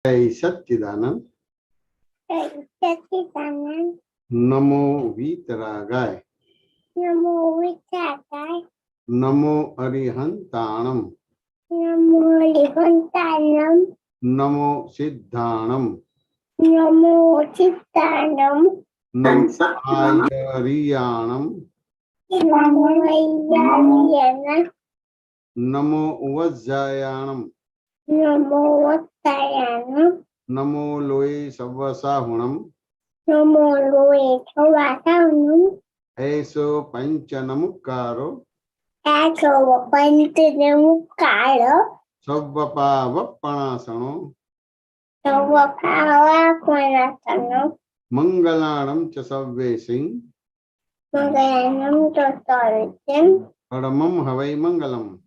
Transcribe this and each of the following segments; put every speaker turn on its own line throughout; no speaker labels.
जय सच्चिदानंद।
सच्चिदानंद।
नमो वीतरागाय।
नमो विचाराय।
नमो अरिहंताणम।
नमो अरिहंताणम।
नमो सिद्धाणम।
नमो चित्ताणम।
नमो आयरियाणम।
नमो अय्यायण।
नमो वज्जायाणम।
नमो वत्तायण।
नमो लोये सवसाहुणम।
नमो लोये सवासाहुणम।
ऐसो पंचनमुक्कारो।
ऐसो पंचनमुक्कार।
सव्वपावप्पणासनो।
सव्वपावप्पणासनो।
मंगलाणं च सव्वेसिं।
मंगलानं च सव्वेसिं।
परमं हवै मंगलम्।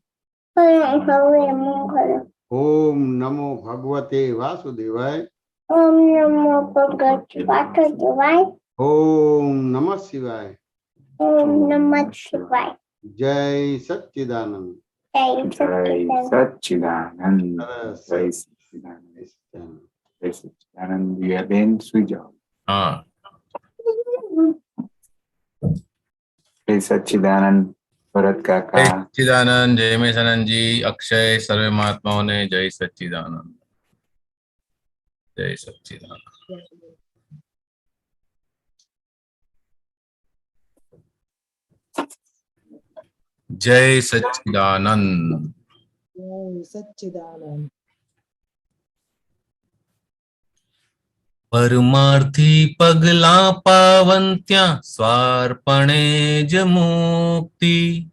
परमं हवै मंगलम्।
ओम नमो भगवते वासुदेवाय।
ओम नमो भगवते वासुदेवाय।
ओम नमः शिवाय।
ओम नमः शिवाय।
जय सच्चिदानंद।
जय सच्चिदानंद।
जय सच्चिदानंद। जय सच्चिदानंद। बेन सुई जाओ।
हाँ।
जय सच्चिदानंद भरत काका।
जय सच्चिदानंद, जय मेशानंद जी, अक्षय, सर्वे महात्माओं ने जय सच्चिदानंद। जय सच्चिदानंद। जय सच्चिदानंद।
जय सच्चिदानंद।
परमार्थी पगला पावंत्या स्वार्पणे ज मुक्ति।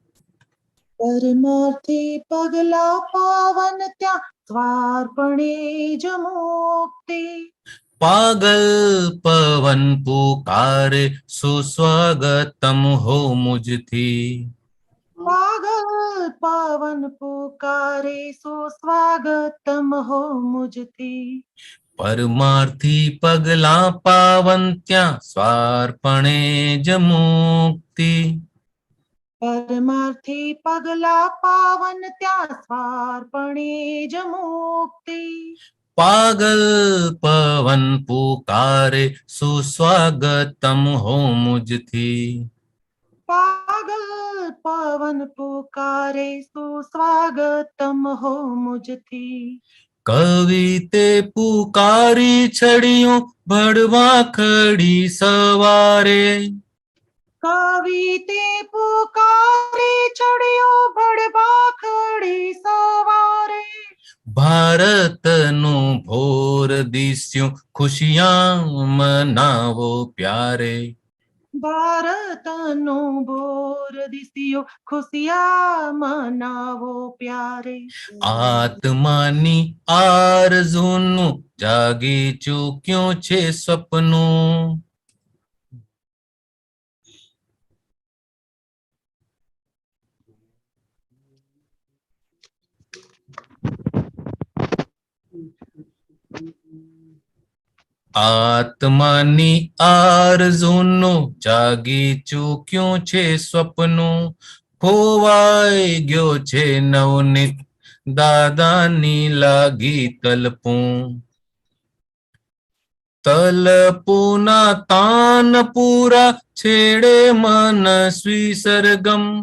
परमार्थी पगला पावन त्या स्वार्पणे ज मुक्ति।
पागल पवन पुकारे सुस्वागतम हो मुझथी।
पागल पवन पुकारे सुस्वागतम हो मुझथी।
परमार्थी पगला पावंत्या स्वार्पणे ज मुक्ति।
परमार्थी पगला पावन त्या स्वार्पणे ज मुक्ति।
पागल पवन पुकारे सुस्वागतम हो मुझथी।
पागल पवन पुकारे सुस्वागतम हो मुझथी।
कविते पुकारी छड़ियों भड़वा खड़ी सवारे।
कविते पुकारे छड़ियो भड़वा खड़ी सवारे।
भारत नु भोर दिस्यो खुशियां मनावो प्यारे।
भारत नो बोर दिसियो खुशिया मनावो प्यारे।
आत्मानी आरज़ूनु जागी चूक्यों छे सपनों। आत्मानी आरज़ूनु जागी चूक्यों छे सपनों। खोवाई गयो छे नवनीत दादानी लागी तलपूं। तलपूना तानपूरा छेड़े मनस्वी सरगम।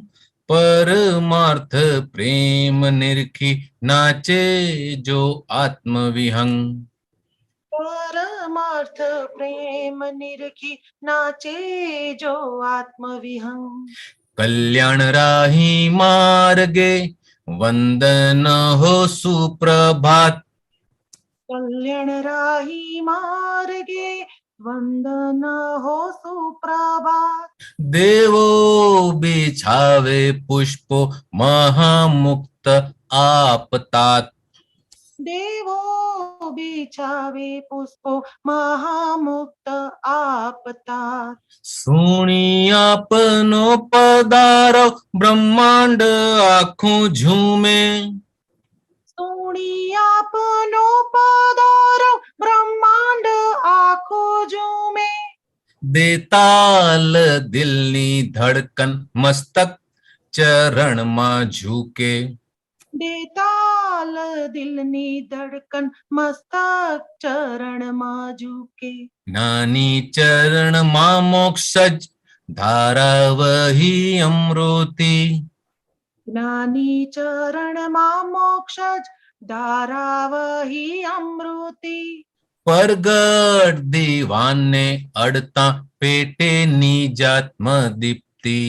परमार्थ प्रेम निरखी नाचे जो आत्मविहंग।
परमार्थ प्रेम निरखी नाचे जो आत्मविहंग।
कल्याण राही मार्गे वंदन हो सुप्रभात।
कल्याण राही मार्गे वंदन हो सुप्रभात।
देवो बिछावे पुष्पो महामुक्त आपतात।
देवो बिछावे पुष्पो महामुक्त आपतात।
सुणी आपनो पधारो ब्रह्मांड आँखों झूमे।
सुणी आपनो पधारो ब्रह्मांड आँखो झूमे।
देताल दिलनी धड़कन मस्तक चरण मां झूके।
देताल હાલ દિલની ધડકન મસ્તક ચરણમાં ઝૂકે.
જ્ઞાની ચરણમાં મોક્ષ જ ધારા વહી અમૃતિ.
જ્ઞાની ચરણમાં મોક્ષ જ ધારા વહી અમૃતિ.
પરગટ દીવાને અડતા પેટે નિજાત્મ દીપ્તિ.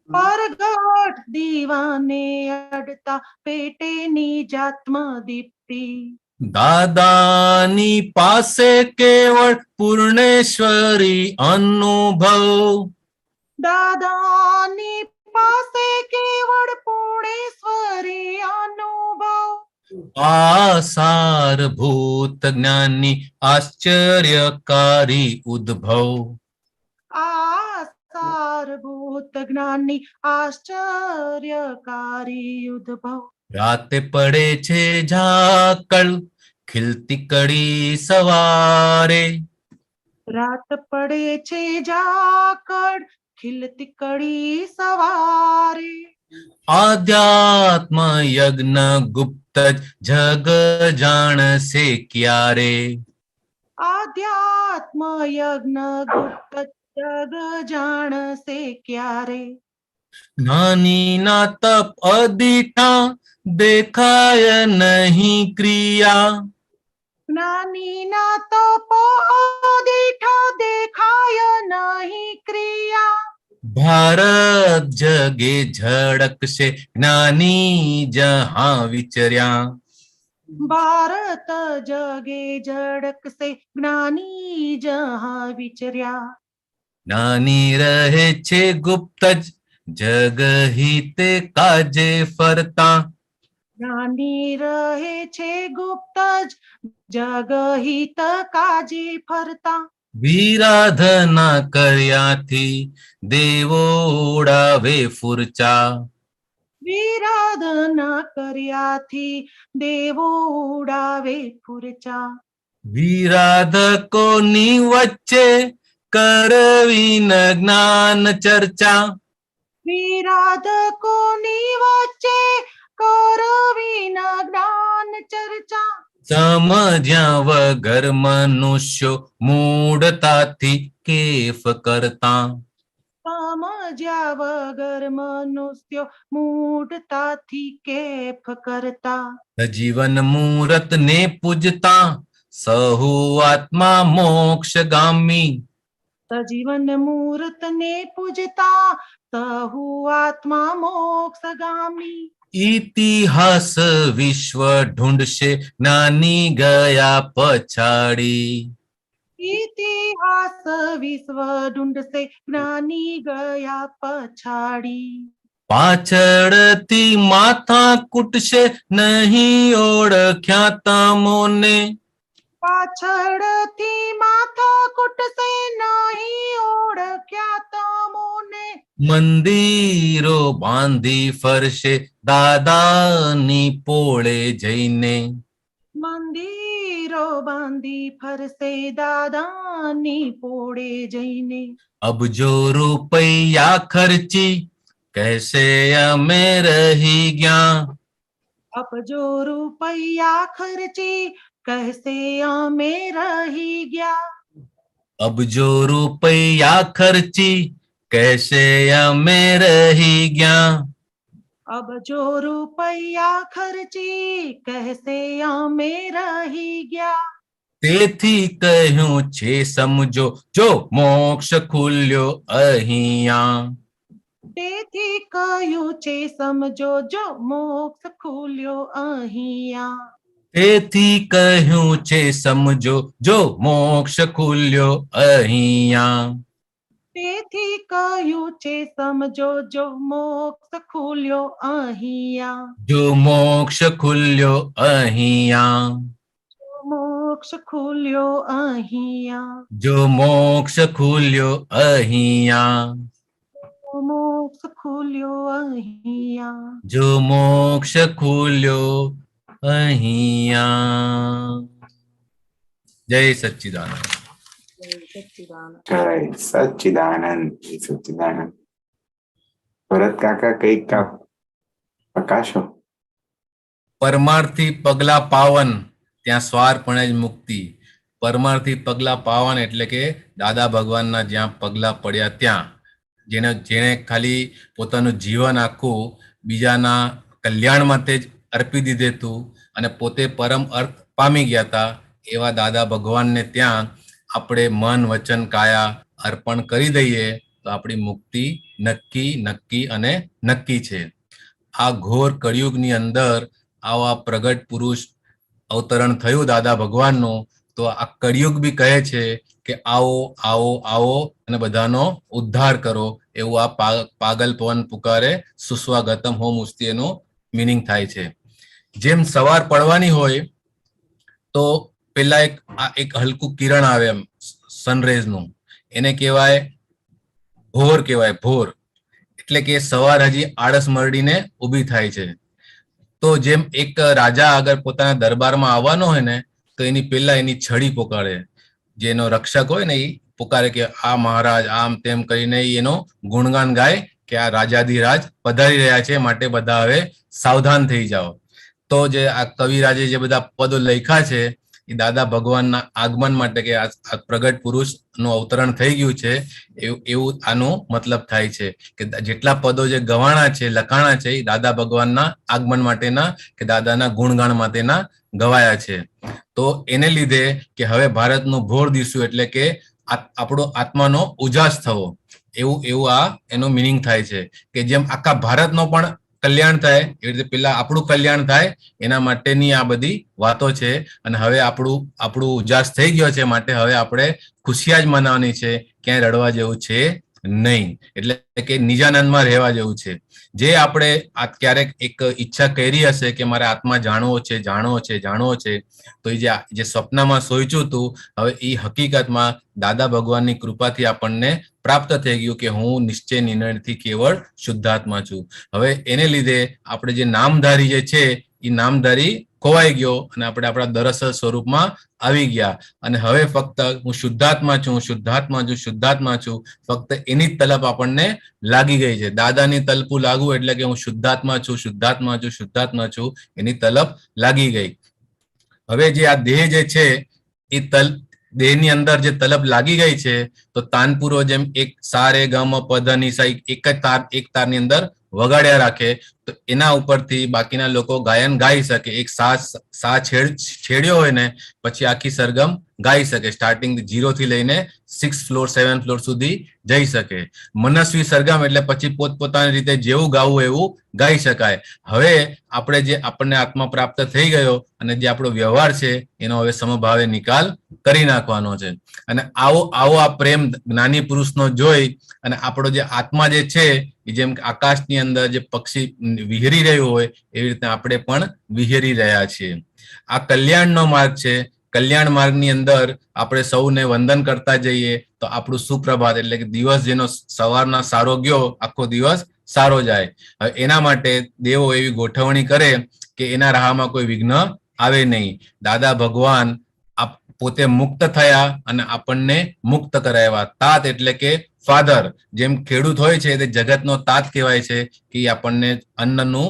પરગટ દીવાને અડતા પેટે નિજાત્મ દીપ્તિ.
દાદાની પાસે કેવળ પૂર્ણેશ્વરી અનુભવ.
દાદાની પાસે કેવળ પૂર્ણેશ્વરી અનુભવ.
આસારભૂત જ્ઞાની આશ્ચર્યકારી ઉદ્ભવ.
આ સારભૂત જ્ઞાની આશ્ચર્યકારી ઉદ્ભવ.
રાતે પડે છે ઝાકળ ખીલતી કડી સવારે.
રાત પડે છે ઝાકળ ખીલતી કડી સવારે.
આધ્યાત્મ યજ્ઞ ગુપ્ત જગ જાણશે ક્યારે.
આધ્યાત્મ યજ્ઞ ગુપ્ત જગ જાણશે ક્યારે.
જ્ઞાની ના તપ અદીઠા દેખાય નહીં ક્રિયા.
જ્ઞાનીના તપો દીઠા દેખાય નહીં ક્રિયા.
ભારત જગે ઝડકશે જ્ઞાની જહાં વિચર્યા.
ભારત જગે ઝડકશે જ્ઞાની જહાં વિચર્યા.
જ્ઞાની રહે છે ગુપ્ત જ જગ હિતે કાજે ફરતા.
જ્ઞાની રહે છે ગુપ્ત જ જગ હિત કાજે ફરતા.
વિરાધના કર્યાથી દેવો ઉડાવે ફૂરચા.
વિરાધના કર્યાથી દેવો ઉડાવે ફૂરચા.
વિરાધકોની વચ્ચે કરવી ન જ્ઞાન ચર્ચા.
વિરાધકોની વચ્ચે કરવી ન જ્ઞાન ચર્ચા.
સમજ્યા વગર મનુષ્યો મૂઢતાથી કેફ કરતા.
સમજ્યા વગર મનુષ્યો મૂઢતાથી કેફ કરતા.
જીવન મૂરત ને પૂજતા સહુ આત્મા મોક્ષગામી.
સજીવન મૂર્ત ને પૂજતા સહુ આત્મા મોક્ષગામી.
ઇતિહાસ વિશ્વ ઢૂંઢશે જ્ઞાની ગયા પછાડી.
ઇતિહાસ વિશ્વ ઢૂંઢશે જ્ઞાની ગયા પછાડી.
પાછળથી માથા કૂટશે નહીં ઓળખ્યા તમોને.
પાછળથી માથા કૂટશે નહીં ઓળખ્યા તમોને.
મંદિરો બાંધી ફરશે દાદાની પોળે જઈને.
મંદિરો બાંધી ફરશે દાદાની પોળે જઈને.
અબજો રૂપૈયા ખર્ચી કહેશે અમે રહી ગયા.
અબજો રૂપૈયા ખર્ચી કહેશે અમે રહી ગયા.
અબજો રૂપૈયા ખર્ચી કહેશે અમે રહી ગયા.
અબજો રૂપૈયા ખર્ચી કહેશે અમે રહી ગયા.
તેથી કહ્યું છે સમજો જો મોક્ષ ખુલ્યો અહીંયા.
તેથી કહ્યું છે સમજો જો મોક્ષ ખુલ્યો અહીંયા.
તેથી કહ્યું છે સમજો જો મોક્ષ ખુલ્યો અહીંયા.
તેથી કહ્યું છે સમજો જો મોક્ષ ખુલ્યો અહીંયા.
જો મોક્ષ ખુલ્યો અહીંયા.
મોક્ષ ખુલ્યો અહીંયા.
જો મોક્ષ ખુલ્યો અહીંયા.
મોક્ષ ખુલ્યો અહીંયા.
જો મોક્ષ ખુલ્યો અહીંયા. જય સચ્ચિદાનંદ.
જય સચ્ચિદાનંદ. જય સચ્ચિદાનંદ. ભરત કાકા કઈક પ્રકાશો.
પરમાર્થી પગલા પાવન ત્યાં સ્વારપણે જ મુક્તિ. પરમાર્થી પગલા પાવન એટલે કે દાદા ભગવાનના જ્યાં પગલા પડ્યા ત્યાં, જેણે ખાલી પોતાનું જીવન આખું બીજાના કલ્યાણ માટે જ અર્પી દીધેલું અને પોતે પરમ અર્થ પામી ગયા હતા, એવા દાદા ભગવાનને ત્યાં આપણે મન વચન કાયા અર્પણ કરી દઈએ તો આપણી મુક્તિ નક્કી નક્કી અને નક્કી છે. આ ઘોર કળિયુગની અંદર આવા પ્રગટ પુરુષ અવતરણ થયું દાદા ભગવાનનું, તો આ કળિયુગ બી કહે છે કે આવો આવો આવો અને બધાનો ઉદ્ધાર કરો, એવું આ પાગલ પવન પુકારે સુસ્વાગતમ હો મુસ્તી એનો મિનિંગ થાય છે. જેમ સવાર પડવાની હોય તો પેલા એક હલકું કિરણ આવે એમ સનરેઝ નું, એને કહેવાય ભોર કહેવાય. ભોર એટલે કે સવાર હજી આળસ મરડીને ઊભી થાય છે. તો જેમ એક રાજા અગર પોતાના દરબારમાં આવવાનો હોય ને તો એની પેલા એની છડી પોકારે, જેનો રક્ષક હોય ને એ પોકારે કે આ મહારાજ આમ તેમ કરીને એનો ગુણગાન ગાય કે આ રાજાધિરાજ પધારી રહ્યા છે, માટે બધા હવે સાવધાન થઈ જાઓ. તો જે આ કવિરાજે જે બધા પદો લખ્યા છે એ દાદા ભગવાનના આગમન માટે કે આ પ્રગટ પુરુષ નું અવતરણ થઈ ગયું છે એવું આનો મતલબ થાય છે. કે જેટલા પદો જે ગવાણા છે લખાણા છે એ દાદા ભગવાનના આગમન માટેના કે દાદાના ગુણગાન માટેના ગવાયા છે. તો એને લીધે કે હવે ભારતનું ભોર દિસ્યું એટલે કે આપણો આત્માનો ઉજાસ થવો, એવું આ એનો મિનિંગ થાય છે. કે જેમ આખા ભારતનો પણ કલ્યાણ થાય એવી રીતે પેલા આપણું કલ્યાણ થાય એના માટેની આ બધી વાતો છે. અને હવે આપણું ઉજાસ થઈ ગયો છે, માટે હવે આપણે ખુશિયા જ મનાવવાની છે, ક્યાંય રડવા જેવું છે નહીં. એટલે કે નિજાનંદમાં રહેવા જેવું છે. જે આપણે ક્યારેક એક ઈચ્છા કરી હશે કે મારે આત્મા જાણવો છે, તો એ જે સ્વપ્નમાં સોચ્યું હતું હવે એ હકીકતમાં દાદા ભગવાનની કૃપાથી આપણને પ્રાપ્ત થઈ ગયું કે હું નિશ્ચય નિર્ણયથી કેવળ શુદ્ધાત્મા છું. હવે એને લીધે આપણે જે નામધારી જે છે એ નામધારી ખોવાઈ ગયો અને આપણે આપણા દરઅસલ સ્વરૂપમાં આવી ગયા. અને હવે ફક્ત હું શુદ્ધાત્મા છું, ફક્ત એની જ તલપ આપણને લાગી ગઈ છે. દાદાની તલપું લાગવું એટલે કે હું શુદ્ધાત્મા છું એની તલપ લાગી ગઈ. હવે જે આ દેહ જે છે એ દેહની અંદર જે તલબ લાગી ગઈ છે, તો તાનપુરો જેમ એક સારે ગમ પધ નિસા એક તારની અંદર વગાડ્યા રાખે, તો એના ઉપરથી બાકીના લોકો ગાયન ગાઈ શકે. એક સા છેડ્યો હોય ને પછી આખી સરગમ ગાઈ શકે, સ્ટાર્ટિંગ 0 થી લઈને 6 ફ્લોર 7 ફ્લોર સુધી જઈ શકે. મનસ્વી સરગમ એટલે પછી પોતપોતાની રીતે જેવું ગાવું એવું ગાઈ શકાય. હવે આપણને આત્મા પ્રાપ્ત થઈ ગયો અને જે આપણો વ્યવહાર છે એનો હવે સમભાવે નિકાલ કરી નાખવાનો છે. અને આવો આ પ્રેમ જ્ઞાની પુરુષનો જોઈ અને આપણો જે આત્મા જે છે એ જેમ આકાશની અંદર જે પક્ષી વિહરી રહ્યું હોય એવી રીતે આપણે પણ વિહરી રહ્યા છીએ. આ કલ્યાણનો માર્ગ છે. કલ્યાણ માર્ગની અંદર આપણે સૌને વંદન કરતા જઈએ તો આપણું સુપ્રભાત એટલે કે દિવસ જેનો સવારના સારો ગયો આખો દિવસ સારો જાય. હવે એના માટે દેવો એવી ગોઠવણી કરે કે એના રાહમાં કોઈ વિઘ્ન આવે નહીં. દાદા ભગવાન પોતે મુક્ત થયા અને આપણને મુક્ત કરાવ્યા. તાત એટલે કે ફાધર, જેમ ખેડૂત હોય છે તે જગતનો તાત કહેવાય છે કે આપણને અન્નનું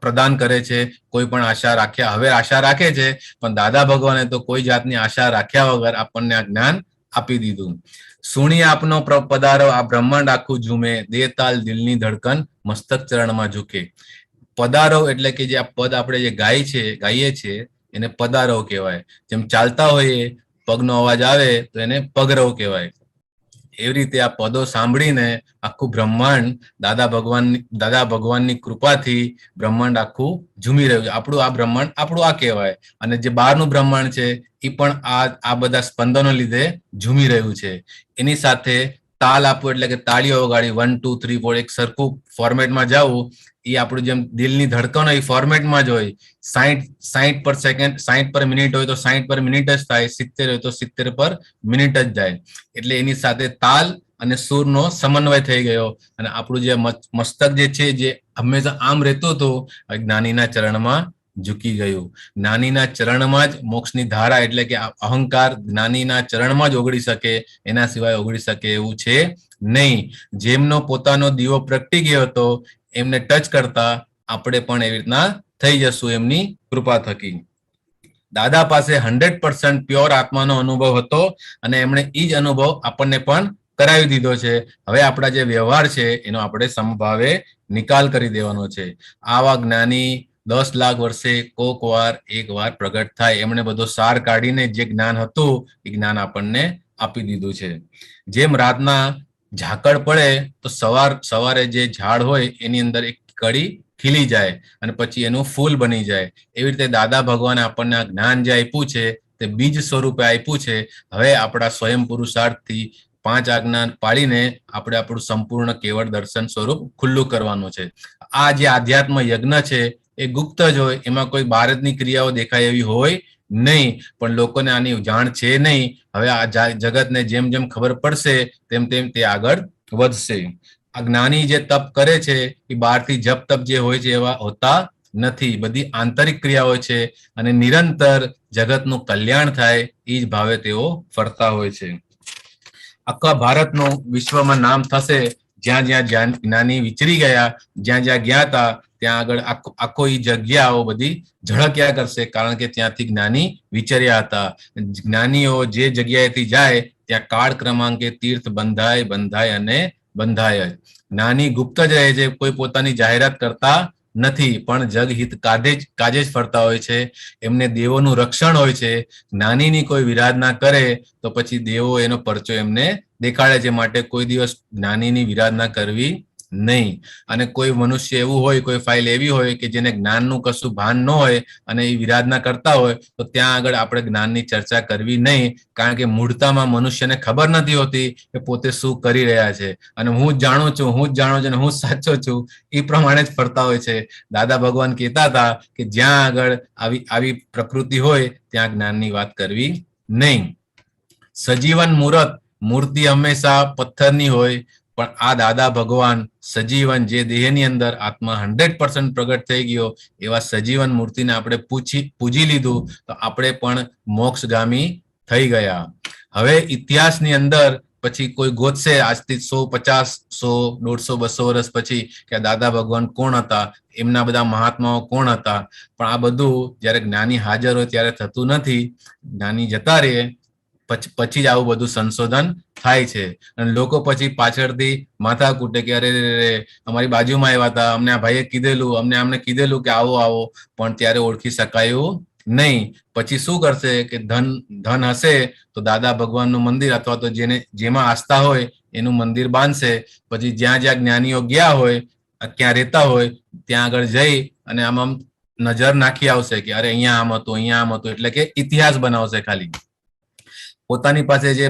પ્રદાન કરે છે, કોઈ પણ આશા રાખે છે, પણ દાદા ભગવાને તો કોઈ જાતની આશા રાખ્યા વગર આપણને આ જ્ઞાન આપી દીધું. સુણી આપનો પધારો આ બ્રહ્માંડ આખું ઝૂમે, દે તાલ દિલની ધડકન મસ્તક ચરણમાં ઝૂકે. પધારો એટલે કે જે આ પદ આપણે જે ગાઈએ છીએ એને પધારો કહેવાય. જેમ ચાલતા હોઈએ પગનો અવાજ આવે તો એને પગરવ કહેવાય. એવી રીતે આ પદો સાંભળીને આખું બ્રહ્માંડ દાદા ભગવાનની કૃપાથી બ્રહ્માંડ આખું ઝૂમી રહ્યું છે. આપણું આ બ્રહ્માંડ આપણું આ કહેવાય. અને જે બહારનું બ્રહ્માંડ છે એ પણ આ બધા સ્પંદનો લીધે ઝૂમી રહ્યું છે. એની સાથે તાલ આપવું એટલે કે તાળીઓ વગાડી 1 2 3 4 એક સરખું ફોર્મેટમાં જવું, એ આપણું જેમ દિલની ધડકન હોય એ ફોર્મેટમાં જ હોય. 60 પર સેકન્ડ 60 પર મિનિટ હોય તો 60 પર મિનિટ જ થાય, 70 હોય તો 70 પર મિનિટ જ જાય. એટલે એની સાથે તાલ અને સૂરનો સમન્વય થઈ ગયો અને આપણું જે મસ્તક જે છે જે હંમેશા આમ રહેતું હતું જ્ઞાનીના ચરણમાં ઝૂકી ગયું. જ્ઞાનીના ચરણમાં જ મોક્ષની ધારા એટલે કે અહંકાર જ્ઞાનીના ચરણમાં જ ઓગળી શકે, એના સિવાય ઓગળી શકે એવું છે નહીં. જેમનો પોતાનો દીવો પ્રગટી ગયો હતો એમને ટચ કરતા આપણે પણ એવી રીતના થઈ જશું એમની કૃપા થકી. દાદા પાસે 100% પ્યોર આત્માનો અનુભવ હતો અને એમણે એ જ અનુભવ આપણને પણ કરાવી દીધો છે. હવે આપણા જે વ્યવહાર છે એનો આપણે સમભાવે નિકાલ કરી દેવાનો છે. આવા જ્ઞાની 10 લાખ વર્ષે કોક વાર એક વાર પ્રગટ થાય. એમણે બધો સાર કાઢીને જે જ્ઞાન હતું એ જ્ઞાન આપણને આપી દીધું છે. જેમ રાતના ઝાકળ પડે તો સવારે જે ઝાડ હોય એની અંદર એક કળી ખીલી જાય અને પછી એનું ફૂલ બની જાય. એવી રીતે દાદા ભગવાને આપણને આ જ્ઞાન જે આપ્યું છે તે બીજ સ્વરૂપે આપ્યું છે. હવે આપણા સ્વયં પુરુષાર્થથી 5 આજ્ઞા પાડીને આપણે આપણું સંપૂર્ણ કેવળ દર્શન સ્વરૂપ ખુલ્લું કરવાનું છે. આ જે આધ્યાત્મ યજ્ઞ છે એ ગુપ્ત જ હોય, એમાં કોઈ બહારની ક્રિયાઓ દેખાય એવી હોય નહીં, પણ લોકોને આની જાણ છે નહીં. હવે આ જગતને જેમ જેમ ખબર પડશે તેમ તેમ તે આગળ વધશે. આ જ્ઞાની જે તપ કરે છે એ બહારથી જપ તપ જે હોય છે એવા હોતા નથી. બધી આંતરિક ક્રિયાઓ છે અને નિરંતર જગતનું કલ્યાણ થાય એ જ ભાવે તેઓ ફરતા હોય છે. આખા ભારતનું વિશ્વમાં નામ થશે. જ્યાં જ્યાં જ્ઞાની વિચરી ગયા, જ્યાં જ્યાં ગયા હતા ત્યાં આગળ આખો એ જગ્યાઓ બધી ઝળક્યા કરશે, કારણ કે ત્યાંથી જ્ઞાની વિચર્યા હતા. જ્ઞાનીઓ જે જગ્યાએથી જાય ત્યાં કાળ ક્રમાંકે તીર્થ બંધાય અને બંધાય. જ્ઞાની ગુપ્ત જ રહે છે, કોઈ પોતાની જાહેરાત કરતા નથી, પણ જગહિત કાજે જ ફરતા હોય છે. એમને દેવોનું રક્ષણ હોય છે. જ્ઞાનીની કોઈ વિરાધના કરે તો પછી દેવો એનો પરચો એમને દેખાડે છે. માટે કોઈ દિવસ જ્ઞાનીની વિરાધના કરવી નહીં. અને કોઈ મનુષ્ય એવું હોય, કોઈ ફાઇલ એવી હોય કે જેને જ્ઞાનનું કશું ભાન ન હોય અને એ વિરાધના કરતા હોય તો ત્યાં આગળ આપણે જ્ઞાનની ચર્ચા કરવી નહીં, કારણ કે મૂળતામાં મનુષ્યને ખબર નથી હોતી કે પોતે શું કરી રહ્યા છે. અને હું જ જાણું છું અને હું સાચો છું એ પ્રમાણે જ ફરતા હોય છે. દાદા ભગવાન કહેતા હતા કે જ્યાં આગળ આવી પ્રકૃતિ હોય ત્યાં જ્ઞાનની વાત કરવી નહીં. સજીવન મૂર્તિ હંમેશા પથ્થરની હોય, પણ આ દાદા ભગવાન સજીવન, જે દેહની અંદર આત્મા 100% પ્રગટ થઈ ગયો, એવા સજીવન મૂર્તિને આપણે પૂજી લીધું તો આપણે પણ મોક્ષગામી થઈ ગયા. હવે ઇતિહાસની અંદર પછી કોઈ ગોતશે આજથી 150, 100, 150, 200 વર્ષ પછી કે દાદા ભગવાન કોણ હતા, એમના બધા મહાત્માઓ કોણ હતા. પણ આ બધું જયારે જ્ઞાની હાજર હોય ત્યારે થતું નથી. જ્ઞાની જતા રહે પછી જ આવું બધું સંશોધન થાય છે. અને લોકો પછી પાછળથી માથા કૂટે કે અરે અમારી બાજુમાં આવ્યા હતા, અમને આ ભાઈએ કીધેલું, અમને કીધેલું કે આવો, પણ ત્યારે ઓળખી શકાયું નહીં. પછી શું કરશે કે ધન હશે તો દાદા ભગવાનનું મંદિર અથવા તો જેમાં આસ્થા હોય એનું મંદિર બાંધશે. પછી જ્યાં જ્યાં જ્ઞાનીઓ ગયા હોય, ક્યાં રહેતા હોય ત્યાં આગળ જઈ અને આમ નજર નાખી આવશે કે અરે અહીંયા આમ હતું, એટલે કે ઇતિહાસ બનાવશે. ખાલી પોતાની પાસે જે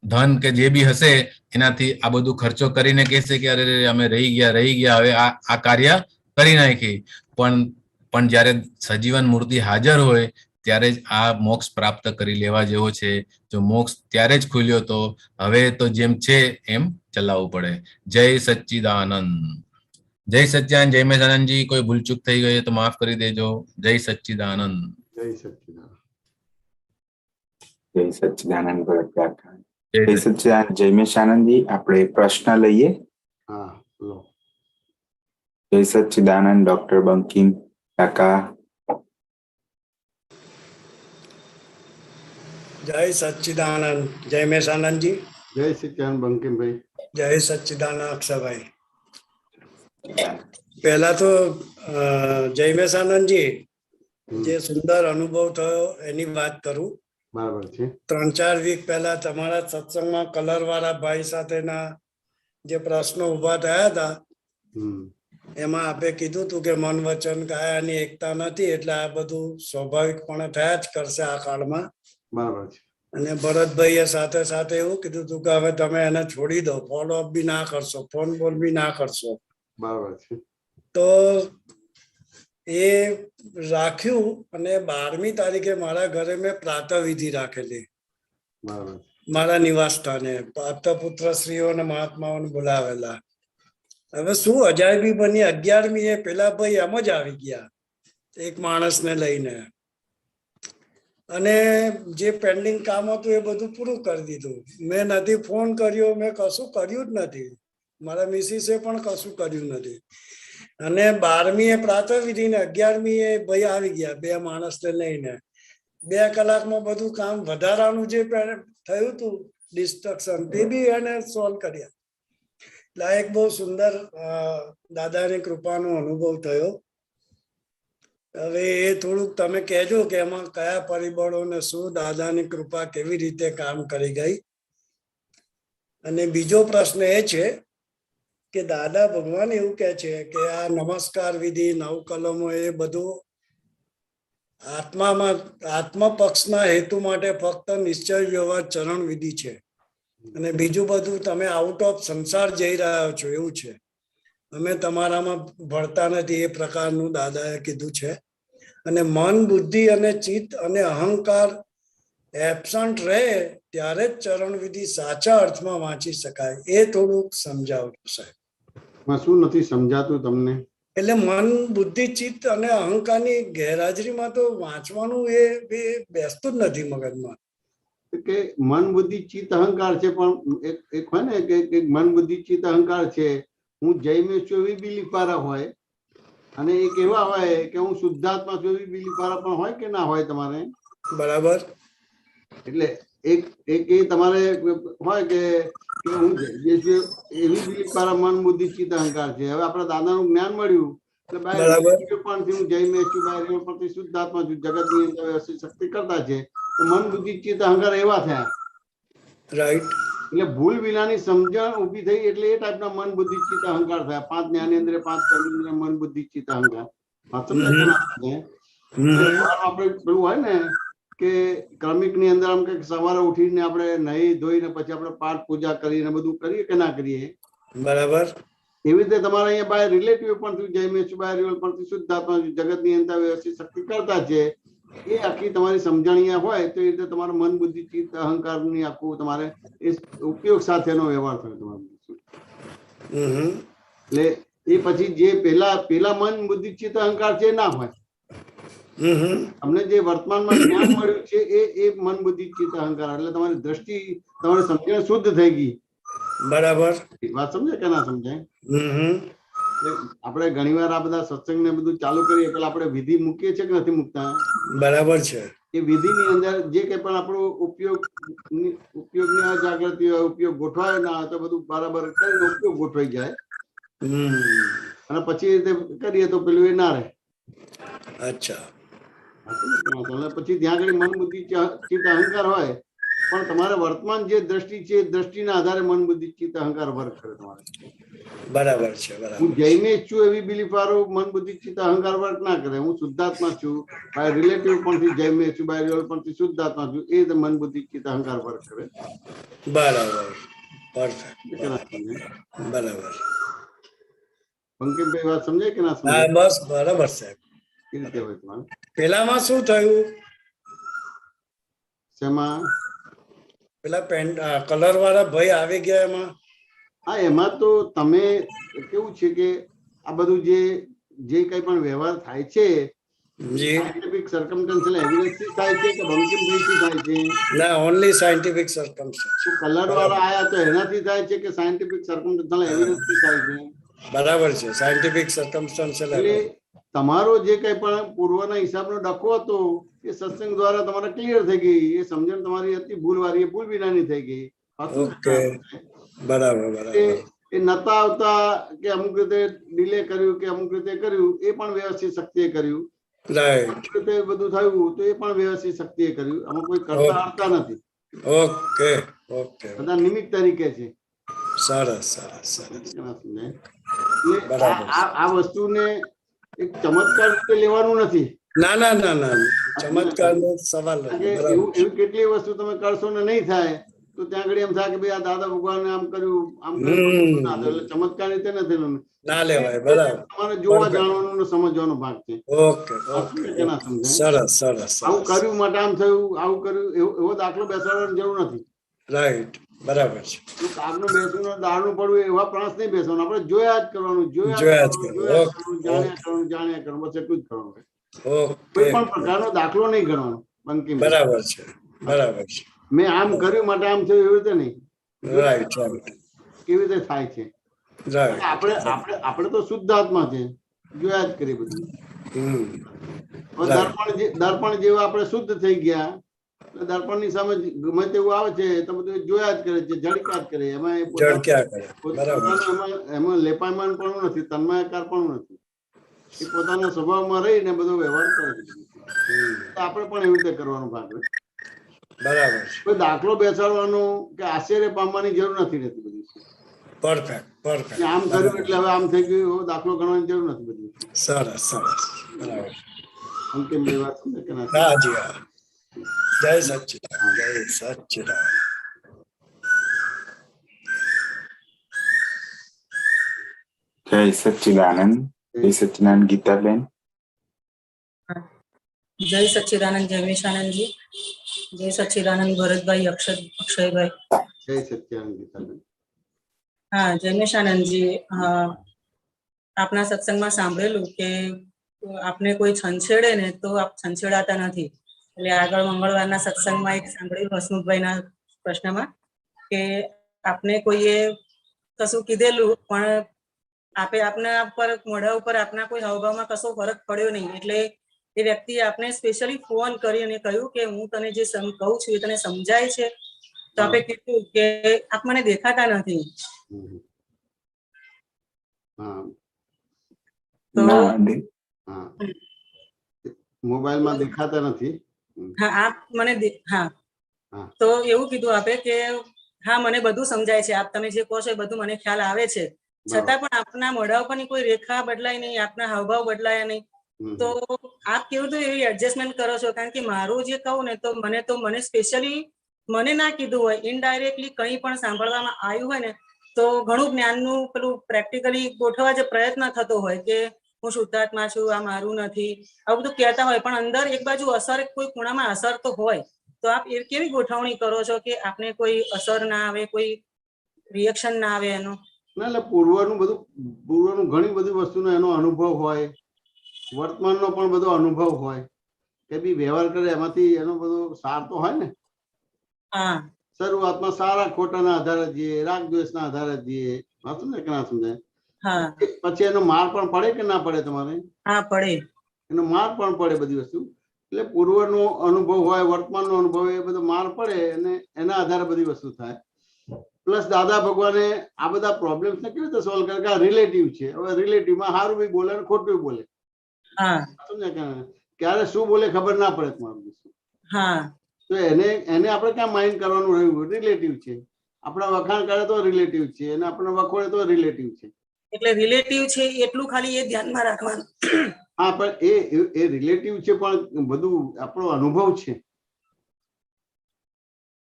ધન કે જે બી હશે એનાથી આ બધું ખર્ચો કરીને કહેશે કે અરે અમે રહી ગયા, હવે આ કાર્ય કરી નાખી. પણ જયારે સજીવન મૂર્તિ હાજર હોય ત્યારે જ આ મોક્ષ પ્રાપ્ત કરી લેવા જેવો છે. જો મોક્ષ ત્યારે જ ખુલ્યો તો હવે તો જેમ છે એમ ચલાવવું પડે. જય સચ્ચિદાનંદ. જય સચ્ચિદાનંદ. જય મહેશાનંદજી, કોઈ ભૂલચૂક થઈ ગઈ તો માફ કરી દેજો. જય સચ્ચિદાનંદ.
જય સચ્ચિદાનંદ.
જય સચ્ચિદાનંદ ભરત કાકા. જય સચ્ચિદાનંદ. જય મહેશાનંદજી, આપણે પ્રશ્ન લઈએ.
હા, લો.
જય સચ્ચિદાનંદ ડોક્ટર બંકિમ કાકા.
જય સચ્ચિદાનંદ. જય મહેશાનંદજી.
જય સચ્ચિદાનંદ બંકિમભાઈ.
જય સચ્ચિદાનંદ અક્ષરભાઈ. પહેલા તો જય મહેશાનંદજી, જે સુંદર અનુભવ થયો એની વાત કરું.
બરાબર છે.
3-4 વીક પહેલા તમારા સત્સંગમાં કલર વાળા ભાઈ સાથેના જે પ્રશ્નો ઉભા થયા હતા એમાં આપે કીધું હતું કે મન વચન કાયાની એકતા નથી, એટલે આ બધું સ્વાભાવિકપણે થયા જ કરશે આ કાળમાં.
બરાબર છે.
અને ભરતભાઈએ સાથે સાથે એવું કીધું હતું કે હવે તમે એને છોડી દો, ફોલો અપ બી ના કરશો, ફોન કોલ બી ના કરશો.
બરાબર છે.
તો એ રાખ્યું અને 12મી તારીખે મારા ઘરે મેં પ્રાતઃ વિધિ રાખેલી.
બરાબર.
મારા નિવાસ સ્થાને પ્રાતઃ પુત્ર શ્રીઓ અને મહાત્માઓને બોલાવેલા. હવે શું અજાયબી બની, 11મી પેલા ભાઈ એમ જ આવી ગયા એક માણસને લઈને, અને જે પેન્ડિંગ કામ હતું એ બધું પૂરું કરી દીધું. મેં નથી ફોન કર્યો, મેં કશું કર્યું જ નથી. મારા મિસિસે પણ કશું કર્યું નથી. અને 12મી એ પ્રાતઃ વિધિ ને 11મી એ ભાઈ આવી ગયા, 2 માણસને લઈને. 2 કલાકમાં બધું કામ વધારાનું જે થયું હતું ડિસ્ટ્રક્શન તે બી એને સોલ્વ કર્યા. એટલે આ એક બહુ સુંદર દાદાની કૃપાનો અનુભવ થયો. હવે એ થોડુંક તમે કહેજો કે એમાં કયા પરિબળો ને શું દાદાની કૃપા કેવી રીતે કામ કરી ગઈ. અને બીજો પ્રશ્ન એ છે કે દાદા ભગવાન એવું કહે છે કે આ નમસ્કાર વિધિ 9 કલમો એ બધું આત્મા પક્ષના હેતુ માટે ફક્ત નિશ્ચય વ્યવહાર ચરણ વિધિ છે, અને બીજું બધું તમે આઉટ ઓફ સંસાર જઈ રહ્યા છો એવું છે. અમે તમારામાં ભળતા નથી એ પ્રકારનું દાદાએ કીધું છે. અને મન, બુદ્ધિ અને ચિત્ત અને અહંકાર એબસન્ટ રહે ત્યારે જ ચરણ વિધિ સાચા અર્થમાં વાંચી શકાય. એ થોડુંક સમજાવજો સાહેબ.
શું નથી સમજાતું તમને?
એટલે મન, બુદ્ધિ, ચિત્ત અને અહંકારની ગેરહાજરીમાં તો વાંચવાનું એ બેસતું જ નથી મગજમાં.
કે મન, બુદ્ધિ, ચિત્ત, અહંકાર છે, પણ એક હોય ને કે મન, બુદ્ધિ, ચિત્ત, અહંકાર છે, હું જઈમે છું એવી બિલીફ વાળા હોય, અને એક એવા હોય કે હું શુદ્ધાત્મા છું એવી બિલીફ વાળા પણ હોય કે ના હોય તમારે?
બરાબર.
એટલે એક એ તમારે હોય કે હું એવી બિલીફ વાળા મન, બુદ્ધિ, ચિત્ત, અહંકાર છે. હવે આપણા દાદાનું જ્ઞાન મળ્યું એટલે પણ હું જઈમે છું, બહાર પરથી શુદ્ધાત્મા છું, જગતની અંદર શક્તિ કરતા છે, મન, બુદ્ધિ, ચિત્ત, અહંકાર એવા થયા.
રાઈટ.
એટલે ભૂલ વિનાની સમજણ ઉભી થઈ એટલે એ ટાઈપના મન, બુદ્ધિ, ચિત્ત, અહંકાર થયા. 5 જ્ઞાનેન્દ્રિય, 5 કર્મેન્દ્રિય, મન, બુદ્ધિ, ચિત્ત, અહંકાર. આપણે પેલું હોય ને કે ક્રમિક ની અંદર આમ કે સવારે ઉઠીને આપણે નહીં ધોઈને પછી આપણે પાઠ પૂજા કરીને બધું કરીએ કે ના કરીએ?
બરાબર.
એવી રીતે તમારે અહીંયા બાય રિલેટિવ પણ જઈમે છું, બાય રિવલ પણ શુદ્ધાત્મા જગતની અંદર વ્યવસ્થિત શક્તિ કરતા છે. એ આખી તમારી સમજણ હોય તો એ રીતે તમારું મન, બુદ્ધિ, ચિત્ત, અહંકાર ની આખું તમારે એ ઉપયોગ સાથેનો વ્યવહાર થયો તમારો. એટલે એ પછી જે પેલા મન, બુદ્ધિ, ચિત્ત, અહંકાર છે ના હોય. તમને જે વર્તમાનમાં જ્ઞાન મળ્યું છે એ મન, બુદ્ધિ, ચિત્ત, અહંકાર. એટલે તમારી દ્રષ્ટિ, તમારી સમજણ શુદ્ધ થઈ ગઈ.
બરાબર.
વાત સમજે કે ના સમજાય? આપણે ઘણી વાર આ બધા સત્સંગ ને બધું ચાલુ કરીએ એટલે આપણે વિધિ મૂકીએ છીએ કે નથી મૂકતા?
બરાબર છે.
એ વિધિ ની અંદર જે કઈ પણ આપણો ઉપયોગની અજાગૃતિ હોય, ઉપયોગ ગોઠવાય ના હોય તો બધું બરાબર કરીને ઉપયોગ ગોઠવાઈ જાય, અને પછી રીતે કરીએ તો પેલું એ ના રહે.
અચ્છા.
પછી ત્યાં આગળ મન, બુદ્ધિ, ચિત્ત, અહંકાર હોય, પણ તમારે વર્તમાન જે દ્રષ્ટિ છે એ દ્રષ્ટિના આધારે મન, બુદ્ધિ, ચિત્ત, અહંકાર વર્ક કરે તમારે.
બરાબર છે. બરાબર.
હું જઈમે છું એવી બિલીફ વાળું મન, બુદ્ધિ, ચિત્ત, અહંકાર વર્ક ના કરે. હું શુદ્ધાત્મા છું, બાય રિલેટિવ પણ જઈમે છું, બાય રિવલ પણ શુદ્ધાત્મા છું, એ મન, બુદ્ધિ, ચિત્ત, અહંકાર વર્ક કરે.
બરાબર. પરફેક્ટ. બરાબર.
બંકિમભાઈ વાત સમજાય કે ના સમજાય?
બસ બરાબર સાહેબ.
એ રીતે હોય તમારે.
પેલામાં શું થયું?
શેમાં?
પેલા કલર વાળા ભાઈ આવી ગયા એમાં.
હા, એમાં તો તમે કેવું છે કે આ બધું જે કઈ પણ વ્યવહાર થાય છે સાયન્ટિફિક સર્કમસ્ટન્શિયલ એવિડન્સથી થાય છે કે બંકિમભાઈથી થાય છે?
ના, ઓન્લી સાયન્ટિફિક સર્કમસ્ટન્સ.
કલર વાળા આયા તો એનાથી થાય છે કે સાયન્ટિફિક સર્કમસ્ટન્શિયલ એવિડન્સથી થાય છે?
બરાબર છે, સાયન્ટિફિક સર્કમસ્ટન્શિયલ.
એટલે તમારો જે કઈ પણ પૂર્વના હિસાબનો ડખો હતો એ સત્સંગ દ્વારા તમારે ક્લિયર થઈ ગઈ. એ સમજણ તમારી હતી ભૂલ વાળી, એ ભૂલ વિનાની થઈ ગઈ.
ઓકે. બરાબર.
એ નતા આવતા કે અમુક રીતે ડિલે કર્યું કે અમુક રીતે કર્યું એ પણ વ્યવસ્થિત શક્તિએ કર્યું.
રાઈટ.
રીતે બધું થયું તો એ પણ વ્યવસ્થિત શક્તિએ કર્યું. આમાં કોઈ કરતા આવતા નથી.
ઓકે.
બધા નિમિત્ત તરીકે છે.
સરસ.
આ વસ્તુને એક ચમત્કાર રીતે લેવાનું નથી.
ના, ચમત્કાર નો સવાલ નથી.
એવી કેટલી વસ્તુ તમે કરશો ને નહીં થાય તો ત્યાં આગળ એમ થાય કે ભાઈ આ દાદા ભગવાને આમ કર્યું, આમ કર્યું. એટલે ચમત્કાર રીતે નથી
ના લેવાય. બરાબર.
તમારે જોવા જાણવાનો સમજવાનો ભાગ છે.
ઓકે. સરસ.
આવું કર્યું માટે આમ થયું, આવું કર્યું એવો દાખલો બેસાડવાની જરૂર નથી.
રાઈટ. બરાબર છે.
કાગનું બેસવું, દાળનું પડવું એવા પ્રાંસ નહીં બેસવાનું. આપણે જોયા જ કરવાનું, જાણ્યા કરવાનું, બસ એટલું જ કરવાનું. કોઈ પણ પ્રકારનો દાખલો નહીં ગણવાનો. બંકિમ.
બરાબર છે.
મેં આમ કર્યું માટે આમ થયું એવી રીતે નહીં.
રાઈટ.
કેવી રીતે થાય છે? આપણે તો શુદ્ધ આત્મા છે. જોયા જ કરીએ બધું.
હમ
હવે દર્પણ જેવા આપણે શુદ્ધ થઈ ગયા એટલે દર્પણની સામે ગમે તેવું આવે છે તો બધું જોયા જ કરે છે, જડક્યા જ કરે. એમાં એ
જડક્યા કરે. બરાબર.
એમાં લેપાયમાન પણ નથી, તન્માયકાર પણ નથી. એ પોતાના સ્વભાવમાં રહીને બધો વ્યવહાર કરે છે. આપણે પણ એવી રીતે કરવાનો ભાગ હોય.
બરાબર.
કોઈ દાખલો બેસાડવાનો કે આશ્ચર્ય પામવાની જરૂર નથી રહેતી બધી.
Perfect perfect.
આમ કર્યું એટલે હવે આમ થઈ ગયું એવો દાખલો ગણવાની જરૂર નથી બધી.
સરસ સરસ. બરાબર.
અંતિમ બે વાત સમજે કે ના?
હા જી હા. જય સચ્ચિદાનંદ. જય સચ્ચિદાનંદ.
જય સચ્ચિદાનંદ. જય સચ્ચિદાનંદ. ગીતાબેન.
જય સચ્ચિદાનંદ જયમેશાનંદજી. જય સચ્ચિદાનંદ ભરતભાઈ, અક્ષયભાઈ.
જય સચ્ચિદાનંદ ગીતાબેન.
હા જયમેશાનંદજી, આપના સત્સંગમાં સાંભળેલું કે આપને કોઈ છંછેડે ને તો આપ છંછેડાતા નથી. એટલે આગળ મંગળવારના સત્સંગમાં એક સાંભળ્યું હસમુખભાઈના પ્રશ્નમાં કે આપને કોઈએ કશું કીધેલું પણ આપના પર મોઢા ઉપર આપના કોઈ હાવભાવમાં કશો ફરક પડ્યો નહીં, એટલે એ વ્યક્તિએ આપને સ્પેશિયલી ફોન કરી અને કહ્યું કે હું તને જે કહું છું એ તને સમજાય છે? તો આપણે કીધું કે આપ મને દેખાતા નથી.
મોબાઈલમાં દેખાતા નથી.
હા આપ મને હા તો એવું કીધું આપે કે હા મને બધું સમજાય છે, આપ તમે જે કહો છો એ બધું મને ખ્યાલ આવે છે, છતાં પણ આપના મોઢા ઉપરની કોઈ રેખા બદલાય નહીં, આપના હાવભાવ બદલાયા નહીં. તો આપ કેવું તો એવી એડજસ્ટમેન્ટ કરો છો? કારણ કે મારું જે કહું ને તો મને સ્પેશિયલી મને ના કીધું હોય, ઇનડાયરેક્ટલી કંઈ પણ સાંભળવામાં આવ્યું હોય ને તો ઘણું જ્ઞાનનું પેલું પ્રેક્ટિકલી ગોઠવવા જે પ્રયત્ન થતો હોય કે હું શુદ્ધાત્મા છું, આ મારું નથી, આવું બધું કહેતા હોય, પણ અંદર એક બાજુ અસર, કોઈ ખૂણામાં અસર તો હોય. તો આપ એ કેવી ગોઠવણી કરો છો કે આપને કોઈ અસર ના આવે, કોઈ રિએક્શન ના આવે એનો?
ના, એટલે પૂર્વનું ઘણી બધી વસ્તુનો એનો અનુભવ હોય, વર્તમાનનો પણ બધો અનુભવ હોય કે બી વ્યવહાર કરે એમાંથી એનો બધો સાર તો હોય ને. શરૂઆતમાં સારા ખોટાના આધારે જઈએ, રાગ દ્વેષના આધારે જઈએ, સમજે કે ના સમજે? પછી એનો માર પણ પડે કે ના પડે તમારે?
હા પડે.
એનો માર પણ પડે બધી વસ્તુ. એટલે પૂર્વનો અનુભવ હોય, વર્તમાનનો અનુભવ, એ બધો માર પડે અને એના આધારે બધી વસ્તુ થાય. પ્લસ દાદા ભગવાને આ બધા પ્રોબ્લેમ્સ ને કેવી રીતે સોલ્વ કરે કે આ રિલેટિવ છે. હવે રિલેટિવમાં સારું બી બોલે અને ખોટું બોલે. સમજે કે ક્યારે શું બોલે ખબર ના પડે તમારું. તો એને આપણે ક્યાં માઇન્ડ કરવાનું રહ્યું? રિલેટિવ છે. આપણા વખાણ કરે તો રિલેટિવ છે અને આપણે વખોડે તો રિલેટિવ છે.
એટલે રિલેટિવ છે એટલું ખાલી એ ધ્યાનમાં રાખવાનું.
હા, પણ એ રિલેટિવ છે, પણ બધું આપણો અનુભવ છે.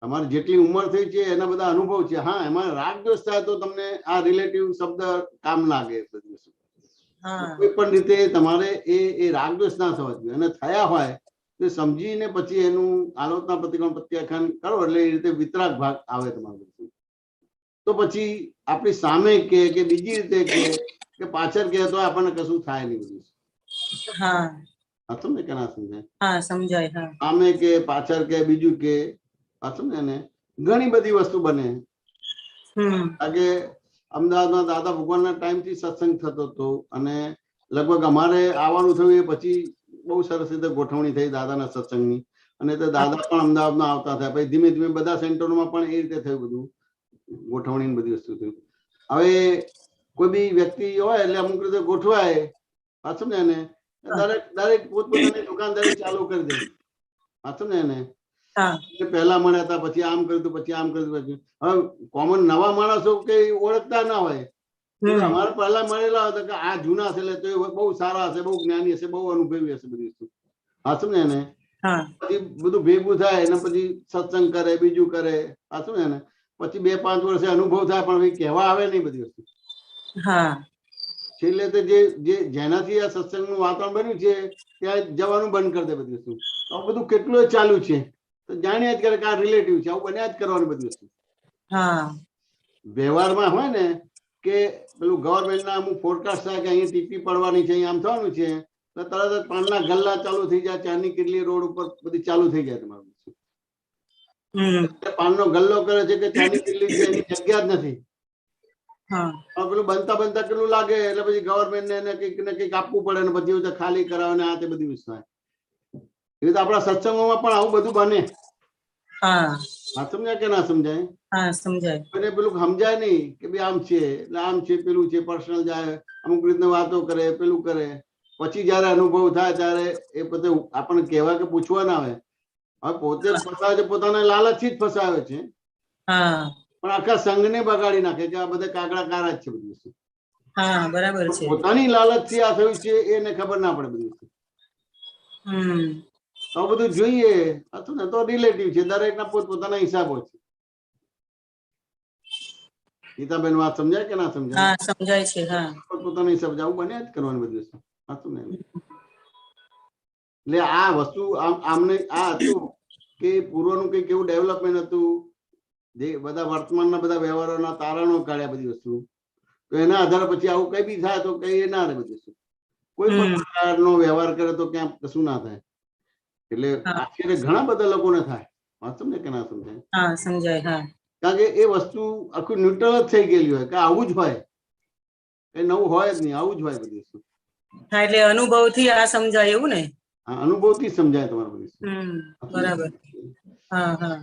તમારી જેટલી ઉંમર થઈ છે એના બધા અનુભવ છે. હા, એમાં રાગ દ્વેષ થાય તો તમને આ રિલેટિવ શબ્દ કામ લાગે. કોઈ પણ રીતે તમારે એ રાગ દ્વેષ ના થવા જોઈએ, અને થયા હોય તો સમજીને પછી એનું આલોચના પ્રતિક્રમણ પ્રત્યાખ્યાન કરો, એટલે એ રીતે વિતરાગ ભાગ આવે તમારું. તો પછી આપણી સામે કે બીજી રીતે કે પાછળ કે તો આપણને કશું થાય નહીં. બધું સમજે કે ના સમજાય?
સમજાય.
સામે કે પાછળ કે બીજું કે સમજે ને, ઘણી બધી વસ્તુ બને. આજે અમદાવાદમાં દાદા ભગવાનના ટાઈમથી સત્સંગ થતો હતો અને લગભગ અમારે આવવાનું થયું એ પછી બહુ સરસ રીતે ગોઠવણી થઈ દાદાના સત્સંગની, અને તો દાદા પણ અમદાવાદમાં આવતા થયા. પછી ધીમે ધીમે બધા સેન્ટરોમાં પણ એ રીતે થયું બધું, ગોઠવણી બધી વસ્તુ થયું. હવે કોઈ બી વ્યક્તિ હોય એટલે અમુક રીતે ગોઠવાય, સમજે ને, દરેક પોતપોતાની દુકાનદારી ચાલુ કરી દે. સમજે ને, પહેલા મળ્યા હતા પછી આમ કર્યું, પછી આમ કર્યું. પછી હવે કોમન નવા માણસો કઈ ઓળખતા ના હોય, અમારે પહેલા મળેલા હતા કે આ જૂના છે એટલે તો બહુ સારા હશે, બહુ જ્ઞાની હશે, બહુ અનુભવી હશે બધી વસ્તુ. સમજે ને, પછી બધું ભેગું થાય અને પછી સત્સંગ કરે, બીજું કરે. સમજે ને, પછી 2-5 વર્ષે અનુભવ થાય પણ કહેવા આવે નહીં બધી વસ્તુ. છેલ્લે તો જેનાથી આ સત્સંગનું વાતાવરણ બન્યું છે ત્યાં જવાનું બંધ કરી દે બધી વસ્તુ. આ બધું કેટલું ચાલુ છે તો જાણ્યા જ કરે કે આ રિલેટિવ છે, આવું બન્યા જ કરવાની બધી વસ્તુ. વ્યવહારમાં હોય ને કે પેલું ગવર્મેન્ટના અમુક ફોરકાસ્ટ થાય કે અહીં ટીપી પડવાની છે, અહીં આમ થવાનું છે, તો તરત જ પાનના ગલ્લા ચાલુ થઈ જાય, ચાની કેટલી રોડ ઉપર બધી ચાલુ થઈ જાય તમારું. પાનનો ગલ્લો કરે છે કે ચાની કેટલી છે એની જગ્યા જ નથી.
હા
હવે પેલું બનતા બનતા કેટલું લાગે એટલે પછી ગવર્મેન્ટ ને કંઈક ને કંઈક આપવું પડે ને પછી એવું ખાલી કરાવે ને આ તે બધી વસ્તુ થાય. એવી રીતે આપણા સત્સંગોમાં પણ આવું બધું બને.
હા
હા સમજાય કે ના સમજાય?
હા સમજાય.
અને પેલું સમજાય નહીં કે ભાઈ આમ છે એટલે આમ છે પેલું છે પર્સનલ જાય અમુક રીતના વાતો કરે પેલું કરે પછી જયારે અનુભવ થાય ત્યારે એ પોતે આપણને કહેવા કે પૂછવા ના આવે. હવે પોતે ફસાવે છે પોતાના લાલચથી જ ફસાવે છે
હા
પણ આખા સંઘને બગાડી નાખે કે આ બધા કાગડા કારા જ છે બધી વસ્તુ.
હા બરાબર છે.
પોતાની લાલચથી આ થયું છે એને ખબર ના પડે બધી વસ્તુ. તો આ બધું જોઈએ હતું ને તો રિલેટિવ છે દરેકના પોતપોતાના હિસાબો છે. ગીતાબેન વાત સમજાય કે ના સમજાય?
હા સમજાય છે. હા
પોતપોતાના હિસાબ આવું બને જ કરવાની બધી વસ્તુ હતું ને. એટલે આ વસ્તુ આમને આ હતું કે પૂર્વનું કંઈક એવું ડેવલપમેન્ટ હતું જે બધા વર્તમાનના બધા વ્યવહારોના તારણો કાઢ્યા બધી વસ્તુ તો એના આધારે પછી આવું કઈ બી થાય તો કઈ એ ના રહે બધી વસ્તુ. કોઈ પણ પ્રકારનો વ્યવહાર કરે તો ક્યાં કશું ના થાય. એટલે આશ્ચર્ય ઘણા બધા લોકોને થાય. વાત સમજે કે ના સમજાય?
હા સમજાય. હા
કારણ કે એ વસ્તુ આખું ન્યુટ્રલ જ થઈ ગયેલી હોય કે આવું જ હોય કઈ નવું હોય જ નહીં આવું જ હોય બધી વસ્તુ.
હા એટલે અનુભવથી આ સમજાય એવું ને?
હા અનુભવથી સમજાય તમારે બધી વસ્તુ.
બરાબર. હા હા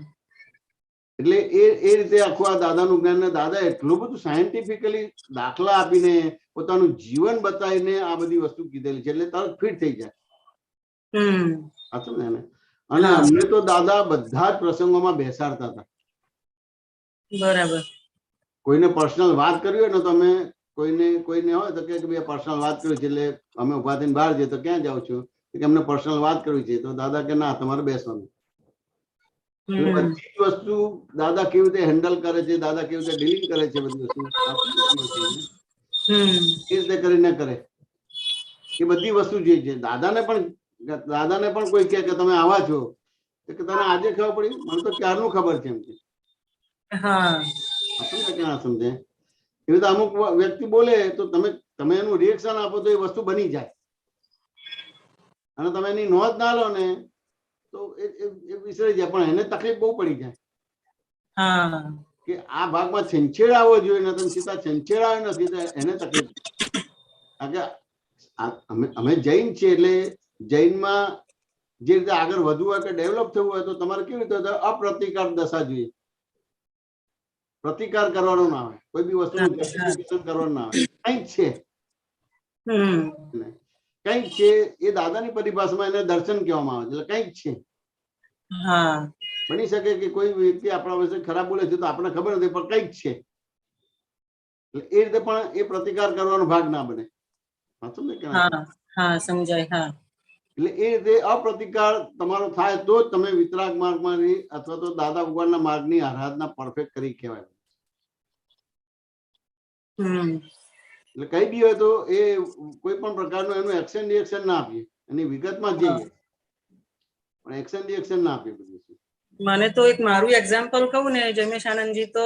એટલે એ રીતે આખું આ દાદાનું જ્ઞાન ને દાદા એટલું બધું સાયન્ટિફિકલી દાખલા આપીને પોતાનું જીવન બતાવીને આ બધી વસ્તુ કીધેલી છે એટલે તરત ફિટ થઈ જાય. ને અને અમને તો દાદા બધા જ પ્રસંગોમાં બેસાડતા હતા.
બરાબર.
કોઈને પર્સનલ વાત કરવી હોય ને તો અમે કોઈને હોય તો કે ભાઈ પર્સનલ વાત કરવી છે એટલે અમે ઉભા થઈને બહાર જઈએ તો ક્યાં જાઉં છું કે અમને પર્સનલ વાત કરવી છે તો દાદા કે ના તમારે બેસવાનું. બધી જ વસ્તુ દાદા કેવી રીતે હેન્ડલ કરે છે દાદા કેવી રીતે ડીલિંગ કરે છે બધી વસ્તુ એ રીતે કરીને કરે એ બધી વસ્તુ જે છે દાદાને પણ કોઈ કહે કે તમે આવા છો કે તને આજે ખબર પડી મને તો ક્યારનું ખબર છે એમ કે. સમજે કે ના સમજે? એવી રીતે અમુક વ્યક્તિ બોલે તો તમે એનું રિએક્શન આપો તો એ વસ્તુ બની જાય અને તમે એની નોંધ ના લો ને તો એ વિસરી જાય પણ એને તકલીફ બહુ પડી જાય કે આ ભાગમાં છંછેડાવો જોઈએ ને તમે સીધા છંછેડાવે નથી તો એને તકલીફ. અમે જૈન છીએ એટલે જૈનમાં જે રીતે આગળ વધવું હોય કે ડેવલપ થવું હોય તો તમારે કેવી રીતે અપ્રતિકાર દશા જોઈએ. પ્રતિકાર કરવાનો ના આવે કોઈ બી વસ્તુનું જસ્ટિફિકેશન કરવાનું ના આવે. કંઈક છે કંઈક છે એ દાદાની પરિભાષામાં એને દર્શન કહેવામાં આવે છે એટલે કંઈક છે. બની શકે કે કોઈ વ્યક્તિ આપણા વિશે ખરાબ બોલે છે તો આપણને ખબર નથી પણ કંઈક છે એટલે એ રીતે પણ એ પ્રતિકાર કરવાનો ભાગ ના બને.
સમજાય.
એટલે એ રીતે અપ્રતિકાર તમારો થાય તો જ તમે વિતરાગ માર્ગમાં અથવા તો દાદા ભગવાનના માર્ગની આરાધના પરફેક્ટ કરી કહેવાય. એટલે કઈ બી હોય તો એ કોઈ પણ પ્રકારનું એનું એક્શન રિએક્શન ના આપીએ એની વિગતમાં જઈએ પણ એક્શન રિએક્શન ના આપીએ બધું.
મને તો એક મારું એક્ઝામ્પલ કહું ને જયમેશ આનંદજી તો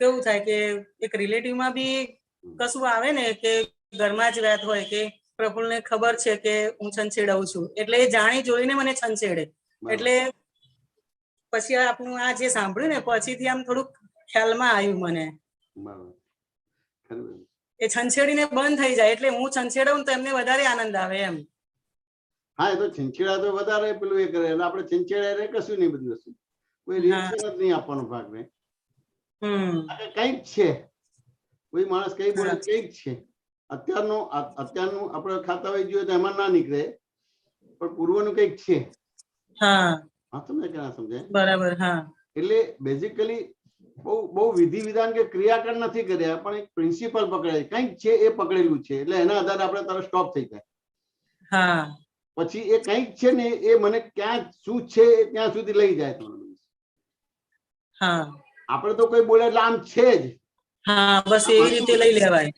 કેવું થાય કે એક રિલેટિવમાં બી કશું આવે ને કે ઘરમાં જ વાત હોય કે પ્રફુલ્લને ખબર છે કે હું છંછેડાવું છું એટલે એ જાણી જોઈને મને છંછેડે એટલે પછી આપણું આ જે સાંભળ્યું ને પછીથી આમ થોડુંક ખ્યાલમાં આવ્યું મને એ છંછેડીને બંધ થઈ જાય એટલે હું છંછેડાવું તો એમને વધારે આનંદ આવે એમ.
હા એ તો છંછેડા તો વધારે પેલું એ કરે એટલે આપણે છંછેડા કશું નહીં બધી વસ્તુ કોઈ રિએક્શન જ નહીં આપવાનો ભાગ રહે. કંઈક છે કોઈ માણસ કઈ બોલે કંઈક છે અત્યારનું આપણે ખાતા હોય જોઈએ તો એમાં ના નીકળે પણ પૂર્વનું કંઈક છે. સમજે કે ના સમજે? બરાબર. એટલે બેઝિકલી બહુ વિધિ વિધાન કે ક્રિયાકરણ નથી કર્યા પણ એક પ્રિન્સિપલ પકડે કંઈક છે એ પકડેલું છે એટલે એના આધારે આપણે તરત સ્ટોપ થઈ જાય. પછી એ કંઈક છે ને એ મને ક્યાં શું છે ત્યાં સુધી લઈ જાય તમને. આપણે તો કોઈ બોલે એટલે આમ છે જ
બસ એવી રીતે લઈ લેવાય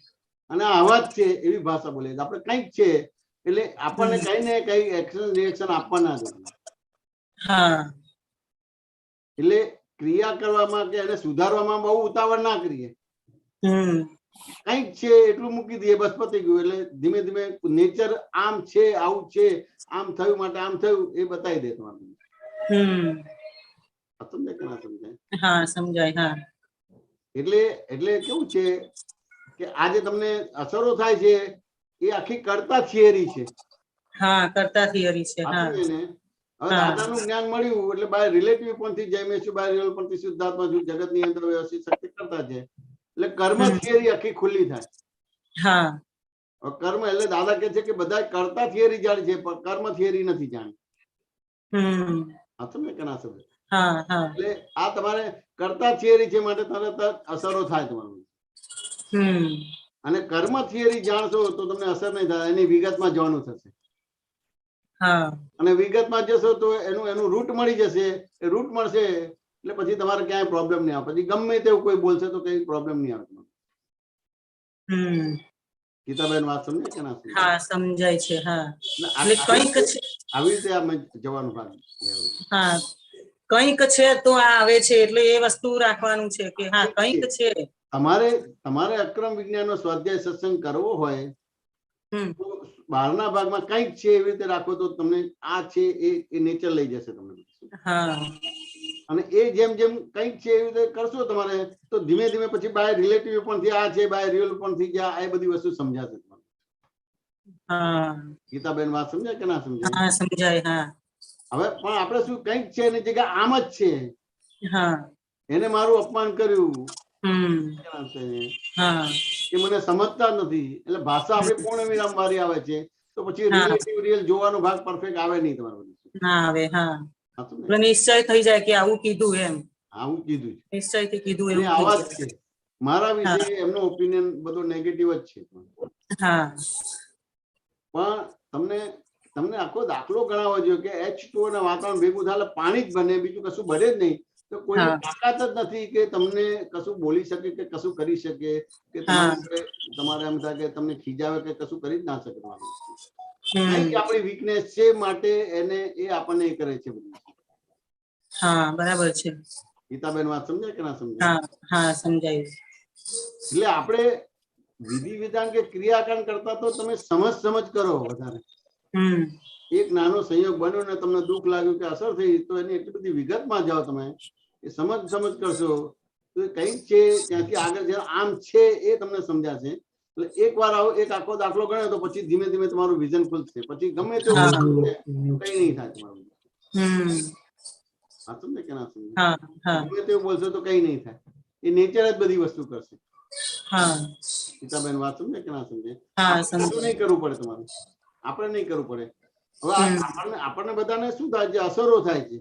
અને આવા જ છે એવી ભાષા બોલે આપણે કંઈક છે એટલે આપણને કઈ ને કઈ એક્શન રિએક્શન આપવાના જ. એટલે ક્રિયા કરવામાં કે એને સુધારવામાં બહુ ઉતાવળ ના કરીએ. કંઈક છે એટલું મૂકી દઈએ બસ પતી ગયું એટલે ધીમે ધીમે નેચર આમ છે આવું છે આમ થયું માટે આમ થયું એ બતાવી દે તમારું. સમજાય કે ના સમજાય?
સમજાય.
એટલે કેવું છે કે આ જે તમને અસરો થાય છે એ આખી કર્તા થિયરી છે.
હા કરતા થિયરી છે. હા
સાચું ને? હવે
હા.
દાદાનું જ્ઞાન મળ્યું એટલે બાય રિલેટિવ પણથી જયમેશું, બાય રિયલ પણથી શુદ્ધાત્મા છું, જગતની અંદર વ્યવસ્થિત શક્તિ કરતા છે એટલે કર્મ થિયરી આખી ખુલ્લી થાય.
હા
હવે કર્મ એટલે દાદા કહે છે કે બધા કર્તા થિયરી જાણે છે પણ કર્મ થિયરી નથી જાણતી. સાચું ને કે ના સમજે?
હા હા
એટલે આ તમારે કર્તા થિયરી છે માટે તરત અસરો થાય તમારું. અને કર્મ થિયરી જાણશો તો તમને અસર નહીં થાય, એની વિગતમાં જવાનું થશે.
હા
અને વિગતમાં જશો તો એનું રૂટ મળી જશે. એ રૂટ મળશે એટલે પછી તમારે ક્યાંય પ્રોબ્લેમ નહીં આવે. પછી ગમે તેવું કોઈ બોલશે તો કઈ પ્રોબ્લેમ નહીં આવે તમારે. ગીતાબેન વાત સમજે કે ના સમજે?
હા સમજાય છે. હા
એટલે
એટલે કંઈક છે.
આવી રીતે અમે જવાનું ભાગ લેવું.
હા કંઈક છે તો આ આવે છે એટલે એ વસ્તુ રાખવાનું છે કે હા કંઈક છે.
તમારે અક્રમ વિજ્ઞાનનો સ્વાધ્યાય સત્સંગ કરવો હોય તો બહારના ભાગમાં કંઈક છે એવી રીતે રાખો તો તમને આ છે એ નેચર લઈ જશે તમને.
હા
અને એ જેમ જેમ કંઈક છે એવી રીતે કરશો તમારે તો ધીમે ધીમે પછી બાય રિલેટિવ પણ થી આ છે, બાય રિયલ પણ થી આ બધી વસ્તુ સમજાશે તમારે.
હા
ગીતાબેન વાત સમજાય કે ના સમજાય?
હા સમજાય. હા
હવે પણ આપણે શું કંઈક છે એની જગ્યા આમ જ છે.
હા
એને મારું અપમાન કર્યું
હા
એ મને સમજતા નથી એટલે ભાષા આપણી પૂર્ણ વિરામ વાળી આવે છે તો પછી
હા
રિલેટિવ રિયલ જોવાનો ભાગ પરફેક્ટ આવે નહીં તમારો.
ના આવે. હા
સાચું ને?
એટલે નિશ્ચય થઈ જાય કે આવું કીધું એમ.
આવું કીધું છે
નિશ્ચયથી કીધું
અને
એવું
આવા
થઈ
જ
જાય.
છે. મારા વિશે
હા
એમનો ઓપિનિયન બધો નેગેટિવ જ છે.
હા
પણ તમને આખો દાખલો ગણાવવો જોઈએ કે H2O ના વાતાવરણ ભેગું થાય એટલે પાણી જ બને, બીજું કશું બને જ નહીં. તો કોઈની
હા
તાકાત જ નથી કે તમને કશું બોલી શકે કે કશું કરી શકે કે તમારે એમ થાય કે તમને ખીજાવે કે કશું કરી જ ના શકે. કંઈક આપણી વીકનેસ છે માટે એ આપણને એ કરે છે બધું.
હા બરાબર છે.
ગીતાબેન વાત સમજાય કે ના સમજાય?
હા હા સમજાયું.
એટલે આપણે વિધિ વિધાન કે ક્રિયાકાંડ કરતા તો તમે સમજ કરો વધારે. એક નાનો સંયોગ બન્યો ને તમને દુઃખ લાગ્યું કે અસર થઈ તો એની એટલી બધી વિગતમાં જાઓ તમે એ સમજ કરશો તો કંઈક છે ત્યાંથી આગળ જયારે આમ છે એ તમને સમજાશે. એટલે એક વાર આવો એક આખો દાખલો ગણ્યો તો પછી ધીમે ધીમે તમારું વિઝન ખુલશે. પછી ગમે તેવું કઈ નહીં થાય તમારું. હા સમજે કે ના સમજે? ગમે તેવું બોલશો તો કઈ નહીં થાય. એ નેચર જ બધી વસ્તુ કરશે. ગીતાબેન વાત સમજે કે ના સમજે? શું નહીં કરવું પડે તમારે, આપણે નહીં કરવું પડે. હવે આપણને બધાને શું થાય છે? અસરો થાય છે.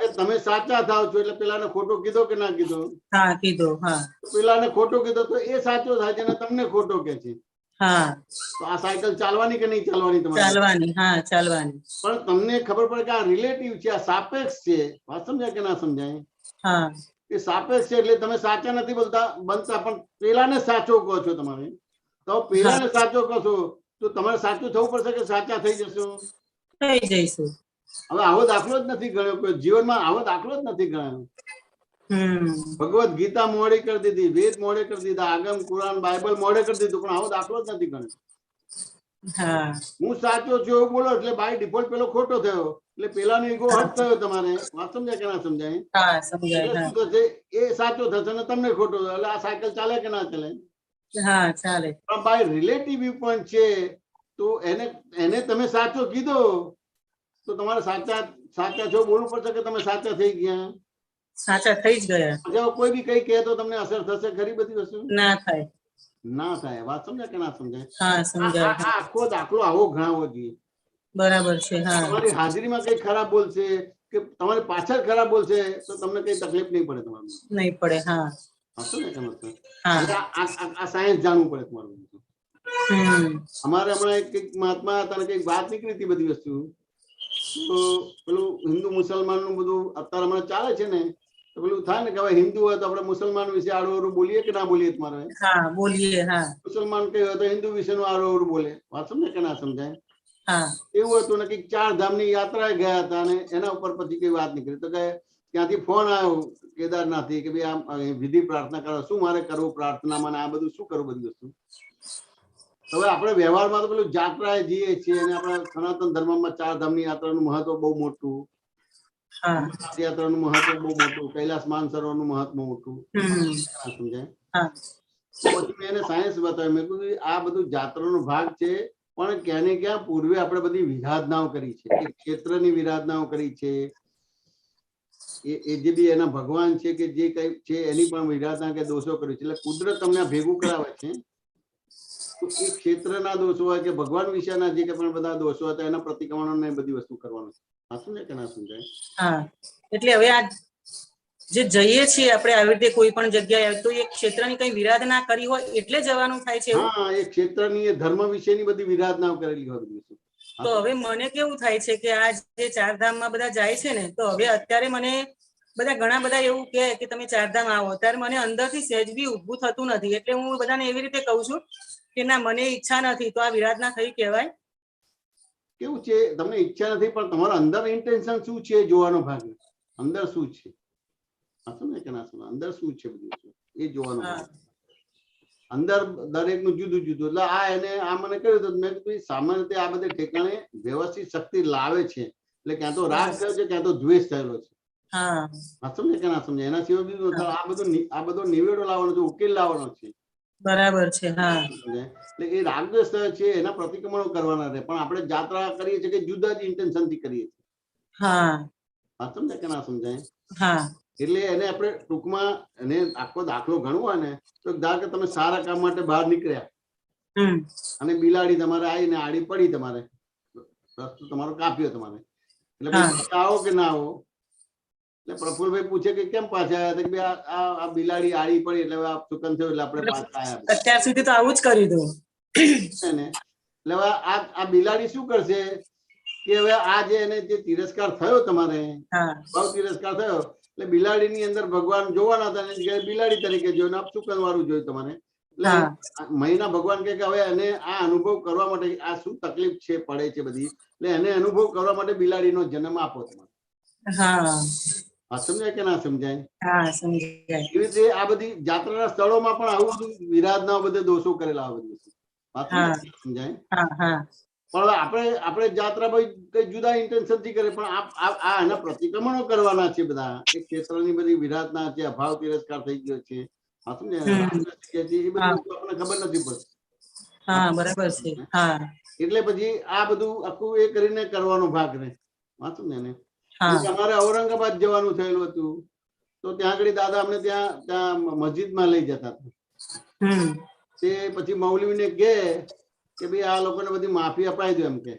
કે તમે સાચા થાવ છો એટલે પેલાને ખોટો કીધો કે ના કીધો?
હા કીધો. હા
પેલાને ખોટો કીધો તો એ સાચો થાય છે અને તમને ખોટો કે છે.
હા
તો આ સાયકલ ચાલવાની કે નહીં ચાલવાની તમારે?
ચાલવાની. હા ચાલવાની.
પણ તમને ખબર પડે કે આ રિલેટિવ છે, આ સાપેક્ષ છે. વાત સમજાય કે ના સમજાય?
હા
એ સાપેક્ષ છે એટલે તમે સાચા નથી બનતા પણ પેલાને સાચો કહો છો તમારે. તો પેલાને સાચો કહો છો તો તમારે સાચું થવું પડશે કે સાચા થઈ જશો?
થઈ જઈશું.
હવે આવો દાખલો જ નથી ગણ્યો કોઈ જીવનમાં, આવો દાખલો જ નથી ગણ્યો. ભગવદ ગીતા મોડી કરી દીધી, વેદ મોડે કરી દીધા, આગમ કુરાન બાઇબલ મોડે કરી દીધું પણ આવો દાખલો જ નથી ગણ્યો. હું સાચો છું એવું બોલો એટલે બાય ડિફોલ્ટ પેલો ખોટો થયો એટલે પેલાનો ઈગો હટ થયો તમારે. વાત સમજાય કે ના સમજાય? એટલે શું થશે? એ સાચો થશે ને તમને ખોટો થયો એટલે આ સાયકલ ચાલે કે ના ચાલે?
હા ચાલે.
પણ બાય રિલેટિવ વ્યૂ પોઈન્ટ છે તો એને તમે સાચો કીધો તો તમારે સાચા છો બોલવું પડશે કે તમે સાચા થઈ ગયા?
સાચા થઈ જ ગયા.
કોઈ બી કઈ કહે તો તમને અસર થશે ખરી બધી વસ્તુ?
ના થાય.
ના થાય. વાત સમજાય કે ના સમજાય?
હા સમજાય.
આખો દાખલો આવો ગણાવવો જોઈએ.
બરાબર છે. હા
તમારી હાજરીમાં કઈ ખરાબ બોલશે કે તમારી પાછળ ખરાબ બોલશે તો તમને કઈ તકલીફ નહીં પડે તમારું.
નહીં પડે. હા
હશે ને કે નથી? આ સાયન્સ જાણવું પડે તમારું. અમારે હમણાં એક મહાત્મા હતા ને કઈક વાત નીકળી હતી બધી વસ્તુ તો પેલું હિન્દુ મુસલમાન નું બધું અત્યારે હમણાં ચાલે છે ને તો પેલું થાય ને કે હવે હિન્દુ હોય તો આપણે મુસલમાન વિશે આડું બોલીએ કે ના બોલીએ? તમારે
બોલીએ.
મુસલમાન કઈ હોય તો હિન્દુ વિશે નું આડું બોલે. વાત સમજે કે ના સમજાય? એવું હતું ને કઈક 4 ધામની યાત્રા ગયા હતા અને એના ઉપર પછી કઈ વાત નીકળી તો કે ત્યાંથી ફોન આવ્યો કેદારનાથથી કે ભાઈ આમ વિધિ પ્રાર્થના કરો. શું મારે કરવું પ્રાર્થનામાં? આ બધું શું કરવું બધી વસ્તુ? હવે આપણે વ્યવહારમાં તો પેલું જાત્રાએ જઈએ છીએ અને આપણા સનાતન ધર્મમાં 4 ધામની યાત્રાનું મહત્વ બહુ મોટું, યાત્રાનું મહત્વ બહુ મોટું, કૈલાસ માનસરોવરનું મહત્વ મોટું. સમજાય? પછી મેં એને સાયન્સ બતાવ્યું. મેં કીધું આ બધું જાત્રાનો ભાગ છે, પણ ક્યાં ને ક્યાં પૂર્વે આપણે બધી વિરાધનાઓ કરી છે, એ ક્ષેત્રની વિરાધનાઓ કરી છે, એ જે બી એના ભગવાન છે કે જે કઈ છે એની પણ વિરાધના કે દોષો કરી છે. એટલે કુદરત તમને ભેગું કરાવે છે. તો એ ક્ષેત્રના દોષો હોય કે ભગવાન વિશેના જે કે પણ બધા દોષો હતા એના પ્રતિક્રમણો ને બધી વસ્તુ કરવાનું. સાચું ને કે ના સમજાય?
હા, એટલે હવે આ જે જઈએ છીએ આપણે આવી રીતે કોઈ પણ જગ્યાએ, તો એ ક્ષેત્રની કઈ વિરાધના કરી હોય એટલે જવાનું થાય છે એવું?
હા, એ ક્ષેત્રની એ ધર્મ વિશેની બધી વિરાધનાઓ કરેલી હોય બધી વસ્તુ.
તો હવે મને કેવું થાય છે કે આ જે ચારધામમાં બધા જાય છે ને, તો હવે અત્યારે મને બધા ઘણા બધા એવું કે તમે ચારધામ આવો, ત્યારે મને અંદરથી સહેજ બી ઊભું થતું નથી. એટલે હું બધાને એવી રીતે કહું છું કે ના, મને ઈચ્છા નથી, તો આ વિરાધના થઈ કહેવાય?
કેવું છે, તમને ઈચ્છા નથી પણ તમારા અંદર ઇન્ટેન્શન શું છે એ જોવાનો ભાગ. અંદર શું છે, સાચું ને કે ના સમજ? અંદર શું છે બધું એ જોવાનો ભાગ. અંદર દરેકનું જુદું જુદું. એટલે આ એને આ મને કહ્યું તો મેં કીધું સામાન્ય રીતે આ બધે ઠેકાણે વ્યવસ્થિત શક્તિ લાવે છે. એટલે ક્યાં તો રાગ થયો છે, ક્યાં તો દ્વેષ થયેલો છે. સાચું ને કે ના સમજે? એના સિવાય બીજું આ બધો નિવેડો લાવવાનો છે, ઉકેલ લાવવાનો છે.
બરાબર છે. હા,
એટલે એ રાગદ્વેષ થયો છે એના પ્રતિક્રમણો કરવાના છે. પણ આપણે જાત્રા કરીએ છીએ કે જુદા જ ઇન્ટેન્શન થી કરીએ છીએ.
હા,
સાચું ને કે ના સમજાય?
હા,
એટલે એને આપણે ટૂંકમાં એને આખો દાખલો ગણવો હોય ને, તો ધારો કે તમે સારા કામ માટે બહાર નીકળ્યા અને બિલાડી તમારે આવીને આડી પડી, તમારે રસ્તો તમારો કાપ્યો તમારે, એટલે પછી આવો કે ના આવો? એટલે પ્રફુલભાઈ પૂછે કે કેમ પાછા આવ્યા? કે આ બિલાડી આડી પડી એટલે આ સુકન થયું એટલે આપણે પાછા આવ્યા.
અત્યાર સુધી તો આવું જ કર્યું હતું.
એટલે આ બિલાડી શું કરશે કે હવે આ જે એને જે તિરસ્કાર થયો તમારે, ભાવ તિરસ્કાર થયો, એટલે બિલાડીની અંદર ભગવાન જોવાના હતા, એની જગ્યાએ બિલાડી તરીકે જોયું, આપ સુકન વાળું જોયું તમારે. એટલે મહિના ભગવાન કે હવે એને આ અનુભવ કરવા માટે આ શું તકલીફ છે પડે છે બધી, એટલે એને અનુભવ કરવા માટે બિલાડીનો જન્મ આપો તમારે. સમજાય કે ના સમજાય? એવી રીતે આ બધી જાત્રાના સ્થળોમાં પણ આવું બધું વિરાધના બધે દોષો કરેલા આવે બધું. સમજાય? પણ આપણે જાત્રા ભાઈ કઈ જુદા ઇન્ટેન્શન થી કરે, પણ આ એના પ્રતિક્રમણો કરવાના છે બધા. એક ક્ષેત્રની બધી વિરાધના છે, અભાવ તિરસ્કાર થઈ ગયો છે, આપણને ખબર નથી પડતી.
બરાબર છે.
એટલે પછી આ બધું આખું એ કરીને કરવાનો ભાગ રહે. વાંચું ને? અમારે ઔરંગાબાદ જવાનું થયેલું હતું, તો ત્યાં આગળ દાદા અમને ત્યાં મસ્જિદમાં લઈ જતા હતા. તે પછી મૌલવીને કહે કે ભાઈ આ લોકોને બધી માફી અપાઈ દો એમ કે.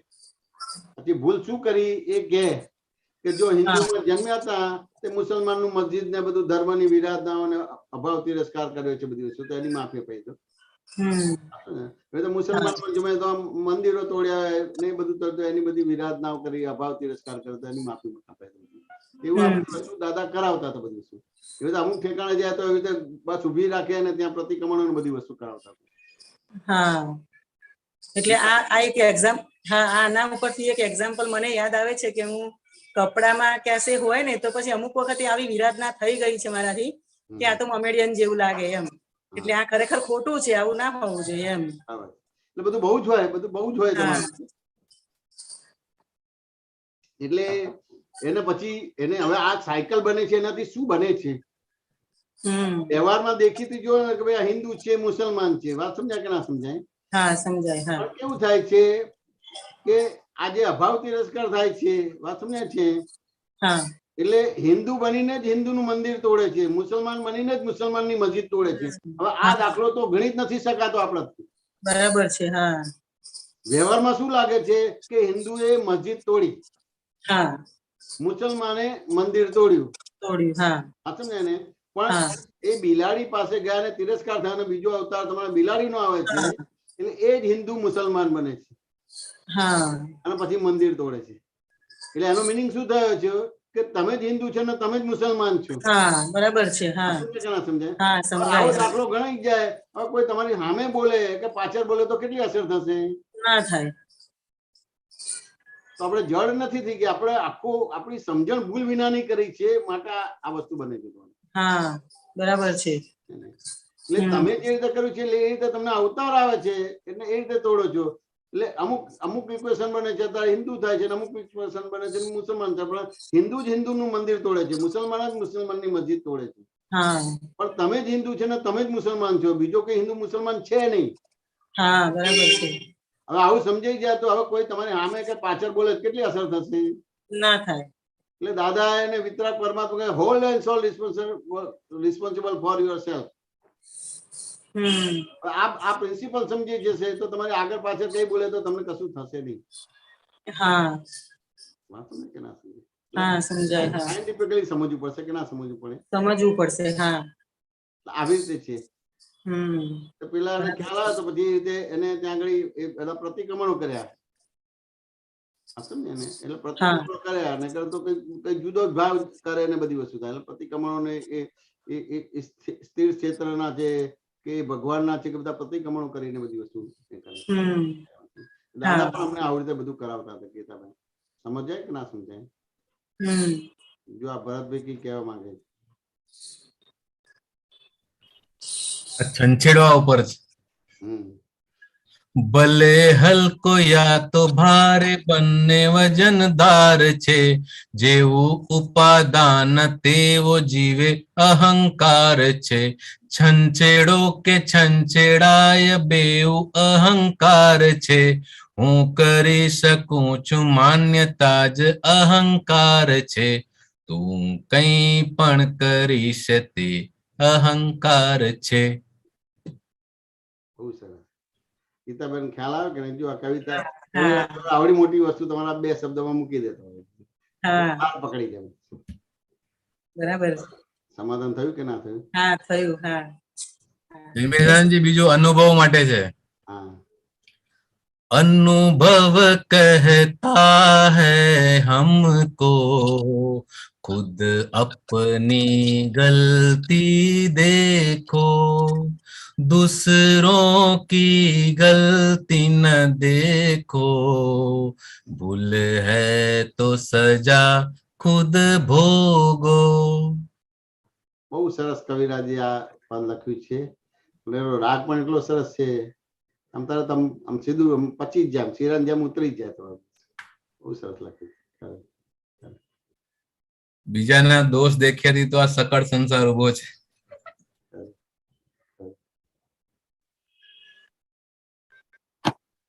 પછી ભૂલ શું કરી એ કહે કે જો હિન્દુમાં જન્મ્યા હતા તે મુસલમાનનું મસ્જિદ ને બધું ધર્મની વિરાધનાઓ ને અભાવ તિરસ્કાર કર્યો છે બધી વસ્તુ, તો એની માફી અપાઈ દો. તો મુસલમાન જમે તો મંદિરો તોડ્યા ને બધું તો એની બધી વિરાધનાઓ કરી, અભાવ તિરસ્કાર કર્યો તો એની માફી અપાઈ દો. એવું આ બધી વસ્તુ દાદા કરાવતા હતા બધી વસ્તુ. એવી રીતે અમુક ઠેકાણે જાય તો એવી રીતે બસ ઉભી રાખે અને ત્યાં પ્રતિક્રમણો બધી વસ્તુ કરાવતા હતા.
એટલે આ એક આના ઉપરથી એક એક્ઝામ્પલ મને યાદ આવે છે કે હું કપડામાં ક્યાંસે હોય ને, તો પછી અમુક વખતે આવી વિરાધના થઈ ગઈ છે મારાથી કે આ તો મોમેડિયન જેવું લાગે એમ. એટલે આ ખરેખર ખોટું છે, આવું ના હોવું જોઈએ એમ.
એટલે બધું બહુ જ હોય, બધું બહુ જ હોય તમારે. એટલે એને પછી એને હવે આ સાયકલ બને છે, એનાથી શું બને છે? વ્યવહારમાં દેખીતી જો કે ભાઈ આ હિન્દુ છે, મુસલમાન છે, વાત સમજાય કે ના સમજાય?
સમજાય.
કેવું થાય છે કે આજે અભાવ તિરસ્કાર થાય છે, વાત સમજાય છે? એટલે હિન્દુ બનીને જ હિન્દુનું મંદિર તોડે છે, મુસલમાન બનીને જ મુસલમાનની મસ્જિદ તોડે છે. હવે આ દાખલો તો ગણી જ નથી શકાતો આપણાથી.
બરાબર છે.
વ્યવહારમાં શું લાગે છે કે હિન્દુએ મસ્જિદ તોડી, મુસલમાને મંદિર તોડ્યું. સમજાય ને? પણ એ બિલાડી પાસે ગયા ને તિરસ્કાર થયો અને બીજો અવતાર તમારા બિલાડીનો આવે છે, એટલે એ જ હિન્દુ મુસલમાન બને છે અને પછી મંદિર તોડે છે. એટલે એનો મિનિંગ શું થયો છે કે તમે જ હિન્દુ છો ને તમે જ મુસલમાન છો.
બરાબર છે.
સમજાય? આવો દાખલો ગણાઈ જાય. હવે કોઈ તમારી સામે બોલે કે પાછળ બોલે તો કેટલી અસર થશે?
ના થાય.
તો આપણે જડ નથી થઈ ગયા, આપણે આખું આપણી સમજણ ભૂલ વિનાની કરી છે, માટે આ વસ્તુ બને છે.
બરાબર છે.
એટલે તમે જે રીતે કર્યું છે એટલે એ રીતે તમને અવતાર આવે છે, એટલે એ રીતે તોડો છો. એટલે અમુક ઇક્વેશન બને છે ત્યારે હિન્દુ થાય છે, અમુક ઇક્વેશન બને છે મુસલમાન થાય. પણ હિન્દુ જ હિન્દુનું મંદિર તોડે છે, મુસલમાન જ મુસલમાનની મસ્જિદ તોડે છે.
હા
પણ તમે જ હિન્દુ છે ને તમે જ મુસલમાન છો, બીજો કોઈ હિન્દુ મુસલમાન છે નહીં.
હા બરાબર છે.
હવે આવું સમજાઈ જાય તો હવે કોઈ તમારી સામે કે પાછળ બોલે કેટલી અસર થશે?
ના થાય.
એટલે દાદા એને વિતરાગ પરમાત્મા whole and sole responsible for your self. આ પ્રિન્સિપલ સમજી જશે તો તમારે આગળ પાછળ કઈ બોલે તો તમને કશું થશે નહીં.
હા
વાત સમજે કે ના સમજે?
હા સમજાય. હા
સાયન્ટિફિકલી સમજવું પડશે કે ના સમજવું પડે?
સમજવું પડશે. હા
આવી રીતે છે. તો પેલા એને
બરાબર.
ખ્યાલ આવે તો પછી રીતે એને ત્યાં આગળ એ બધા પ્રતિક્રમણો કર્યા. સમજે ને? એટલે પ્રતિક્રમણો કર્યા અને તો કઈ જુદો જ ભાવ કરે ને બધી વસ્તુ થાય. એટલે પ્રતિક્રમણો ને એ સ્થિર ક્ષેત્રના છે કે ભગવાનના છે કે બધા પ્રતિક્રમણો કરીને બધી વસ્તુ કરે. દાદા પણ અમને આવી રીતે બધું કરાવતા હતા. કેતાભાઈ સમજાય કે ના સમજાય? જો આ ભરતભાઈ કઈ કહેવા માંગે છે.
છંછેડવા ઉપર છે. ભલે હલકો યા તો ભારે બંને વજનદાર છે, જેવું ઉપાદાન તેવો જીવે અહંકાર છે. છંછેડો કે છંછેડાય બેઉ અહંકાર છે, હું કરી શકું છું માન્યતા જ અહંકાર છે, તું કઈ પણ કરીશ તે અહંકાર છે.
બહુ સરસ. ગીતાબેન ખ્યાલ આવે કે નહીં? જો આ કવિતા આવડી મોટી વસ્તુ તમારા 2 શબ્દોમાં મૂકી દેતો હોય, પકડી જાય.
બરાબર.
સમાધાન થયું કે ના થયું?
હા થયું. હા
જિમ્મેદાનજી બીજું અનુભવ માટે છે.
હા.
अनुभव कहता है हमको खुद अपनी गलती देखो, दूसरों की गलती न देखो, भूल है तो सजा खुद भोगो.
બહુ સરસ કવિરાજે આ પદ લખ્યું છે. રાગ પણ એટલો સરસ છે. આમ તરત આમ સીધું પચી જ જાય, શિરાન જેમ ઉતરી જ જાય. તો બહુ સરસ લખ્યું.
બીજાના દોષ દેખ્યાથી તો આ સકળ સંસાર ઉભો છે.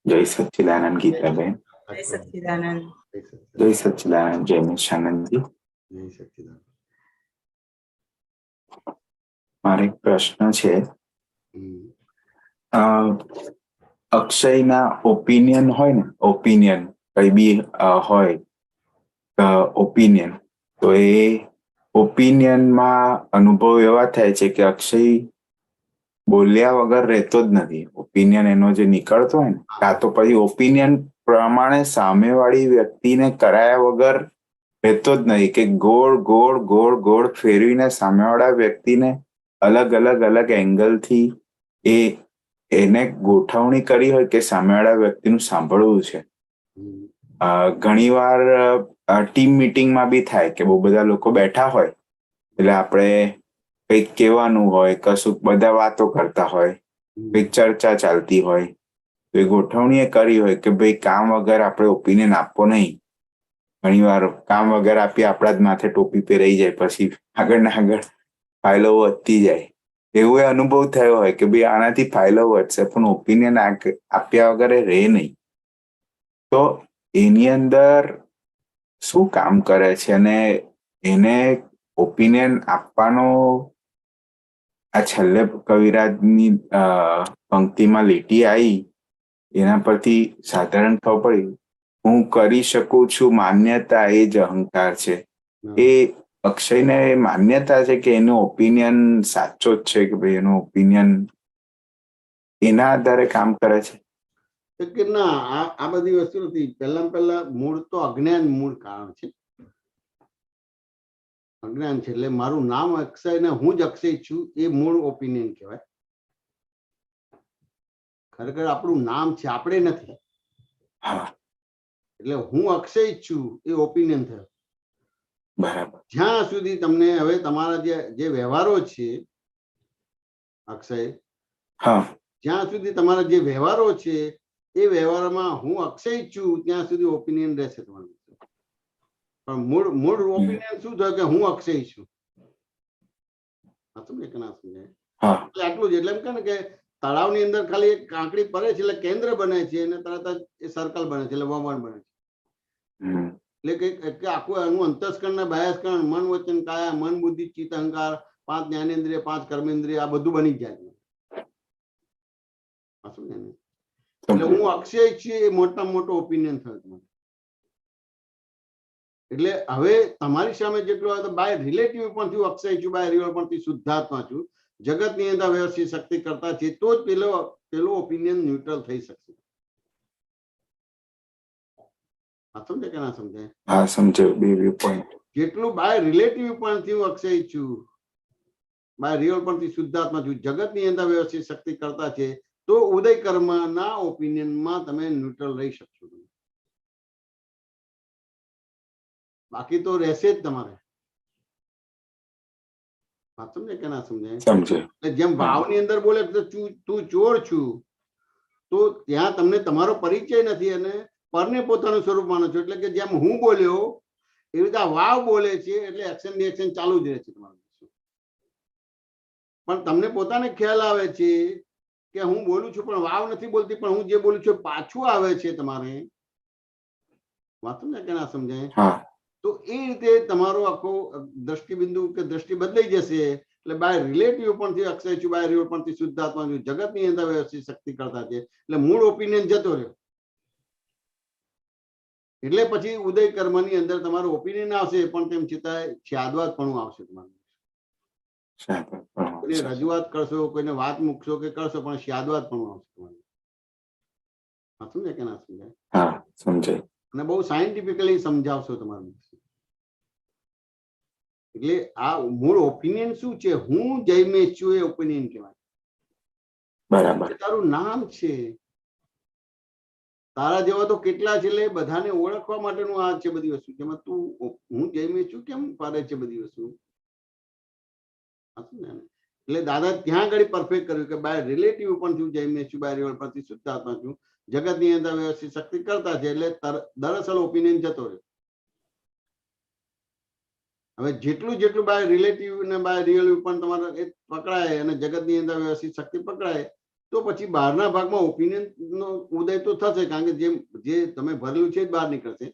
જય સચ્ચિદાનંદ ગીતાબેન.
જય સચ્ચિદાનંદ.
જય સચ્ચિદાનંદ જયમેશાનંદજી.
જય સચ્ચિદાનંદ.
મારો એક પ્રશ્ન છે. અક્ષયના ઓપિનિયન હોય ને, ઓપિનિયન કઈ બી હોય ઓપિનિયન, તો એ ઓપિનિયનમાં અનુભવ એવા થાય છે કે અક્ષય બોલ્યા વગર રહેતો જ નથી. ઓપિનિયન એનો જે નીકળતો હોય ને, કાં તો પછી ઓપિનિયન પ્રમાણે સામેવાળી વ્યક્તિને કરાયા વગર રહેતો જ નહીં, કે ગોળ ગોળ ગોળ ગોળ ફેરવીને સામેવાળા વ્યક્તિને અલગ અલગ અલગ એંગલથી એને ગોઠવણી કરી હોય કે સામેવાળા વ્યક્તિનું સાંભળવું છે. ઘણીવાર ટીમ મિટિંગમાં બી થાય કે બહુ બધા લોકો બેઠા હોય, એટલે આપણે કંઈક કહેવાનું હોય, કશુંક બધા વાતો કરતા હોય, કંઈક ચર્ચા ચાલતી હોય, તો એ ગોઠવણી એ કરી હોય કે ભાઈ કામ વગર આપણે ઓપિનિયન આપવો નહીં. ઘણીવાર કામ વગર આપી આપણા જ માથે ટોપી પહેરાઈ જાય, પછી આગળ ને આગળ ફાઇલો વધતી જાય. એવો અનુભવ થયો હોય કે ભાઈ આનાથી ફાઇલો વધશે પણ ઓપિનિયન આપ્યા વગર રહે નહીં. તો એની અંદર શું કામ કરે છે? અને એને ઓપિનિયન આપવાનો આ છેલ્લે કવિરાજની પંક્તિમાં લીટી આવી, એના પરથી સાધારણ ખબર પડી, હું કરી શકું છું માન્યતા એ જ અહંકાર છે. એ અક્ષયને માન્યતા છે કે એનો ઓપિનિયન સાચો જ છે, કે ભાઈ એનો ઓપિનિયન એના આધારે કામ કરે છે?
કે ના, આ બધી વસ્તુ નથી. પહેલા મૂળ તો અજ્ઞાન મૂળ કારણ છે. અજ્ઞાન છે. એટલે મારું નામ અક્ષય ને હું જ અક્ષય છું, એ મૂળ ઓપિનિયન કહેવાય. ખરેખર આપણું નામ છે, આપણે નથી. એટલે હું અક્ષય છું એ ઓપિનિયન થયો.
બરાબર.
જ્યાં સુધી તમને હવે તમારા જે વ્યવહારો છે અક્ષય, જ્યાં સુધી તમારા જે વ્યવહારો છે એ વ્યવહારમાં હું અક્ષય છું ત્યાં સુધી ઓપિનિયન રહેશે તમારું. પણ મૂળ ઓપિનિયન શું થયું કે હું અક્ષય છું. સમજે કે ના સમજાય?
હા
એટલે આટલું જ. એટલે એમ કહે ને કે તળાવની અંદર ખાલી એક કાંકરી પડે છે એટલે કેન્દ્ર બને છે અને તરત જ એ સર્કલ બને છે એટલે વમણ બને છે.
હમ
એટલે કે આખું એનું અંતસ્કરણ ને બાહ્યસ્કરણ, મન વચન કાયા, મન બુદ્ધિ ચિત્ત અહંકાર, 5 જ્ઞાનેન્દ્રિય, 5 કર્મેન્દ્રિય, આ બધું બની જાય છે. આ સમજે ને? એટલે હું અક્ષય છીએ એ મોટામાં મોટો ઓપિનિયન થયો તમારો. એટલે હવે તમારી સામે જેટલું આવે તો બાય રિલેટિવ પણ છું અક્ષય છું, બાય રિયલ પણ શુદ્ધાત્મા છું, જગતની અંદર વ્યવસ્થિત શક્તિ કરતા છે, તો જ પેલો ઓપિનિયન ન્યુટ્રલ થઈ શકશે. આ સમજે કે ના સમજાય?
હા સમજાયું. બે વ્યૂ પોઈન્ટ.
જેટલું બાય રિલેટિવ પણ થી અક્ષય છું, બાય રિયલ પણ શુદ્ધાત્મા છું, જગતની અંદર વ્યવસ્થિત શક્તિ કરતા છે, તો ઉદય કર્મ ના ઓપિનિયનમાં તમે ન્યુટ્રલ રહી શકશો. બાકી તો રહેશે જ તમારે. વાત સમજે કે ના સમજાય?
સમજાયું.
જેમ ભાવની અંદર બોલે તું ચોર છું, તો ત્યાં તમને તમારો પરિચય નથી અને પરને પોતાનું સ્વરૂપ માનો છો. એટલે કે જેમ હું બોલ્યો એવી રીતે આ વાવ બોલે છે એટલે એક્શન રિએક્શન ચાલુ જ રહે છે તમારું. પણ તમને પોતાને ખ્યાલ આવે છે કે હું બોલું છું પણ વાવ નથી બોલતી, પણ હું જે બોલું છું પાછું આવે છે તમારે. વાત સમજાય કે ના સમજાય? તો એ રીતે તમારો આખો દ્રષ્ટિબિંદુ કે દ્રષ્ટિ બદલાઈ જશે. એટલે બાય રિલેટિવ પણ અક્ષય છું, બાય રિયલ પણ શુદ્ધાત્મા છું, જગતની અંદર વ્યવસ્થિત શક્તિ કરતા છે, એટલે મૂળ ઓપિનિયન જતો રહ્યો. એટલે પછી ઉદય કર્મની અંદર તમારું ઓપિનિયન આવશે, પણ તેમ છતાં સ્યાદવાદ પણ આવશે. તમારું કોઈને રજૂઆત કરશો, કોઈને વાત મૂકશો કે કરશો, પણ સ્યાદવાદ પણ આવશે તમારું. સમજે કે ના સમજાય?
હા સમજાય.
અને બહુ સાયન્ટિફિકલી સમજાવશો તમારું. એટલે આ મૂળ ઓપિનિયન શું છે? હું જયમેશ છું એ ઓપિનિયન કહેવાય.
બરાબર.
તારું નામ છે, તારા જેવા તો કેટલા છે, એટલે બધાને ઓળખવા માટેનું આ છે બધી વસ્તુ. જેમાં તું હું જયમેશ છું કેમ પાડે છે બધી વસ્તુ. એટલે દાદા ત્યાં આગળ પરફેક્ટ કર્યું કે બાય રિલેટિવ પણ છું જયમેશ છું, બાય રિયલ પણ શુદ્ધાત્મા છું, જગતની અંદર વ્યવસ્થિત શક્તિ કરતા છે, એટલે દરઅસલ ઓપિનિયન જતો રહ્યો. હવે જેટલું બાય રિલેટિવ ને બાય રિયલ પણ તમારે એ પકડાય અને જગતની અંદર વ્યવસ્થિત શક્તિ પકડાય, તો પછી બહારના ભાગમાં ઓપિનિયન નો ઉદય તો થશે, કારણ કે જે તમે ભરેલું છે જ બહાર નીકળશે,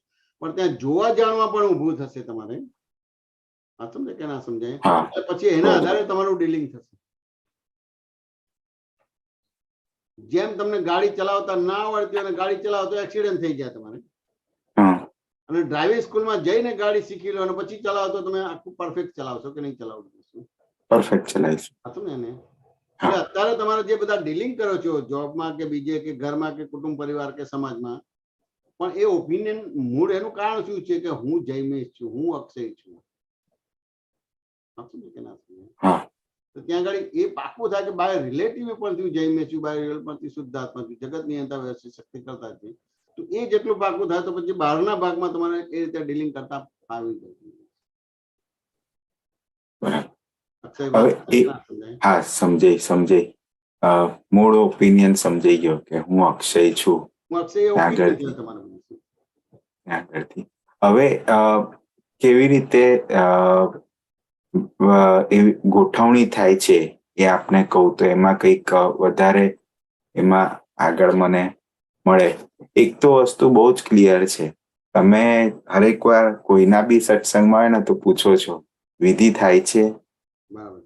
પણ ત્યાં જોવા જાણવા પણ ઊભું થશે તમારે. આ સમજે કે ના સમજાય? પછી એના આધારે તમારું ડીલિંગ થશે. જેમ તમને ગાડી ચલાવતા ના આવડતી અને ગાડી ચલાવો તો એક્સિડન્ટ થઈ જાય તમારે, અને ડ્રાઇવિંગ સ્કૂલમાં જઈને ગાડી શીખી લો અને પછી ચલાવો તો તમે આખું પરફેક્ટ ચલાવશો કે નહીં ચલાવો?
પરફેક્ટ ચલાવીશું.
એટલે અત્યારે તમારે જે બધા ડીલિંગ કરો છો જોબમાં કે બીજે કે ઘરમાં કે કુટુંબ પરિવાર કે સમાજમાં, પણ એ ઓપિનિયન મૂળ એનું કારણ શું છે? કે હું જયમેશ છું, હું અક્ષય છું. તો ત્યાં આગળ એ પાકું થાય કે બાય રિલેટિવ પણ થયું જયમેશ છું, બાય રિયલ પણ શુદ્ધાત્મા છું, જગતની અંદર વ્યવસ્થિત શક્તિ કરતા છે. તો એ જેટલું પાકું થાય તો પછી બહારના ભાગમાં તમારે એ રીતે ડીલિંગ કરતા આવી જાય.
હા સમજાય. મૂળ ઓપિનિયન સમજાઈ ગયો કે હું અક્ષય છું. આગળથી હવે કેવી રીતે એવી ગોઠવણી થાય છે એ આપને કહું તો એમાં કંઈક વધારે એમાં આગળ મને મળે. એક તો વસ્તુ બહુ જ ક્લિયર છે, તમે હરેક વાર કોઈના બી સત્સંગમાં હોય ને તો પૂછો છો વિધિ થાય છે,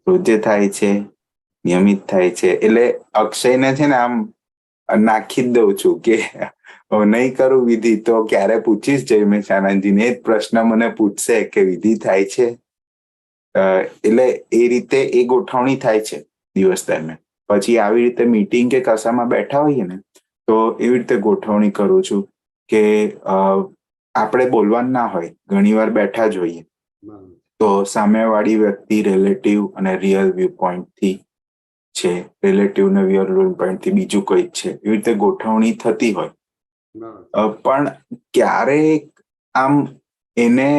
રોજે થાય છે, નિયમિત થાય છે. એટલે અક્ષયને છે ને આમ નાખી જ દઉં છું કે નહીં કરું વિધિ તો ક્યારે પૂછીશ જયમેશ આનંદજીને એ જ પ્રશ્ન મને પૂછશે કે વિધિ થાય છે. એટલે એ રીતે એ ગોઠવણી થાય છે દિવસ દરમિયાન. પછી આવી રીતે મીટિંગ કે કશામાં બેઠા હોઈએ ને તો એવી રીતે ગોઠવણી કરું છું કે આપણે બોલવાનું ના હોય, ઘણી વાર બેઠા જ હોઈએ તો સામેવાળી વ્યક્તિ રિલેટિવ અને રિયલ વ્યૂ પોઈન્ટથી છે, રિલેટિવ ને રિયલ વ્યૂ પોઈન્ટથી બીજું કંઈક છે, એવી રીતે ગોઠવણી થતી હોય. પણ ક્યારેક આમ એને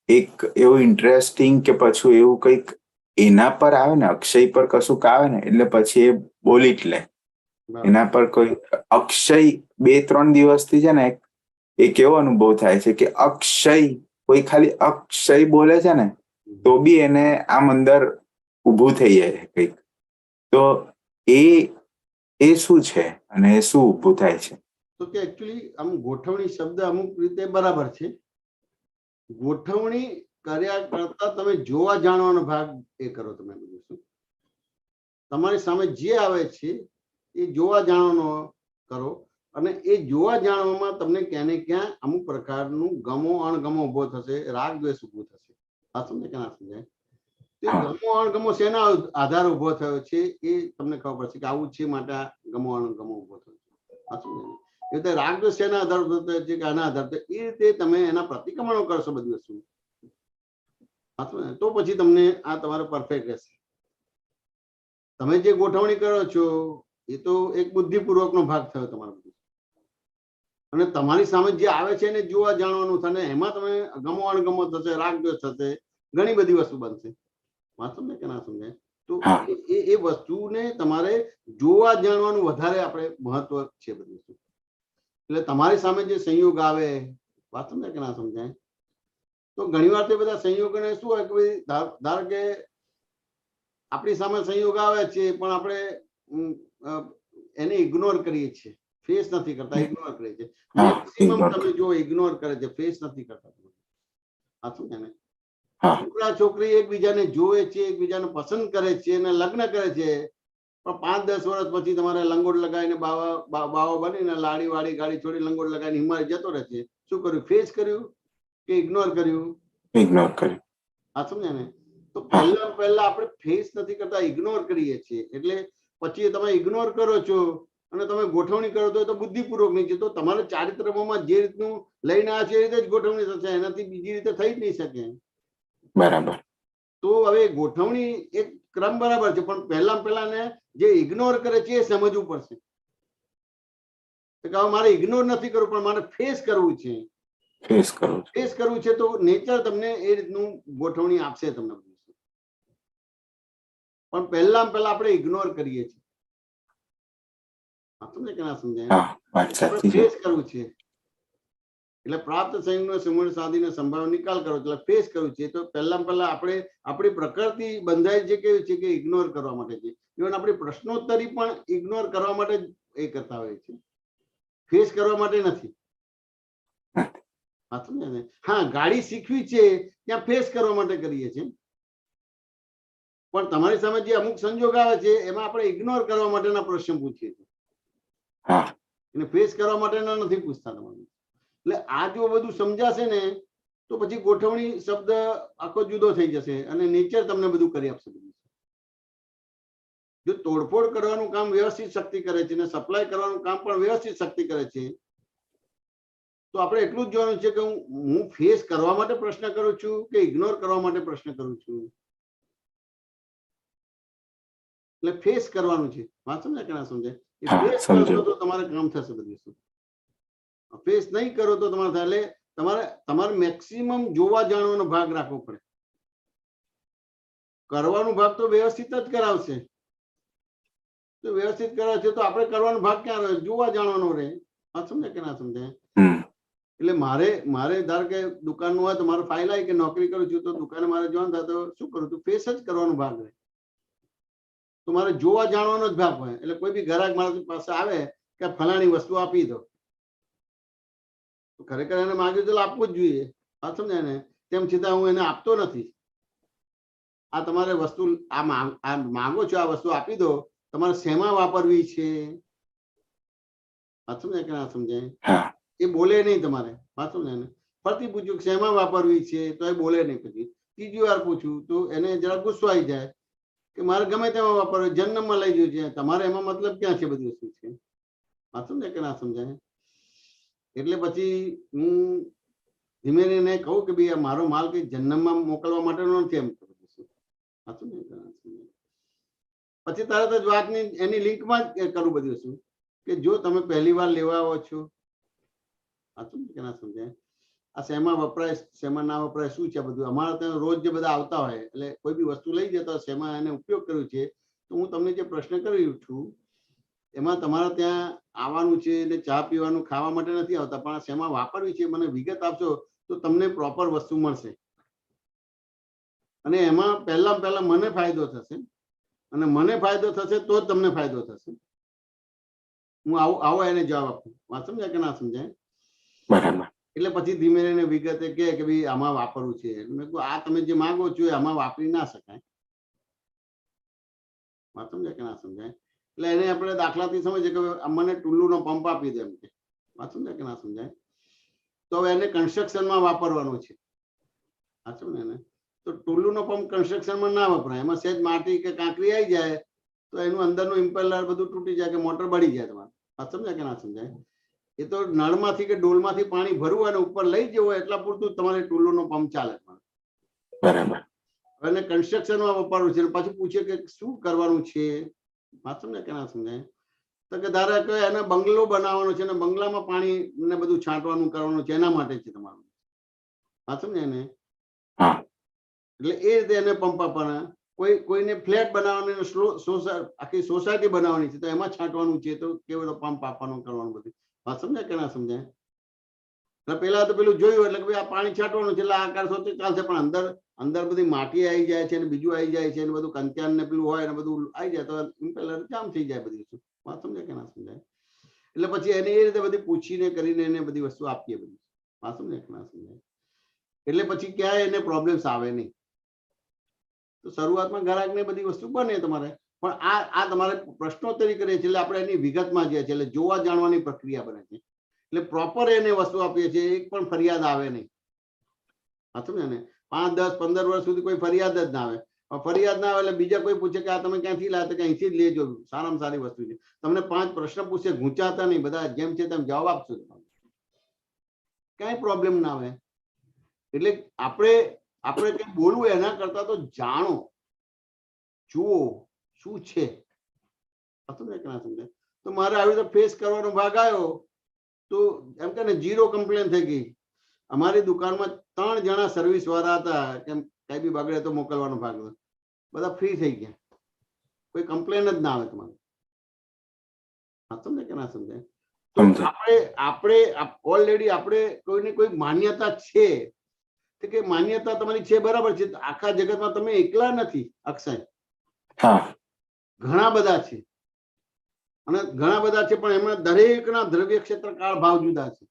એક એવું ઇન્ટરેસ્ટિંગ કે પછી એવું કંઈક એના પર આવે ને, અક્ષય પર કશુંક આવે ને એટલે પછી એ બોલી જ લે. એના પર કોઈ અક્ષય 2-3 દિવસથી છે ને એક એવો અનુભવ થાય છે કે અક્ષય કોઈ ખાલી અક્ષય બોલે છે ને તો બી એને આમ અંદર ઊભું થઈ જાય કંઈક, તો એ શું છે અને એ શું ઊભું થાય છે?
તો કે એકચ્યુઅલી આમ ગોઠવણી શબ્દ અમુક રીતે બરાબર છે. ગોઠવણી કર્યા કરતા તમે જોવા જાણવાનો ભાગ એ કરો. તમે બધું શું તમારી સામે જે આવે છે એ જોવા જાણવાનો કરો, અને એ જોવા જાણવામાં તમને ક્યાં ને ક્યાં અમુક પ્રકારનું ગમો અણગમો ઉભો થશે, રાગ દ્વેષ ઉભો થશે. આ સમજે કે ના સમજાય? તે ગમો અણગમો શેના આધાર ઉભો થયો છે એ તમને ખબર પડશે કે આવું છે માટે આ ગમો અણગમો ઉભો થયો છે. આ સમજે? એ રીતે રાગ દ્વેષ શેના આધાર ઉભો થયો છે કે આના આધાર, તો એ રીતે તમે એના પ્રતિક્રમણો કરશો બધી વસ્તુ, તો પછી તમને આ તમારો પરફેક્ટ રહેશે. તમે જે ગોઠવણી કરો છો એ તો એક બુદ્ધિપૂર્વકનો ભાગ થયો તમારો, અને તમારી સામે જે આવે છે એને જોવા જાણવાનું થશે, એમાં તમે ગમો અણગમો થશે, રાગ દ્વેષ થશે, ઘણી બધી વસ્તુ બનશે. વાત સમજે કે ના સમજાય? તો એ વસ્તુને તમારે જોવા જાણવાનું વધારે આપણે મહત્વ છે બધી વસ્તુ. એટલે તમારી સામે જે સંયોગ આવે, વાત સમજાય કે ના સમજાય? તો ઘણી વાર તે બધા સંયોગોને શું હોય કે ધારો કે આપણી સામે સંયોગ આવે છે પણ આપણે એને ઇગ્નોર કરીએ છીએ, ફેસ નથી કરતા, ઇગ્નોર કરીએ છીએ. મેક્સિમમ તમે જો ઇગ્નોર કરે છે, ફેસ નથી કરતા. સાચું છે ને? છોકરા છોકરી એકબીજાને જોવે છે, એકબીજાને પસંદ કરે છે અને લગ્ન કરે છે, પણ 5-10 વર્ષ પછી તમારે લંગોટ લગાવીને બાવો બનીને લાડી વાડી ગાડી છોડી લંગોટ લગાવીને હિમાલય જતો રહે છે. શું કર્યું? ફેસ કર્યું કે ઇગ્નોર કર્યું?
ઇગ્નોર કર્યું.
આ સમજે ને? તો પહેલા આપણે ફેસ નથી કરતા, ઇગ્નોર કરીએ છીએ. એટલે પછી તમે ઇગ્નોર કરો છો અને તમે ગોઠવણી કરો તો બુદ્ધિપૂર્વક નહીં છે. તો તમારે ચારિત્રમાં જે રીતનું લઈને આ છે એ રીતે જ ગોઠવણી થશે, એનાથી બીજી રીતે થઈ જ નહીં શકે.
બરાબર.
તો હવે ગોઠવણી એક ક્રમ બરાબર છે, પણ પહેલા ને જે ઇગ્નોર કરે છે એ સમજવું પડશે કે મારે ઇગ્નોર નથી કરવું, પણ મારે ફેસ કરવું છે. ફેસ કરવું છે તો નેચર તમને એ રીતનું ગોઠવણી આપશે તમને. પણ પહેલા આપણે ઇગ્નોર કરીએ છીએ. સમજે કે ના સમજાય? ફેસ કરવું છે એટલે પ્રાપ્ત સંયોગનો સમૂળ સાધીને સંભાવના નિકાલ કરો, એટલે ફેસ કરવું છે. તો પહેલા આપણે આપણી પ્રકૃતિ બંધાય છે કેવી છે કે ઇગ્નોર કરવા માટે છે. ઇવન આપણી પ્રશ્નોત્તરી પણ ઇગ્નોર કરવા માટે એ કરતા હોય છે, ફેસ કરવા માટે નથી. હા, ગાડી શીખવી છે ત્યાં ફેસ કરવા માટે કરીએ છીએ, પણ તમારી સામે જે અમુક સંજોગ આવે છે એમાં આપણે ઇગ્નોર કરવા માટેના પ્રશ્ન પૂછીએ છીએ, એને ફેસ કરવા માટેના નથી પૂછતા તમારે. એટલે આ જો બધું સમજાશે ને તો પછી ગોઠવણી શબ્દ આખો જુદો થઈ જશે અને નેચર તમને બધું કરી આપશે. જો તોડફોડ કરવાનું કામ વ્યવસ્થિત શક્તિ કરે છે અને સપ્લાય કરવાનું કામ પણ વ્યવસ્થિત શક્તિ કરે છે, તો આપણે એટલું જ જોવાનું છે કે હું ફેસ કરવા માટે પ્રશ્ન કરું છું કે ઇગ્નોર કરવા માટે પ્રશ્ન કરું છું. એટલે ફેસ કરવાનું છે. વાત સમજાય કે ના સમજાય? એ ફેસ કરશો તો તમારે કામ થશે બધું. ફેસ નહીં કરો તો તમારે થાય. એટલે તમારે મેક્સિમમ જોવા જાણવાનો ભાગ રાખવો પડે. કરવાનો ભાગ તો વ્યવસ્થિત જ કરાવશે. તો વ્યવસ્થિત કરાવશે તો આપણે કરવાનો ભાગ ક્યાં રહે? જોવા જાણવાનો રહે. વાત સમજાય કે ના સમજાય? એટલે મારે ધારો કે દુકાનનું હોય તો મારે ફાઇલ આવી કે નોકરી કરું છું તો દુકાને મારે જવાનું થાય તો શું કરું? તો ફેસ જ કરવાનો ભાગ રહે. તો મારે જોવા જાણવાનો જ ભાગ હોય. એટલે કોઈ બી ગ્રાહક મારા પાસે આવે કે ફલાણી વસ્તુ આપી દો, તો ખરેખર એને માગ્યું તો આપવું જ જોઈએ. વાત સમજાય ને? તેમ છતાં હું એને આપતો નથી. આ તમારે વસ્તુ આ માંગો છો, આ વસ્તુ આપી દો, તમારે શેમાં વાપરવી છે? વાત સમજાય કે ના સમજાય? એ બોલે નહીં તમારે. વાત સમજાય ને? ફરતી પૂછ્યું શેમાં વાપરવી છે તો એ બોલે નહીં. પછી ત્રીજી વાર પૂછ્યું તો એને જરા ગુસ્સો આવી જાય કે મારે ગમે તેમાં વાપરવું, જન્મમાં લઈ જવું છે. તમારે એમાં મતલબ ક્યાં છે? બધી વસ્તુ છે. વાત સમજાય કે ના સમજાય? એટલે પછી હું ધીમે ધીમે કહું કે ભાઈ મારો માલ કઈ જન્મમાં મોકલવા માટેનો નથી. એમ પછી તરત જ વાતની એની લિંકમાં જ કરું બધી વસ્તુ કે જો તમે પહેલી વાર લેવા આવો છો, કે ના સમજાય? આ શેમાં વપરાય, શેમાં ના વપરાય, શું છે બધું. અમારા ત્યાં રોજ જે બધા આવતા હોય એટલે કોઈ બી વસ્તુ લઈ જતા હોય, શેમાં એને ઉપયોગ કર્યો છે, તો હું તમને જે પ્રશ્ન કરી છું એમાં તમારે ત્યાં આવવાનું છે એટલે ચા પીવાનું ખાવા માટે નથી આવતા, પણ શેમાં વાપરવી છે મને વિગત આપશો તો તમને પ્રોપર વસ્તુ મળશે. અને એમાં પહેલા મને ફાયદો થશે, અને મને ફાયદો થશે તો જ તમને ફાયદો થશે. હું આવો એને જવાબ આપું. વાત સમજાય કે ના સમજાય?
બરાબર.
એટલે પછી ધીમે ધીમે વિગતે કે ભાઈ આમાં વાપરવું છે. મેં કહ્યું આ તમે જે માંગો છો એ આમાં વાપરી ના શકાય. વાત સમજાય કે ના સમજાય? એટલે એને આપણે દાખલાથી સમજીએ કે મને ટુલ્લુનો પંપ આપી દે એમ કે. વાત સમજાય કે ના સમજાય? તો હવે એને કન્સ્ટ્રક્શનમાં વાપરવાનું છે. સાચું ને? એને તો ટુલ્લુનો પંપ કન્સ્ટ્રક્શનમાં ના વપરાય. એમાં સહેજ માટી કે કાંકરી આવી જાય તો એનું અંદરનું ઇમ્પેલર બધું તૂટી જાય કે મોટર બળી જાય તમારે. વાત સમજાય કે ના સમજાય? એ તો નળમાંથી કે ડોલમાંથી પાણી ભરવું અને ઉપર લઈ જવું એટલા પૂરતું તમારે ટુલ્લુનો પંપ ચાલે.
બરાબર.
અને કન્સ્ટ્રક્શનમાં વપરાવું છે. પાછું પૂછે કે શું કરવાનું છે? વાત સમજાય કે ના સમજાય? તો કે ધારો કે એને બંગલો બનાવવાનો છે અને બંગલામાં પાણી ને બધું છાંટવાનું કરવાનું છે, એના માટે છે તમારું. વાત સમજાય ને? એટલે એ રીતે એને પંપ આપવાના. કોઈને ફ્લેટ બનાવવાની, આખી સોસાયટી બનાવવાની છે તો એમાં છાંટવાનું છે તો કેવો પંપ આપવાનું કરવાનું બધું. વાત સમજાય કે ના સમજાય? એટલે પેલા તો પેલું જોયું એટલે કે આ પાણી છાંટવાનું છે એટલે આકાર તો ચાલશે, પણ અંદર બધી માટી આવી જાય છે અને બીજું આવી જાય છે અને બધું કંત્યાન ને પેલું હોય ને બધું આવી જાય તો ઇમ્પેલર જામ થઈ જાય બધી વસ્તુ. વાત સમજાય કે ના સમજાય? એટલે પછી એને એ રીતે બધી પૂછીને કરીને એને બધી વસ્તુ આપીએ બધી. વાત સમજાય કે ના સમજાય? એટલે પછી ક્યાંય એને પ્રોબ્લેમ્સ આવે નહીં. તો શરૂઆતમાં ગ્રાહકને બધી વસ્તુ બને તમારે, પણ આ તમારે પ્રશ્નોત્તરી કરીએ છીએ એટલે આપણે એની વિગતમાં જઈએ છીએ એટલે જોવા જાણવાની પ્રક્રિયા બને છે. એટલે પ્રોપર એને વસ્તુ આપીએ છીએ, એક પણ ફરિયાદ આવે નહીં. સમજે ને? 5, 10, 15 વર્ષ સુધી કોઈ ફરિયાદ જ ના આવે. ફરિયાદ ના આવે એટલે બીજા કોઈ પૂછે કે આ તમે ક્યાંથી લાવ્યા? તો અહીંથી જ લેજો, સારામાં સારી વસ્તુ છે. તમને 5 પ્રશ્ન પૂછે, ગુંચાતા નહીં, બધા જેમ છે તેમ જવાબ આપશો, ક્યાંય પ્રોબ્લેમ ના આવે. એટલે આપણે કંઈ બોલવું એના કરતા તો જાણો, જુઓ શું છે. સમજાય કે ના સમજાય? તો મારે આવી રીતે ફેસ કરવાનો ભાગ આવ્યો તો એમ કે ને 0 કમ્પ્લેન થઈ ગઈ. અમારી દુકાનમાં 3 જણા સર્વિસ વાળા હતા કે કઈ બી બગડે તો મોકલવાનો ભાગ, બધા ફ્રી થઈ ગયા. કોઈ કમ્પ્લેન જ ના આવે તમારે. સમજાય કે ના સમજાય? તો આપણે ઓલરેડી આપણે કોઈને કોઈ માન્યતા છે કે માન્યતા તમારી છે, બરાબર છે. આખા જગતમાં તમે એકલા નથી અક્ષય, ઘણા બધા છે. અને ઘણા બધા છે પણ એમાં દરેકના દ્રવ્ય ક્ષેત્ર કાળ ભાવ જુદા છે.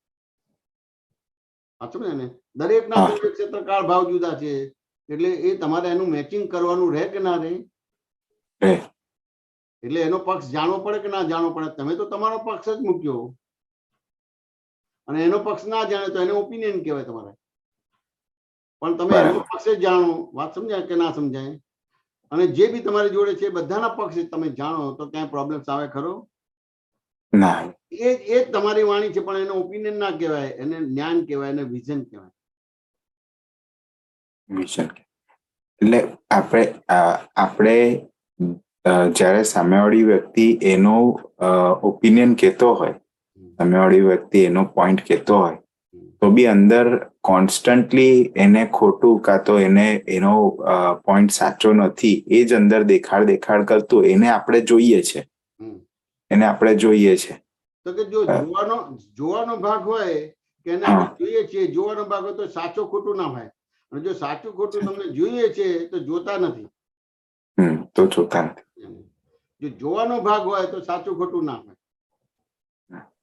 સાચું ને? દરેકના દ્રવ્ય ક્ષેત્ર કાળ ભાવ જુદા છે એટલે એ તમારે એનું મેચિંગ કરવાનું રહે કે ના રહે? એટલે એનો પક્ષ જાણવો પડે કે ના જાણવો પડે? તમે તો તમારો પક્ષ જ મૂક્યો અને એનો પક્ષ ના જાણે તો એને ઓપિનિયન કહેવાય તમારે. પણ તમે એનો પક્ષ જ જાણો. વાત સમજાય કે ના સમજાય? અને જે બી તમારી જોડે છે બધાના પક્ષ તમે જાણો તો ક્યાંય પ્રોબ્લેમ્સ આવે ખરો? ના. એ જ તમારી વાણી છે પણ એનો ઓપિનિયન ના કહેવાય, એને જ્ઞાન કહેવાય, એને વિઝન કહેવાય.
વિઝન એટલે આપણે જ્યારે સામેવાળી વ્યક્તિ એનો ઓપિનિયન કહેતો હોય, સામેવાળી વ્યક્તિ એનો પોઈન્ટ કહેતો હોય તો બી અંદર કોન્સ્ટન્ટલી એને ખોટું કાં તો એનો પોઈન્ટ સાચો નથી એ જ અંદર દેખાડ કરતું એને આપણે જોઈએ છે.
તો કે જો જોવાનો ભાગ હોય કે એને આપણે જોઈએ છીએ, જોવાનો ભાગ હોય તો સાચો ખોટું ના હોય. અને જો સાચું ખોટું તમને જોઈએ છે તો જોતા નથી. જો જોવાનો ભાગ હોય તો સાચું ખોટું ના હોય,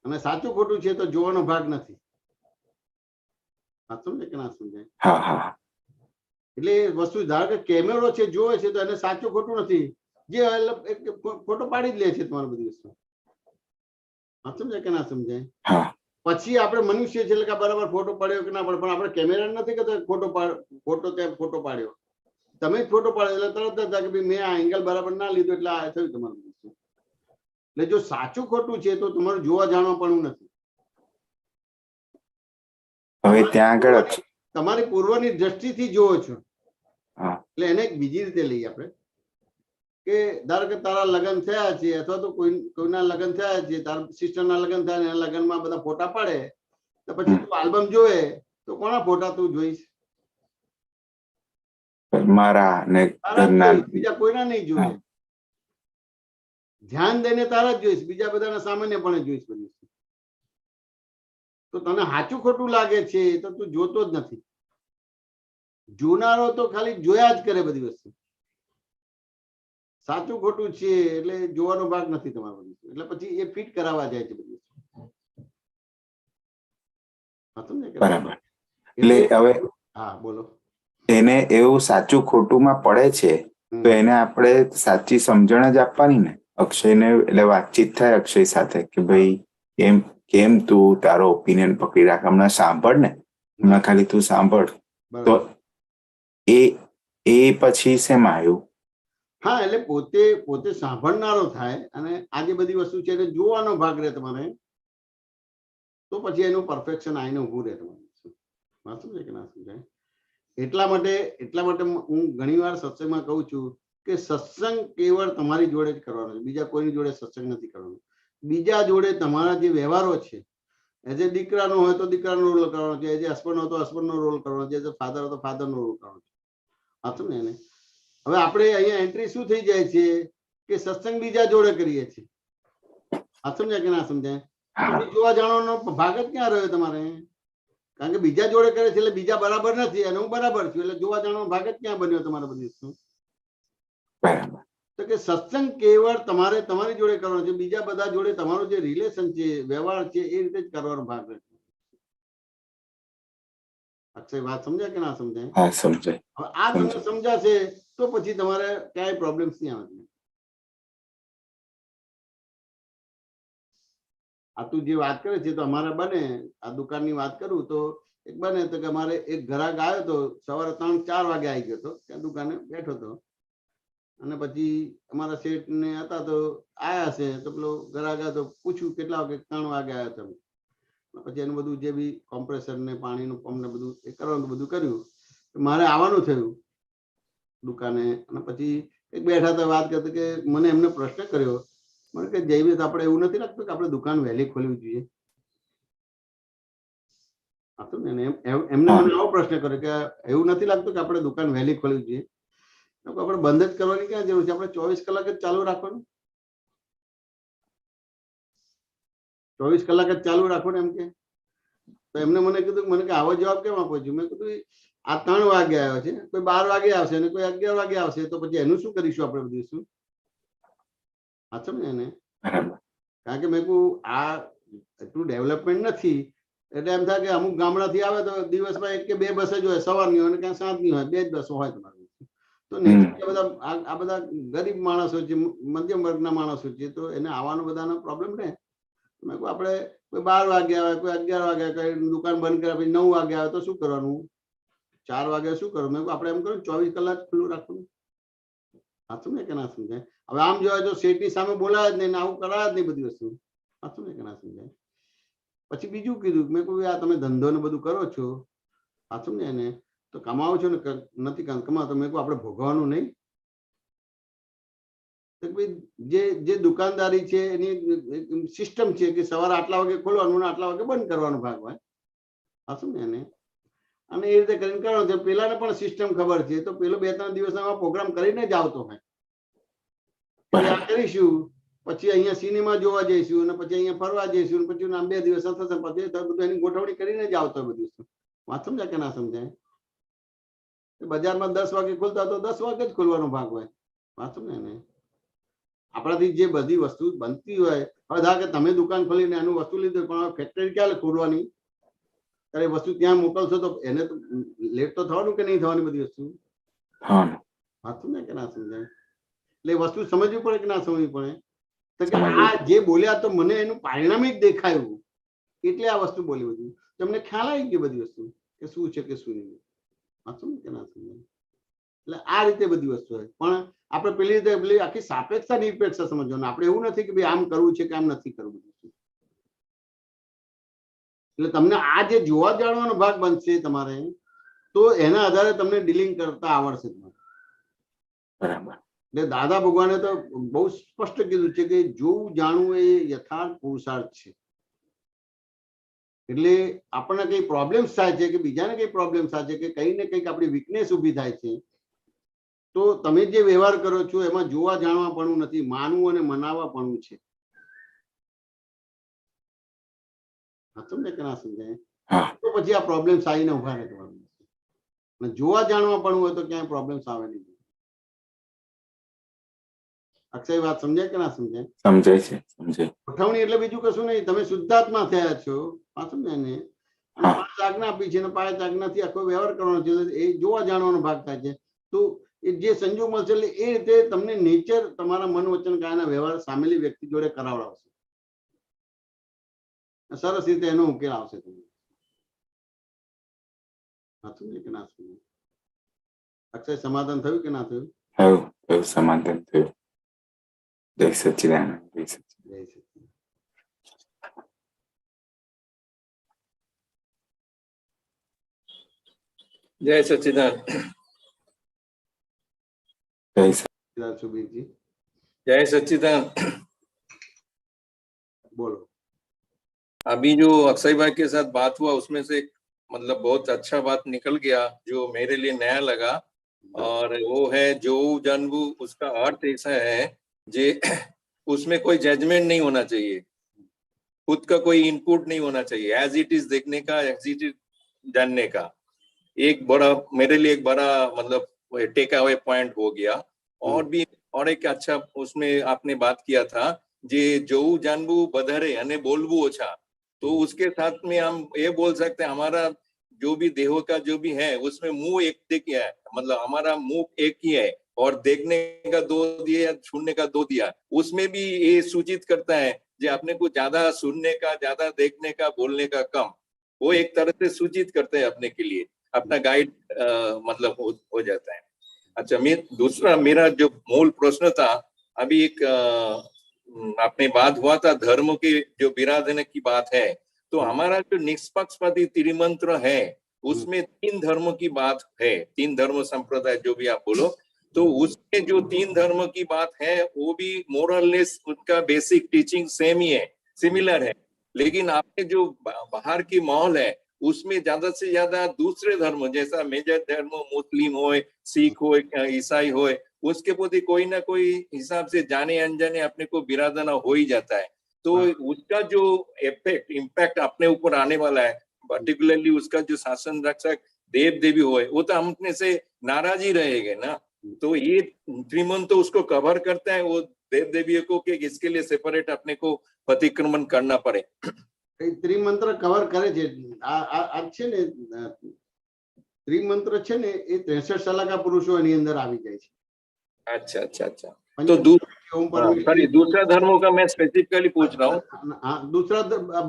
અને સાચું ખોટું છે તો જોવાનો ભાગ નથી. સમજે કે ના સમજાય? એટલે વસ્તુ ધારો કે કેમેરો છે જોવે છે તો એને સાચું ખોટું નથી, જે ફોટો પાડી જ લે છે તમારી બધી વસ્તુ. સમજાય કે ના સમજાય? પછી આપણે મનુષ્ય છે એટલે કે બરાબર ફોટો પાડ્યો કે ના પડ્યો, પણ આપણે કેમેરા નથી કે ફોટો પાડ્યો, તમે જ ફોટો પાડ્યો એટલે તરત જ કે ભાઈ મેં આ એંગલ બરાબર ના લીધું એટલે આ થયું તમારું. એટલે જો સાચું ખોટું છે તો તમારું જોવા જાણવા પણ નથી.
હવે ત્યાં આગળ
તમારી પૂર્વની દ્રષ્ટિથી જોવો છો. એટલે એને એક બીજી રીતે લઈએ આપણે કે ધારો કે તારા લગ્ન થયા છે અથવા તો કોઈના લગ્ન થયા છે, તારા સિસ્ટરના લગ્ન થયા, એના લગ્નમાં બધા ફોટા પાડે તો પછી તું આલ્બમ જોવે તો કોના ફોટા તું જોઈશ?
મારા ને
બીજા કોઈના નહીં જોઈએ. ધ્યાન દઈને તારા જ જોઈશ, બીજા બધાના સામાન્યપણે જોઈશ બધી. તો તને સાચું ખોટું લાગે છે તો તું જોતો જ નથી. જોનારો તો ખાલી જોયા જ કરે બધી વસ્તુ, સાચું ખોટું છે એટલે જોવાનો ભાગ નથી તમારો બધી વસ્તુ. એટલે પછી એ ફિટ કરાવવા જાય છે બધી વસ્તુ. હા, સમજ્યા કે?
બરાબર. એટલે હવે
હા બોલો.
એને એવું સાચું ખોટુંમાં પડે છે તો એને આપણે સાચી સમજણ જ આપવાની ને. અક્ષયને એટલે વાતચીત થાય અક્ષય સાથે કે ભાઈ કેમ કેમ તું તારો ઓપિનિયન પકડી રાખ, હમણાં સાંભળ ને, હમણાં ખાલી તું સાંભળ. તો એ એ પછી શેમાં આવ્યું?
હા, એટલે પોતે સાંભળનારો થાય અને આ જે બધી વસ્તુ છે એને જોવાનો ભાગ રહે તમારે, તો પછી એનું પરફેક્શન આવીને ઊભું રહે તમારું. સમજે કે ના સમજાય? એટલા માટે હું ઘણીવાર સત્સંગમાં કહું છું કે સત્સંગ કેવળ તમારી જોડે જ કરવાનો છે, બીજા કોઈની જોડે સત્સંગ નથી કરવાનો. બીજા જોડે તમારા જે વ્યવહારો છે, એઝ એ દીકરાનો હોય તો દીકરાનો રોલ કરવાનો છે, એઝ એ હસબન્ડ હોય તો હસબન્ડનો રોલ કરવાનો છે, એઝ એ ફાધર હોય તો ફાધરનો રોલ કરવાનો છે. સાચું ને? એને હવે આપણે અહીંયા એન્ટ્રી શું થઈ જાય છે કે સત્સંગ બીજા જોડે કરીએ છીએ. આ સમજાય કે ના સમજાય? જોવા જાણવાનો ભાગ જ ક્યાં રહ્યો તમારે? કારણ કે બીજા જોડે કરે છે એટલે બીજા બરાબર નથી અને હું બરાબર છું, એટલે જોવા જાણવાનો ભાગ જ ક્યાં બન્યો તમારે બધી વસ્તુ? તો કે સત્સંગ કેવળ તમારે તમારી જોડે કરવાનો છે, બીજા બધા જોડે તમારો જે રિલેશન છે, વ્યવહાર છે, એ રીતે જ કરવાનો ભાગ રહે. અક્ષય વાત સમજાય કે ના સમજાય?
હા, સમજાય.
હવે આ તમને સમજાશે તો પછી તમારે ક્યાંય પ્રોબ્લેમ્સ નહીં આવે. આ તું જે વાત કરે છે તો અમારે બને, આ દુકાનની વાત કરું તો એક બને તો કે અમારે એક ગ્રાહક આવ્યો તો સવારે 3-4 વાગે આવી ગયો હતો, ત્યાં દુકાને બેઠો હતો અને પછી અમારા શેઠ ને હતા તો આયા છે તો પેલો ગ્રાહક આવ્યો તો પૂછ્યું કેટલા વાગે? 3 વાગે આવ્યા તમે. પછી એનું બધું જે બી કોમ્પ્રેસર ને પાણીનું પંપ ને બધું એ કરવાનું બધું કર્યું. મારે આવવાનું થયું દુકાને અને પછી એક બેઠા હતા વાત કરતા કે મને એમને પ્રશ્ન કર્યો, મને કે જયવીર આપણે એવું નથી લાગતું કે આપણે દુકાન વહેલી ખોલવી જોઈએ? એમને મને આવો પ્રશ્ન કર્યો કે એવું નથી લાગતું કે આપણે દુકાન વહેલી ખોલવી જોઈએ? આપણે બંધ જ કરવાની ક્યાં જરૂર છે? આપણે 24 કલાક જ ચાલુ રાખવાનું, 24 કલાક જ ચાલુ રાખવાનું એમ કે. તો એમને મને કીધું, મને કે આવો જવાબ કેમ આપો છો? મેં કીધું આ 3 વાગે આવ્યો છે, કોઈ 12 વાગે આવશે અને કોઈ 11 વાગે આવશે, તો પછી એનું શું કરીશું આપણે બધું? શું સાચું ને? એને કારણ કે મેં કહું આ એટલું ડેવલપમેન્ટ નથી એટલે એમ થાય કે અમુક ગામડાથી આવે તો દિવસમાં 1 કે 2 બસ જ હોય, સવારની હોય ક્યાં સાંજની હોય, 2 જ બસો હોય તમારી. તો આ બધા ગરીબ માણસો છે, મધ્યમ વર્ગના માણસો છે, તો એને આવવાનો બધાનો પ્રોબ્લેમ રહે. મેં કહું આપણે કોઈ 12 વાગે આવે, કોઈ 11 વાગે, કોઈ દુકાન બંધ કર્યા પછી 9 વાગે આવે તો શું કરવાનું? 4 વાગે શું કરવાનું? મેં કહું આપણે એમ કરો 24 કલાક ખુલ્લું રાખવાનું. સાચું ને કે ના સમજાય? હવે આમ જોવા જો શેઠની સામે બોલાય જ નહીં, આવું કરાય જ નહીં બધી વસ્તુ. સાચું ને કે ના સમજાય? પછી બીજું કીધું, મેં કહ્યું આ તમે ધંધો ને બધું કરો છો, સાચું ને? એને તો કમાવો છો ને નથી કમાતો, મેં કહું આપણે ભોગવવાનું નહીં? જે દુકાનદારી છે એની સિસ્ટમ છે કે સવારે આટલા વાગે ખોલવાનું, આટલા વાગે બંધ કરવાનો ભાગ હોય. સાચું ને? એને અને એ રીતે કરીને કરવાનું છે. પેલાને પણ સિસ્ટમ ખબર છે તો પેલો 2-3 દિવસમાં પ્રોગ્રામ કરીને જ આવતો હોય. આ કરીશું પછી અહીંયા સિનેમા જોવા જઈશું અને પછી અહીંયા ફરવા જઈશું, પછી 2 દિવસ થશે પછી બધું એની ગોઠવણી કરીને જ આવતો બધું. વાત સમજાય કે ના સમજાય? બજારમાં 10 વાગે ખોલતા તો 10 વાગે જ ખોલવાનો ભાગ હોય. વાત સમજાય ને? આપણાથી જે બધી વસ્તુ બનતી હોય, હવે ધારો કે તમે દુકાન ખોલીને એનું વસ્તુ લીધું પણ ફેક્ટરી ક્યાં ખોલવાની? ત્યારે વસ્તુ ત્યાં મોકલશો તો એને તો લેટ તો થવાનું કે નહીં થવાની બધી વસ્તુ? વાત સમજાય કે ના સમજાય? એટલે વસ્તુ સમજવી પડે કે ના સમજવી પડે? તો કે આ જે બોલ્યા તો મને એનું પારિણામિક દેખાયું એટલે આ વસ્તુ બોલી બધું, તમને ખ્યાલ આવી ગયો બધી વસ્તુ કે શું છે કે શું નહીં. સાચું કે ના સમજાય? એટલે આ રીતે બધી વસ્તુ હોય. પણ આપણે પેલી રીતે પેલી આખી સાપેક્ષ નિરપેક્ષ સમજવાનું. આપણે એવું નથી કે ભાઈ આમ કરવું છે કે આમ નથી કરવું. એટલે તમને આ જે જોવા જાણવાનો ભાગ બનશે તમારે, તો એના આધારે તમને ડીલિંગ કરતા આવડશે તમારે. બરાબર. એટલે દાદા ભગવાને તો બહુ સ્પષ્ટ કીધું છે કે જોવું જાણવું એ યથાર્થ પુરુષાર્થ છે. એટલે આપણને કઈ પ્રોબ્લેમ્સ થાય છે કે બીજાને કઈ પ્રોબ્લેમ થાય છે કે કઈ ને કંઈક આપણી વીકનેસ ઊભી થાય છે, તો તમે જે વ્યવહાર કરો છો એમાં જોવા જાણવા પણ નથી, માનવું અને મનાવવા પણ છે. સમજે કે ના સમજાય? તો પછી આ પ્રોબ્લેમ્સ આવીને ઉભા રહે તમારું. અને જોવા જાણવા પણ હોય તો ક્યાંય પ્રોબ્લેમ્સ આવે નહીં. અક્ષય વાત સમજાય કે ના સમજાય?
સમજાય છે, સમજાય.
ગોઠવણી એટલે બીજું કશું નહીં, તમે શુદ્ધાત્મા થયા છો, સમજાય ને? અને 5 આજ્ઞા આપી છે, 5 આજ્ઞાથી આખો વ્યવહાર કરવાનો છે, એ જોવા જાણવાનો ભાગ થાય છે. તો એ જે સંજોગ મળશે એટલે એ રીતે તમને નેચર તમારા મન વચન કાયના વ્યવહાર સામેલી વ્યક્તિ જોડે કરાવડાવશે, સરસ રીતે એનો ઉકેલ આવશે. તમને કે ના સમજાય? અક્ષય સમાધાન થયું કે ના થયું?
થયું, સમાધાન થયું. જય સચ્ચિદાનંદ. જય સચ્ચિદાનંદ.
જય સચ્चिदानंद.
જય સચ્ચિદાનંદ.
सुबीरजी
जय सच्चिदानंद.
बोलो.
अभी जो अक्षय भाई के साथ बात हुआ उसमें से मतलब बहुत अच्छा बात निकल गया जो मेरे लिए नया लगा, और वो है जो जन्म, उसका अर्थ ऐसा है जे उसमें कोई जजमेंट नहीं होना चाहिए, खुद का कोई इनपुट नहीं होना चाहिए, एज इट इज देखने का, एज इट इज जानने का। एक बड़ा मेरे लिए एक बड़ा मतलब टेक अवे पॉइंट हो गया। और भी और एक अच्छा उसमें आपने बात किया था जे जो जानबू बधारे अने बोलबू ओछा, तो उसके साथ में हम ये बोल सकते हैं हमारा जो भी देहो का जो भी है उसमें मुंह एक दिया है, मतलब हमारा मुंह एक ही है और देखने का 2 दिया, सुनने का 2 दिया। उसमें भी ये सूचित करता है जो अपने को ज्यादा सुनने का, ज्यादा देखने का, बोलने का कम, वो एक तरह से सूचित करते हैं अपने के लिए, अपना गाइड मतलब हो जाता है। अच्छा, दूसरा मेरा जो मूल प्रश्न था, अभी एक आपने बात हुआ था धर्म के जो विराधन की बात है, तो हमारा जो निष्पक्षपाती त्रिमंत्र है उसमें 3 धर्म की बात है, 3 धर्म संप्रदाय जो भी आप बोलो, तो उसमें जो 3 धर्म की बात है वो भी मोरलेस उनका बेसिक टीचिंग सेम ही है, सिमिलर है। लेकिन आपने जो बाहर की माहौल है उसमें ज्यादा से ज्यादा दूसरे धर्म जैसा मेजर धर्म मुस्लिम हो, सिख हो, ईसाई हो, उसके प्रति कोई ना कोई हिसाब से जाने अनजाने अपने को बिरादना हो ही जाता है। तो उसका जो इम्पैक्ट अपने ऊपर आने वाला है, पर्टिकुलरली उसका जो शासन रक्षक देव देवी हो, वो तो हम अपने से नाराज ही रहेंगे ना। तो ये त्रिमंत्र तो उसको कवर करता है, वो देव देवियों को कि इसके लिए सेपरेट अपने को प्रतिक्रमण करना पड़े।
ત્રિમંત્ર કવર કરે છે આ છે ને, ત્રિમંત્ર છે ને એ 63 સલાકા પુરુષો એની અંદર આવી જાય છે।
अच्छा अच्छा अच्छा, तो दूसरा धर्मों का मैं स्पेसिफिकली पूछ रहा हूँ।
हाँ, दूसरा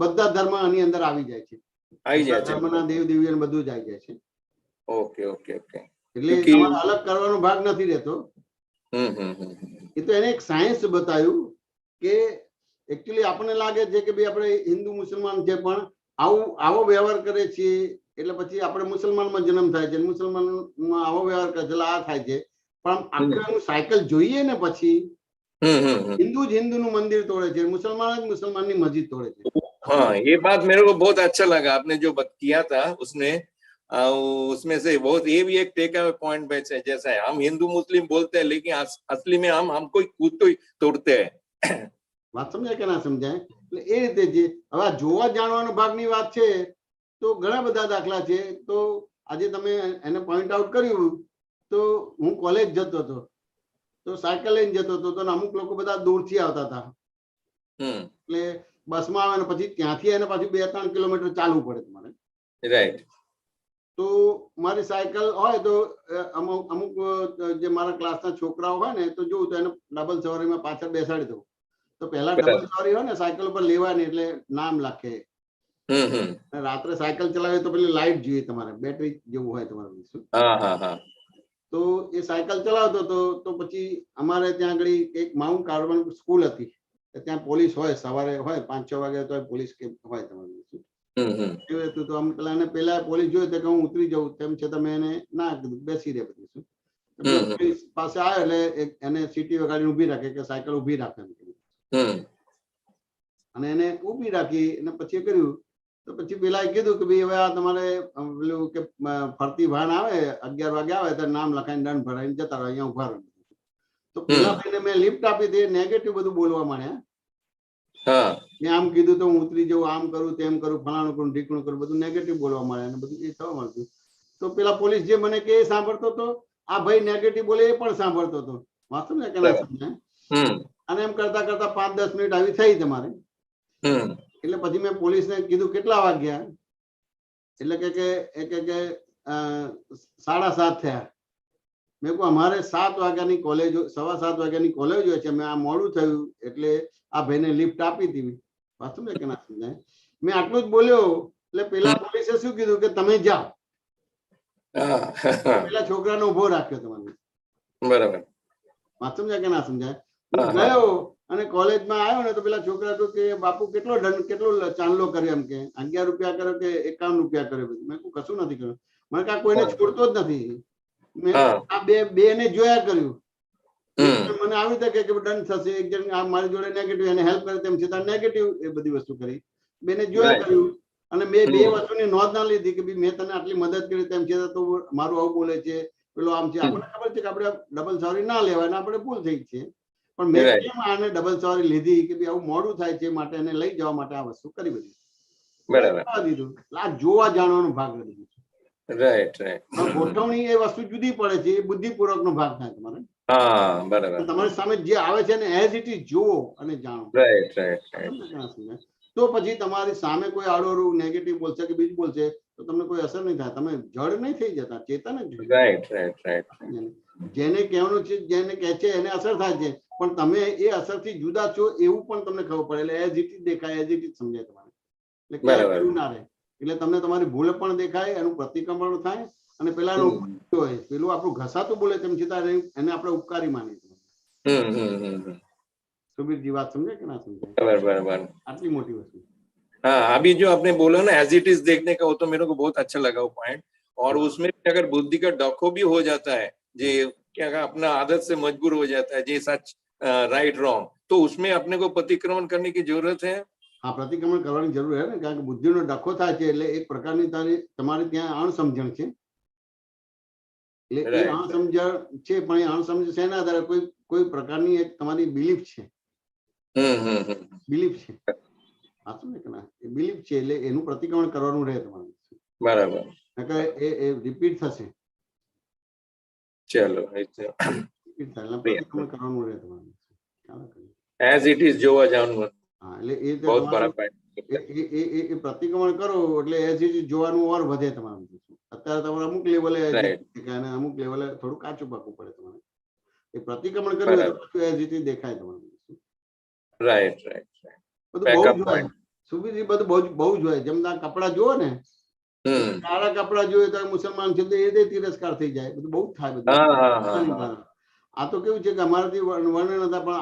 બધા ધર્મ આની અંદર આવી જાય છે,
આવી જાય છે,
ધર્મના દેવ દેવીઓ બધું જ આવી જાય છે।
ઓકે ઓકે ઓકે,
એટલે તમારે અલગ કરવાનો ભાગ નથી રહેતો। એ તો એને એક સાયન્સ બતાવ્યું કે એકચ્યુઅલી આપણને લાગે છે કે ભાઈ આપણે હિન્દુ મુસલમાન છે, પણ આવો વ્યવહાર કરે છે એટલે પછી આપણે મુસલમાનમાં જન્મ થાય છે, મુસલમાનમાં આવો વ્યવહાર કરે છે એટલે આ થાય છે। પણ આખું સાયકલ જોઈએ ને પછી हिंदू જ हिंदू નું મંદિર તોડે છે, મુસલમાન જ મુસલમાનની મસ્જિદ તોડે છે।
हाँ, ये बात मेरे को बहुत अच्छा लगा आपने जो किया था उसने, उसमें से बहुत ये भी एक टेक अवे पॉइंट बैच है। जैसा है हम हिंदू मुस्लिम बोलते हैं लेकिन असली में हमको खुद को ही तोड़ते हैं।
વાત સમજાય કે ના સમજાય? એટલે એ રીતે જે હવે જોવા જાણવાનો ભાગની વાત છે તો ઘણા બધા દાખલા છે। તો આજે તમે એને પોઈન્ટ આઉટ કર્યું, તો હું કોલેજ જતો હતો તો સાયકલ લઈને જતો હતો, તો અમુક લોકો બધા દૂરથી આવતા હતા, એટલે બસમાં આવે ને પછી ત્યાંથી એને પાછું 2-3 કિલોમીટર ચાલવું પડે તમારે,
રાઈટ।
તો મારી સાયકલ હોય તો અમુક જે મારા ક્લાસના છોકરાઓ હોય ને તો જોઉં તો એને ડબલ સવારીમાં પાછળ બેસાડી દઉં। તો પહેલા ડબલ સવારી હોય ને સાયકલ ઉપર લેવાની એટલે નામ લખે, રાત્રે સાયકલ ચલાવે તો પેલી લાઈટ જોઈએ તમારે, બેટરી જેવું હોય તમારે। તો એ સાયકલ ચલાવતો હતો તો પછી અમારે ત્યાં આગળ એક માઉન્ટ કાર્બન સ્કૂલ હતી, ત્યાં પોલીસ હોય, સવારે હોય 5-6 વાગે તો પોલીસ કે હોય તમારી। તો અમે પેલા પોલીસ જોયું તો કે હું ઉતરી જાઉં, તેમ છતાં મેં એને ના કીધું, બેસી રહે બધું। પોલીસ પાસે આવે એટલે એને સીટી વગાડીને ઉભી રાખે કે સાયકલ ઉભી રાખે, અને એને ઉભી રાખી અને પછી કર્યું તો પછી પેલા કીધું કે ભાઈ હવે આ તમારે પેલું કે ફરતી વાહન આવે 11 વાગે આવે તો નામ લખાઈને દંડ ભરાઈને જતા રહો, અહીંયા ઉભા રહો। તો પેલા ભાઈને મેં લિફ્ટ આપી દે, નેગેટિવ બધું બોલવા માંડ્યા। મેં આમ કીધું તો હું ઉતરી જાઉં, આમ કરું તેમ કરું, ફલાણું કરું, ઢીકણું કરું, બધું નેગેટિવ બોલવા માંડ્યા અને બધું એ થવા માંડ્યું। તો પેલા પોલીસ જે મને કે એ સાંભળતો હતો, આ ભાઈ નેગેટિવ બોલે એ પણ સાંભળતો હતો. વાંચો ને કે ના સમજાય? અને એમ કરતા કરતા 5-10 મિનિટ આવી થઈ તમારે. એટલે પછી મેં પોલીસને કીધું કેટલા વાગ્યા, એટલે કે 7:30 થયા. મેં કહું અમારે 7 વાગ્યાની કોલેજ, 7:15 વાગ્યાની કોલેજ હોય છે, મેં આ મોડું થયું એટલે આ ભાઈને લિફ્ટ આપી હતી. વાંચું ને કે ના સમજાય? મેં આટલું જ બોલ્યો એટલે પેલા પોલીસે શું કીધું કે તમે જાઓ. પેલા છોકરાને ઉભો રાખ્યો તમારે.
બરાબર.
વાંચું કે ના સમજાય? હું ગયો અને કોલેજમાં આવ્યો ને તો પેલા છોકરા તો કે બાપુ કેટલો દંડ, કેટલો ચાંદલો કર્યો, એમ કે 11 રૂપિયા કર્યો કે 51 રૂપિયા કર્યો. મેં કહું કશું નથી કર્યું. મને કાંઈ કોઈને છોડતો જ નથી. મેં આ બે ને જોયા કર્યું. મને આવી તકે કે દંડ થશે, એક જણ મારી જોડે નેગેટિવ એને હેલ્પ કરે તેમ છતાં નેગેટિવ એ બધી વસ્તુ કરી. બેને જોયા કર્યું અને મેં બે વસ્તુની નોંધ ના લીધી કે મેં તને આટલી મદદ કરી તેમ છતાં તો મારું આવું બોલે છે, પેલો આમ છે. આપણને ખબર છે કે આપણે ડબલ સોરી ના લેવાય ને આપણે ભૂલ થઈ છે, પણ મેં કેમ આને ડબલ સોરી લીધી કે આવું મોડું થાય છે માટે એને લઈ જવા માટે આ વસ્તુ કરી બધી. બરાબર દીધું. આ જોવા જાણવાનો ભાગ નથી.
રાઈટ.
ગોઠવણી એ વસ્તુ જુદી પડે છે, એ બુદ્ધિપૂર્વક નો ભાગ થાય તમારે.
બરાબર.
તમારી સામે જે આવે છે ને એઝ ઇટ ઇઝ જુઓ અને જાણો.
રાઈટ.
તો પછી તમારી સામે કોઈ આડોરું નેગેટિવ બોલશે કે બીજું બોલશે તો તમને કોઈ અસર નહીં થાય. તમે જડ નહીં થઈ જતા, ચેતન જ.
રાઈટ.
જેને કહેવાનું છે, જેને કહે છે એને અસર થાય છે, પણ તમે એ અસરથી જુદા છો એવું પણ તમને ખબર પડે. એટલે એઝ ઇટ ઇઝ દેખાય, એઝ ઇટ ઇઝ સમજાય તમારે. એટલે ક્યાંય ના રહે. એટલે તમને તમારી ભૂલ પણ દેખાય, એનું પ્રતિક્રમણ થાય અને પેલાનું હોય પેલું આપણું ઘસાતું બોલે તેમ છતાં એને આપણે ઉપકારી માની. सुबीर जी बात समझे कि ना समझे?
बराबर.
आटली मोटी वस्तु.
हाँ, अभी जो आपने बोला ना एज इट इज देखने का, वो तो मेरे को बहुत अच्छा लगा वो पॉइंट. और उसमें अगर बुद्धि का डखो भी हो जाता है, जे क्या अपना आदत से मजबूर हो जाता है, जे सच राइट रॉन्ग, तो उसमें अपने को प्रतिक्रमण करने की जरूरत है.
हाँ, प्रतिक्रमण करने की जरूरत है ना, कारण के बुद्धि नो डखो થાય છે એટલે એક પ્રકારની તમારી ત્યાં અણસમજણ છે. એટલે એ અણસમજણ છે, પણ એ અણસમજણ શેના આધારે? કોઈ પ્રકારની એક તમારી બિલીફ છે. બિલીફ છે. સાચું ને કે ના? એ બિલીફ છે એટલે એનું પ્રતિક્રમણ કરવાનું રહે તમારે.
બરાબર.
નકર એ રિપીટ થશે.
ચલો,
રિપીટ થાય એટલે પ્રતિક્રમણ કરવાનું રહે તમારે.
એઝ ઇટ ઇઝ જોવા જવાનું.
હા, એટલે એ
બહુ બરાબર.
એ પ્રતિક્રમણ કરો એટલે એઝ ઇટ ઇઝ જોવાનું ઓર વધે તમારું. અત્યારે તમારે અમુક લેવલે અને અમુક લેવલે થોડું કાચું પાકવું પડે તમારે. એ પ્રતિક્રમણ કર્યું તો એઝ ઇટ ઇઝ દેખાય તમારું.
રાઈટ.
બધું બહુ જ હોય સુબીરજી, બધું બહુ જ હોય. જેમ તમે કપડા જુઓ ને, કાળા કપડા જોઈએ તો મુસલમાન છે તો એ તિરસ્કાર થઈ જાય. બધું બહુ જ થાય. બધું આ તો કેવું છે કે અમારાથી વર્ણન હતા, પણ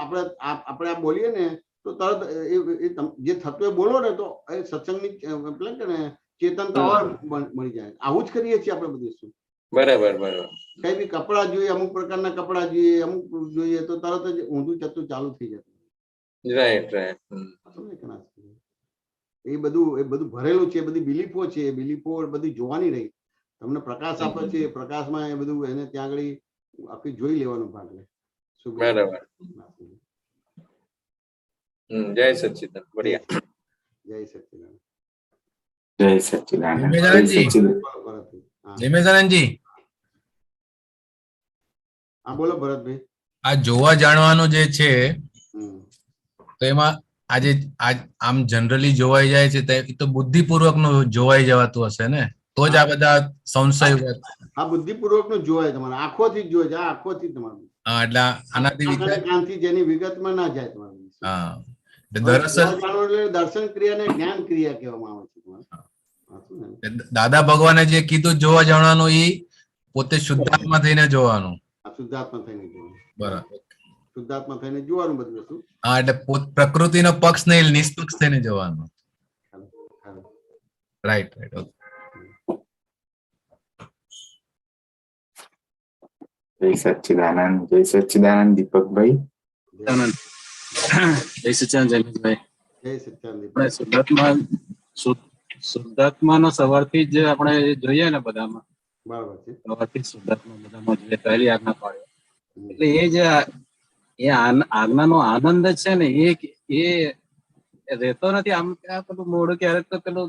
આપણે આ બોલીએ ને તો તરત જે થતું એ બોલો ને તો એ સત્સંગની એટલે કે ને ચેતનતા મળી જાય. આવું જ કરીએ છીએ આપણે બધું. શું
બરાબર.
કઈ બી કપડા જોઈએ, અમુક પ્રકારના કપડા જોઈએ, અમુક જોઈએ તો તરત જ ઊંધું ચતું ચાલુ થઈ જાય.
રાઈટ.
એ બધું ભરેલું છે, બધી બિલીફો છે. એ બિલીફો બધી જોવાની રહી. તમને પ્રકાશ આપે છે, પ્રકાશમાં એ બધું એને ત્યાં આગળ આખી જોઈ લેવાનો ભાગ લે.
બરાબર. જય સચ્ચિદાનંદ. બઢિયા.
જય સચ્ચિદાનંદ.
જય સચ્ચિદાનંદ.
નિમેશાનંદજી,
હા બોલો ભરતભાઈ.
આ જોવા જાણવાનું જે છે તો એમાં આજે આમ જનરલી જોવાઈ જાય છે તો બુદ્ધિપૂર્વક નું જોવાઈ જવાતું હશે ને, તો જ આ બધા સંશય.
હા, બુદ્ધિપૂર્વક નું જોવાય. તમારે આંખોથી જ જોવાય છે. આંખોથી તમારું.
હા, એટલે આનાથી
કાનથી જેની વિગતમાં ના જાય તમારું.
હા,
દર્શન ક્રિયા ને જ્ઞાન ક્રિયા કહેવામાં આવે છે.
દાદા ભગવાને જે કીધું જોવા જાણવાનું, એ પોતે શુદ્ધાત્મા થઈને જોવાનું.
શુદ્ધાત્મા થઈને જોવાનું.
બરાબર.
શુદ્ધાત્મા થઈને જોવાનું બધું વસ્તુ.
હા, એટલે પ્રકૃતિનો પક્ષ નહીં, નિષ્પક્ષ થઈને જોવાનું. રાઈટ.
જય સચ્ચિદાનંદ. જય સચ્ચિદાનંદ દીપકભાઈ.
જય સચ્ચિદાનંદ જયમીનભાઈ.
જય સચ્ચિદાનંદ.
શુદ્ધાત્માનો સવારથી જ આપણે જોઈએ ને બધામાં.
બરાબર છે.
સવારથી શુદ્ધાત્મા બધામાં જોઈએ. પહેલી આજ્ઞા પાડ્યો એટલે એ જે આજ્ઞાનો આનંદ છે ને એ રહેતો નથી. આમ પેલું મોડું ક્યારેક તો પેલું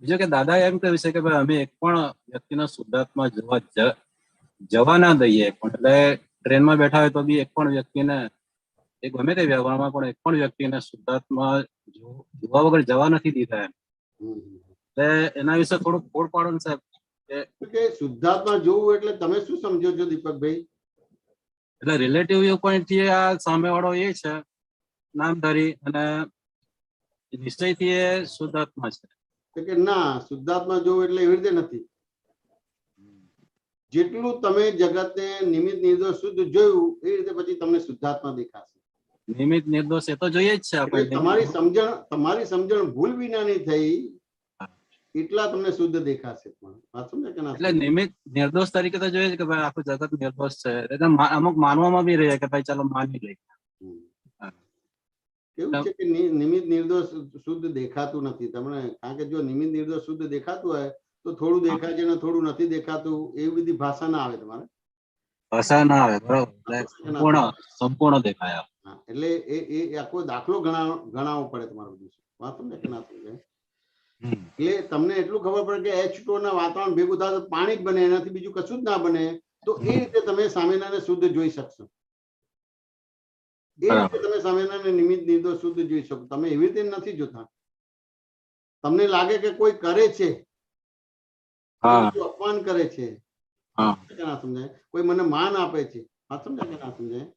બીજું કે દાદા એમ કહ્યું છે કે ભાઈ અમે એક પણ વ્યક્તિને શુદ્ધાત્મા જવા ના દઈએ, પણ એટલે ટ્રેનમાં બેઠા હોય તો બી એક પણ વ્યક્તિને, એ ગમે તે વ્યવહારમાં પણ એક પણ વ્યક્તિને શુદ્ધાત્મા જોવા વગર જવા નથી દીધા એમ. એટલે એના વિશે થોડુંક ફોડ પાડો ને સાહેબ.
કે શુદ્ધાત્મા જોવું એટલે તમે શું સમજો છો દીપકભાઈ?
એટલે રિલેટિવ વ્યૂ પોઈન્ટ થી આ સામેવાળો એ છે નામધારી, અને નિશ્ચયથી એ શુદ્ધાત્મા છે.
કે ના, શુદ્ધાત્મા જોવું એટલે એવી રીતે નથી. જેટલું તમે જગતને નિમિત્ત નિર્દોષ શુદ્ધ જોયું એ રીતે પછી તમને શુદ્ધાત્મા દેખાશે.
નિમિત્ત નિર્દોષ એ તો જોઈએ જ છે આપણે.
તમારી સમજણ ભૂલ વિનાની થઈ એટલા તમને શુદ્ધ દેખાશે.
એટલે નિમિત્ત નિર્દોષ તરીકે તો જોઈએ કે ભાઈ આખું જગત નિર્દોષ છે, એટલે અમુક માનવામાં બી રહે કે ભાઈ ચાલો માની લઈએ.
કેવું છે કે નિમિત્ત નિર્દોષ શુદ્ધ દેખાતું નથી તમને, કારણ કે જો નિમિત્ત નિર્દોષ શુદ્ધ દેખાતું હોય તો થોડું દેખાય છે ને થોડું નથી દેખાતું, એવી બધી ભાષા ના આવે તમારે.
ભાષા ના આવે, બરોબર, સંપૂર્ણ દેખાય.
એટલે એ આખો દાખલો ગણાવવો પડે તમારું બધું. વાત સમજે કે ના સમજે? એટલે તમને એટલું ખબર પડે કે H2O ના વાતાવરણ ભેગું થાય તો પાણી જ બને, એનાથી બીજું કશું જ ના બને. તો એ રીતે તમે સામેનાને શુદ્ધ જોઈ શકશો. એ રીતે તમે સામેનાને નિમિત્ત નિર્દોષ શુદ્ધ જોઈ શકો. તમે એવી રીતે નથી જોતા. તમને લાગે કે કોઈ કરે છે, અપમાન કરે છે, ના સમજાય, કોઈ મને માન આપે છે, વાત સમજાય કે ના સમજાય?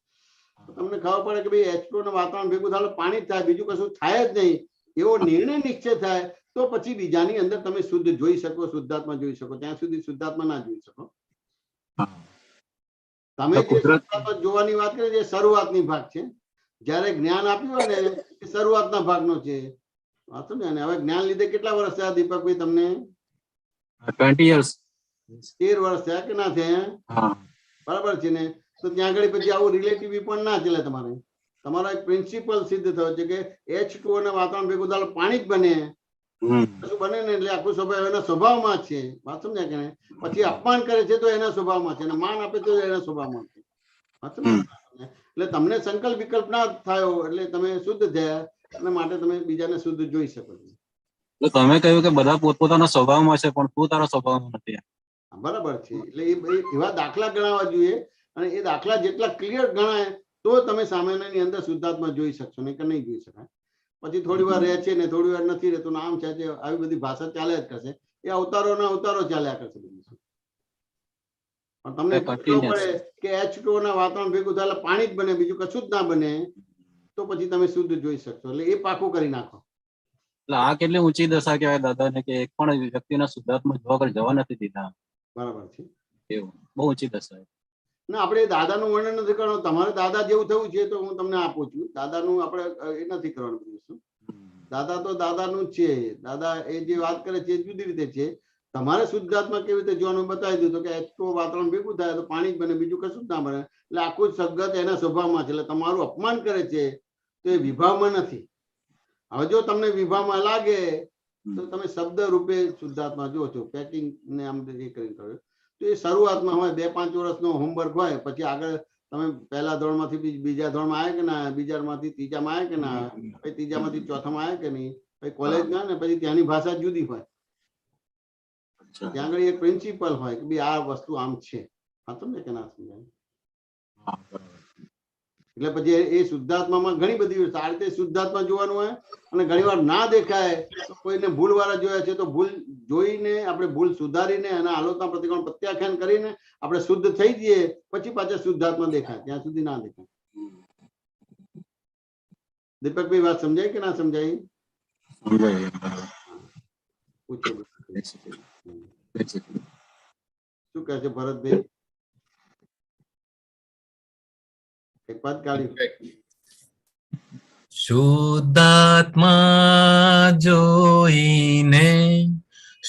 તમને ખબર પડે કે ભાઈ H2O ના વાતાવરણ ભેગું થાય પાણી જ થાય, બીજું કશું થાય જ નહીં, એવો નિર્ણય નિશ્ચય થાય તો પછી બીજાની અંદર તમે શુદ્ધ જોઈ શકો, શુદ્ધાત્મા જોઈ શકો. ત્યાં સુધી શુદ્ધાત્મા ના જોઈ શકો. તમે જે શુદ્ધાત્મા જોવાની વાત કરી એ શરૂઆતની ભાગ છે. જયારે જ્ઞાન આપ્યું હોય ને એ શરૂઆતના ભાગનો છે. વાત સમજ્યા ને? હવે જ્ઞાન લીધે કેટલા વર્ષ થયા દીપકભાઈ તમને?
20 years.
13 વર્ષ થયા કે ના થયા? બરાબર છે ને? તો ત્યાં આગળ પછી આવું રિલેટિવ પણ ના ચાલે. તમારો એક પ્રિન્સિપલ સિદ્ધ થયો છે કે H2O ના વાતાવરણ ભેગું ચાલો પાણી જ બને, કશું બને ને એટલે આખું સ્વભાવ એના સ્વભાવમાં છે. વાત સમજ્યા કે? પછી અપમાન કરે છે તો એના સ્વભાવમાં છે, અને માન આપે તો એના સ્વભાવમાં છે. વાત સમજ્યા? એટલે તમને સંકલ્પ વિકલ્પ ના થયો એટલે તમે શુદ્ધ થયા, અને માટે તમે બીજાને શુદ્ધ જોઈ શકો છો.
તમે કહ્યું કે બધા પોતપોતાના સ્વભાવમાં છે, પણ તું તારા સ્વભાવમાં નથી.
બરાબર છે. એટલે એવા દાખલા ગણાવવા જોઈએ, અને એ દાખલા જેટલા ક્લિયર ગણાય તો તમે સામેની અંદર શુદ્ધાત્મા જોઈ શકશો, નહીં કે નહીં જોઈ શકાય. પછી થોડી વાર રહે છે ને થોડી વાર નથી રહેતું, આમ છે, આવી બધી ભાષા ચાલ્યા જ કરશે. એ અવતારો ચાલ્યા કરશે. પણ તમને ખબર પડે કે H2O ના વાતાવરણ ભેગું થાય પાણી જ બને, બીજું કશું જ ના બને, તો પછી તમે શુદ્ધ જોઈ શકશો. એટલે એ પાકું કરી નાખો.
એટલે આ કેટલી ઊંચી દશા કહેવાય દાદાને, કે એક પણ વ્યક્તિના શુદ્ધાત્મા જોવા વગર જવા નથી દીધા.
બરાબર છે.
એવું બહુ ઊંચી દશા.
ના, આપણે દાદાનું વર્ણન નથી કરવાનું. તમારે દાદા જેવું થવું છે તો હું તમને આપું છું. દાદાનું આપણે એ નથી કરવાનું. દાદા તો દાદાનું જ છે. દાદા એ જે વાત કરે છે એ જુદી રીતે છે. તમારે શુદ્ધાત્મા કેવી રીતે જોવાનું બતાવી દીધું કે H2O વાતાવરણ ભેગું થાય તો પાણી જ બને, બીજું કશું જ ના બને. એટલે આખું સદગત એના સ્વભાવમાં છે. એટલે તમારું અપમાન કરે છે તો એ વિભાવમાં નથી. હવે જો તમને વિભાવમાં લાગે તો તમે શબ્દ રૂપે શુદ્ધાત્મા જો છો. પેકિંગ ને આમ એ કરી કર્યું તો એ શરૂઆતમાં હોય, 2-5 વર્ષનો હોમવર્ક હોય. પછી આગળ તમે પહેલા ધોરણમાંથી બીજા ધોરણમાં આવ્યા કે ના, બીજામાંથી ત્રીજામાં આવ્યા કે ના, પછી ત્રીજામાંથી ચોથામાં આવ્યા કે નહીં, પછી કોલેજમાં ને પછી ત્યાંની ભાષા જુદી હોય. ત્યાં આગળ એક પ્રિન્સિપલ હોય કે ભાઈ આ વસ્તુ આમ છે. સમજે કે ના સમજાય? એટલે પછી એ શુદ્ધાત્મામાં ઘણી બધી આ રીતે શુદ્ધાત્મા જોવાનું હોય. અને ઘણી વાર ના દેખાય તો કોઈને ભૂલ વાળા જોયા છે તો ભૂલ જોઈને આપણે ભૂલ સુધારીને અને આલોચના પ્રતિકોણ પ્રત્યાખ્યાન કરીને આપણે શુદ્ધ થઈ જઈએ. પછી પાછા શુદ્ધાત્મા દેખાય, ત્યાં સુધી ના દેખાય. દીપકભાઈ વાત સમજાય કે ના સમજાય? પૂછો. શું કહે છે ભરતભાઈ? એક વાત કાઢી.
શુદ્ધાત્મા જોઈને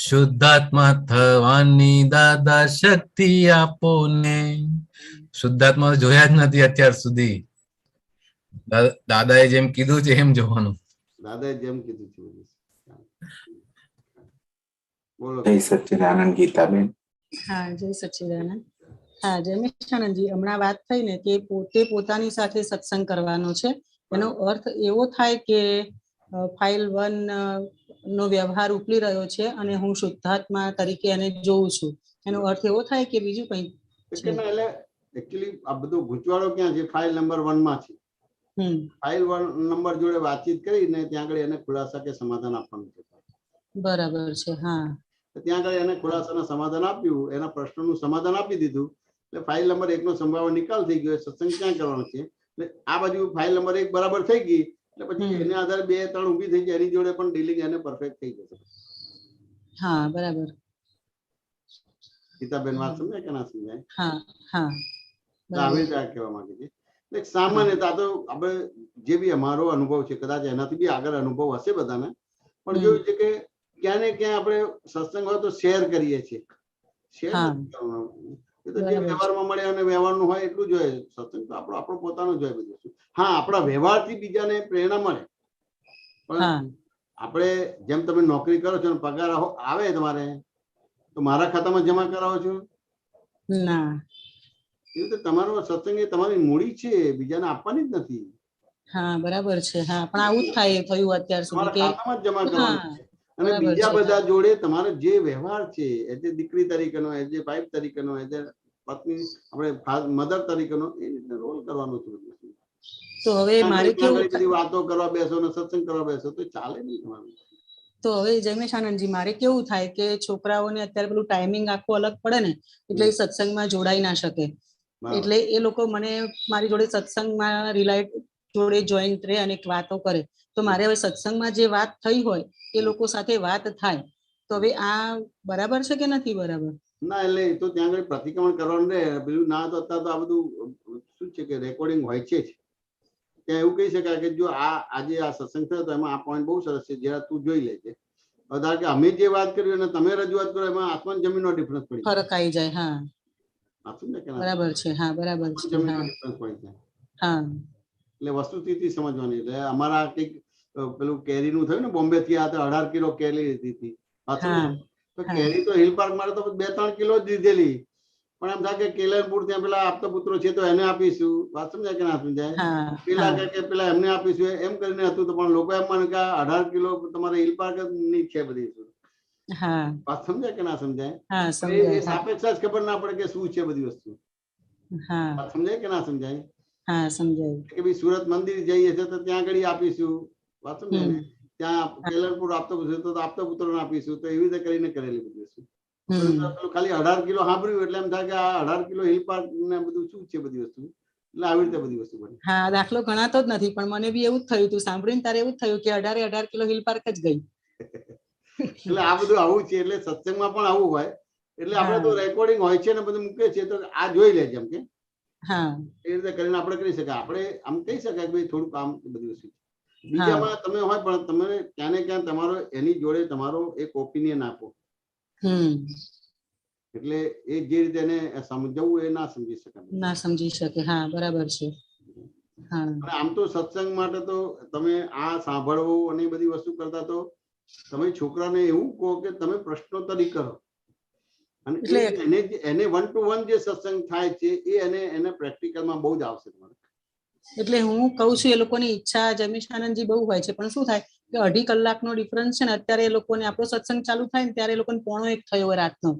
શુદ્ધાત્મા થવાની દાદા શક્તિ આપો ને. શુદ્ધાત્મા જોયા જ નથી અત્યાર સુધી. દાદાએ જેમ કીધું છે એમ જોવાનું.
દાદાએ જેમ કીધું છે. બોલો.
જય સચ્ચિદાનંદ ગીતાબેન.
હા, જય સચ્ચિદાનંદ. હા, જય મિષ્ઠાનંદજી. હમણાં વાત થઈ ને કે પોતે પોતાની સાથે સત્સંગ કરવાનો છે. એનો અર્થ એવો થાય કે ફાઇલ 1 નો વ્યવહાર ઉપલી રહ્યો છે અને હું શુદ્ધાત્મા તરીકે એને જોઉં છું, એનો અર્થ એવો થાય કે બીજું કંઈ
એટલે ના, એટલે એકચ્યુઅલી આ બધો ગૂંચવાડો ક્યાં છે? ફાઇલ નંબર 1 માં છે. ફાઇલ 1 નંબર જોડે વાતચીત કરીને ત્યાં આગળ એને ખુલાસા કે સમાધાન આપવાનું છે.
બરાબર છે. હા,
ત્યાં આગળ એને ખુલાસાના સમાધાન આપ્યું, એના પ્રશ્નોનું સમાધાન આપી દીધું, એટલે ફાઇલ નંબર 1 નો સંભાવના નિકાલ થઈ ગયો. સત્સંગ ક્યાં કરવાનો છે? એટલે આ બાજુ ફાઇલ નંબર 1 બરાબર થઈ ગઈ, એટલે પછી એના આધારે 2 3 ઊભી થઈ જાય, એની જોડે પણ ડીલિંગ એને પરફેક્ટ થઈ જશે.
હા, બરાબર.
ગીતાબેન વાત સમજાય કે ના સમજાય?
હા, હા,
આવી રીતે આ કહેવા માંગે છે. એટલે સામાન્યતા તો આપણે જે બી અમારો અનુભવ છે, કદાચ એનાથી બી આગળ અનુભવ હશે બધાને, પણ જોયું છે કે ક્યાં ને ક્યાં આપણે સત્સંગ હોય તો શેર કરીએ છીએ. શેર એ તો જે વ્યવહારમાં મળે અને વ્યવહારનું હોય એટલું જ હોય. સત્સંગ તો આપણો પોતાનો જ હોય બધું. હા, આપણા વ્યવહારથી બીજાને પ્રેરણા મળે, પણ આપણે જેમ તમે નોકરી કરો છો, પગાર આવે તમારે, તો મારા ખાતામાં જમા કરાવો છો?
ના.
એ રીતે તમારો સત્સંગ એ તમારી મૂડી છે, બીજાને આપવાની જ નથી.
હા, બરાબર છે. હા, પણ આવું જ થાય થયું અત્યાર સુધી કે
ખાતામાં જ જમા કરવાનું છે. અને બીજા બધા જોડે તમારો જે વ્યવહાર છે, એઝ એ દીકરી તરીકેનો, એઝ એ વાઇફ તરીકેનો, એઝ એ પત્ની, આપણે મધર તરીકેનો, એ રીતે રોલ કરવાનો છે.
તો હવે મારે કેવું
બધી વાતો કરવા બેસો ને સત્સંગ કરવા બેસો તો ચાલે નહીં તમારું.
તો હવે જયમેશ આનંદજી, મારે કેવું થાય કે છોકરાઓને અત્યારે પેલું ટાઈમિંગ આખું અલગ પડે ને, એટલે એ સત્સંગમાં જોડાઈ ના શકે, એટલે એ લોકો મને મારી જોડે સત્સંગમાં રિલાઇટ જોડે જોઈન્ટ રહે અને વાતો કરે. તો મારે હવે સત્સંગમાં જે વાત થઈ હોય એ લોકો સાથે વાત થાય, તો હવે આ બરાબર છે કે નથી બરાબર?
ના, એટલે એ તો ત્યાં આગળ પ્રતિક્રમણ કરવાનું રહે. પેલું ના તો અત્યારે તો આ બધું શું છે કે રેકોર્ડિંગ હોય છે જ. ત્યાં એવું કહી શકાય કે જો આજે આ સત્સંગ થયો તો એમાં આ પોઈન્ટ બહુ સરસ છે, જરા તું જોઈ લેજે. ધારો કે અમે જે વાત કરી અને તમે રજૂઆત કરો, એમાં આસમાન જમીનનો ડિફરન્સ પડી જાય,
ફરક આવી જાય. હા, બરાબર છે. હા, બરાબર છે.
જમીનનો ડિફરન્સ પડી જાય.
હા,
એટલે વસ્તુસ્થિતિ સમજવાની. એટલે અમારા કંઈક પેલું કેરીનું થયું ને, બોમ્બે થી આ 18 કિલો કેરી લીધી હતી. તો કેરી તો હિલ પાર્ક મારે તો 2-3 કિલો જ લીધેલી, પણ એમ થાય કે કેલરપુર ત્યાં પેલા આપતા પુત્રો છે તો એને આપીશું. વાત સમજાય કે ના સમજાય? પેલા કે પેલા એમને આપીશું એમ કરીને હતું, તો પણ લોકો એમ માને કે 18 કિલો તમારે હિલ પાર્ક ની છે બધી. વાત સમજાય કે ના સમજાય? એ સાપેક્ષ જ ખબર ના પડે કે શું છે બધી વસ્તુ. વાત સમજાય કે ના સમજાય?
હા, સમજાય.
કે ભાઈ સુરત મંદિર જઈએ છે તો ત્યાં આગળ આપીશું. વાત સમજાય ને? ત્યાં કેલરપુર આપતા પુત્રો તો આપતા પુત્રોને આપીશું. તો એવી રીતે કરીને કરેલી બધી વસ્તુ. ખાલી 18 કિલો સાંભળ્યું એટલે એમ થાય કે આ 18 કિલો હિલ પાર્ક ને બધું શું છે બધી વસ્તુ. એટલે આવી રીતે બધી વસ્તુ બની.
હા, દાખલો ગણાતો જ નથી, પણ મને બી એવું જ થયું હતું. સાંભળીને તારે એવું જ થયું કે 18 કિલો હિલ પાર્ક જ ગઈ.
એટલે આ બધું આવું છે. એટલે સત્સંગમાં પણ આવું હોય. એટલે આપણે તો રેકોર્ડિંગ હોય છે ને બધું મૂકે છે, તો આ જોઈ લે જેમ કે એ રીતે કરીને આપણે કરી શકાય. આપણે આમ કહી શકાય કે ભાઈ થોડું કામ બધી વસ્તુ. બીજામાં તમે હોય પણ તમે ક્યાં ને ક્યાં તમારો એની જોડે તમારો એક ઓપિનિયન આપો. એટલે એ જે રીતે એને સમજવું એ ના સમજી શકે.
ના સમજી શકે. હા, બરાબર છે.
આમ તો સત્સંગ માટે તો તમે આ સાંભળવું અને બધી વસ્તુ કરતા તો તમે છોકરાને એવું કહો કે તમે પ્રશ્નોત્તરી કરો, અને એને 1 to 1 જે સત્સંગ થાય છે એ એને પ્રેક્ટિકલમાં બહુ જ આવશે તમારે.
એટલે હું કહું છું એ લોકોની ઈચ્છા જમીશાનંદજી બહુ હોય છે, પણ શું થાય કે 2.5 કલાકનો ડિફરન્સ છે ને, અત્યારે એ લોકોને આપણો સત્સંગ ચાલુ થાય ને ત્યારે એ લોકોને 1:45 થયો હોય રાતનો,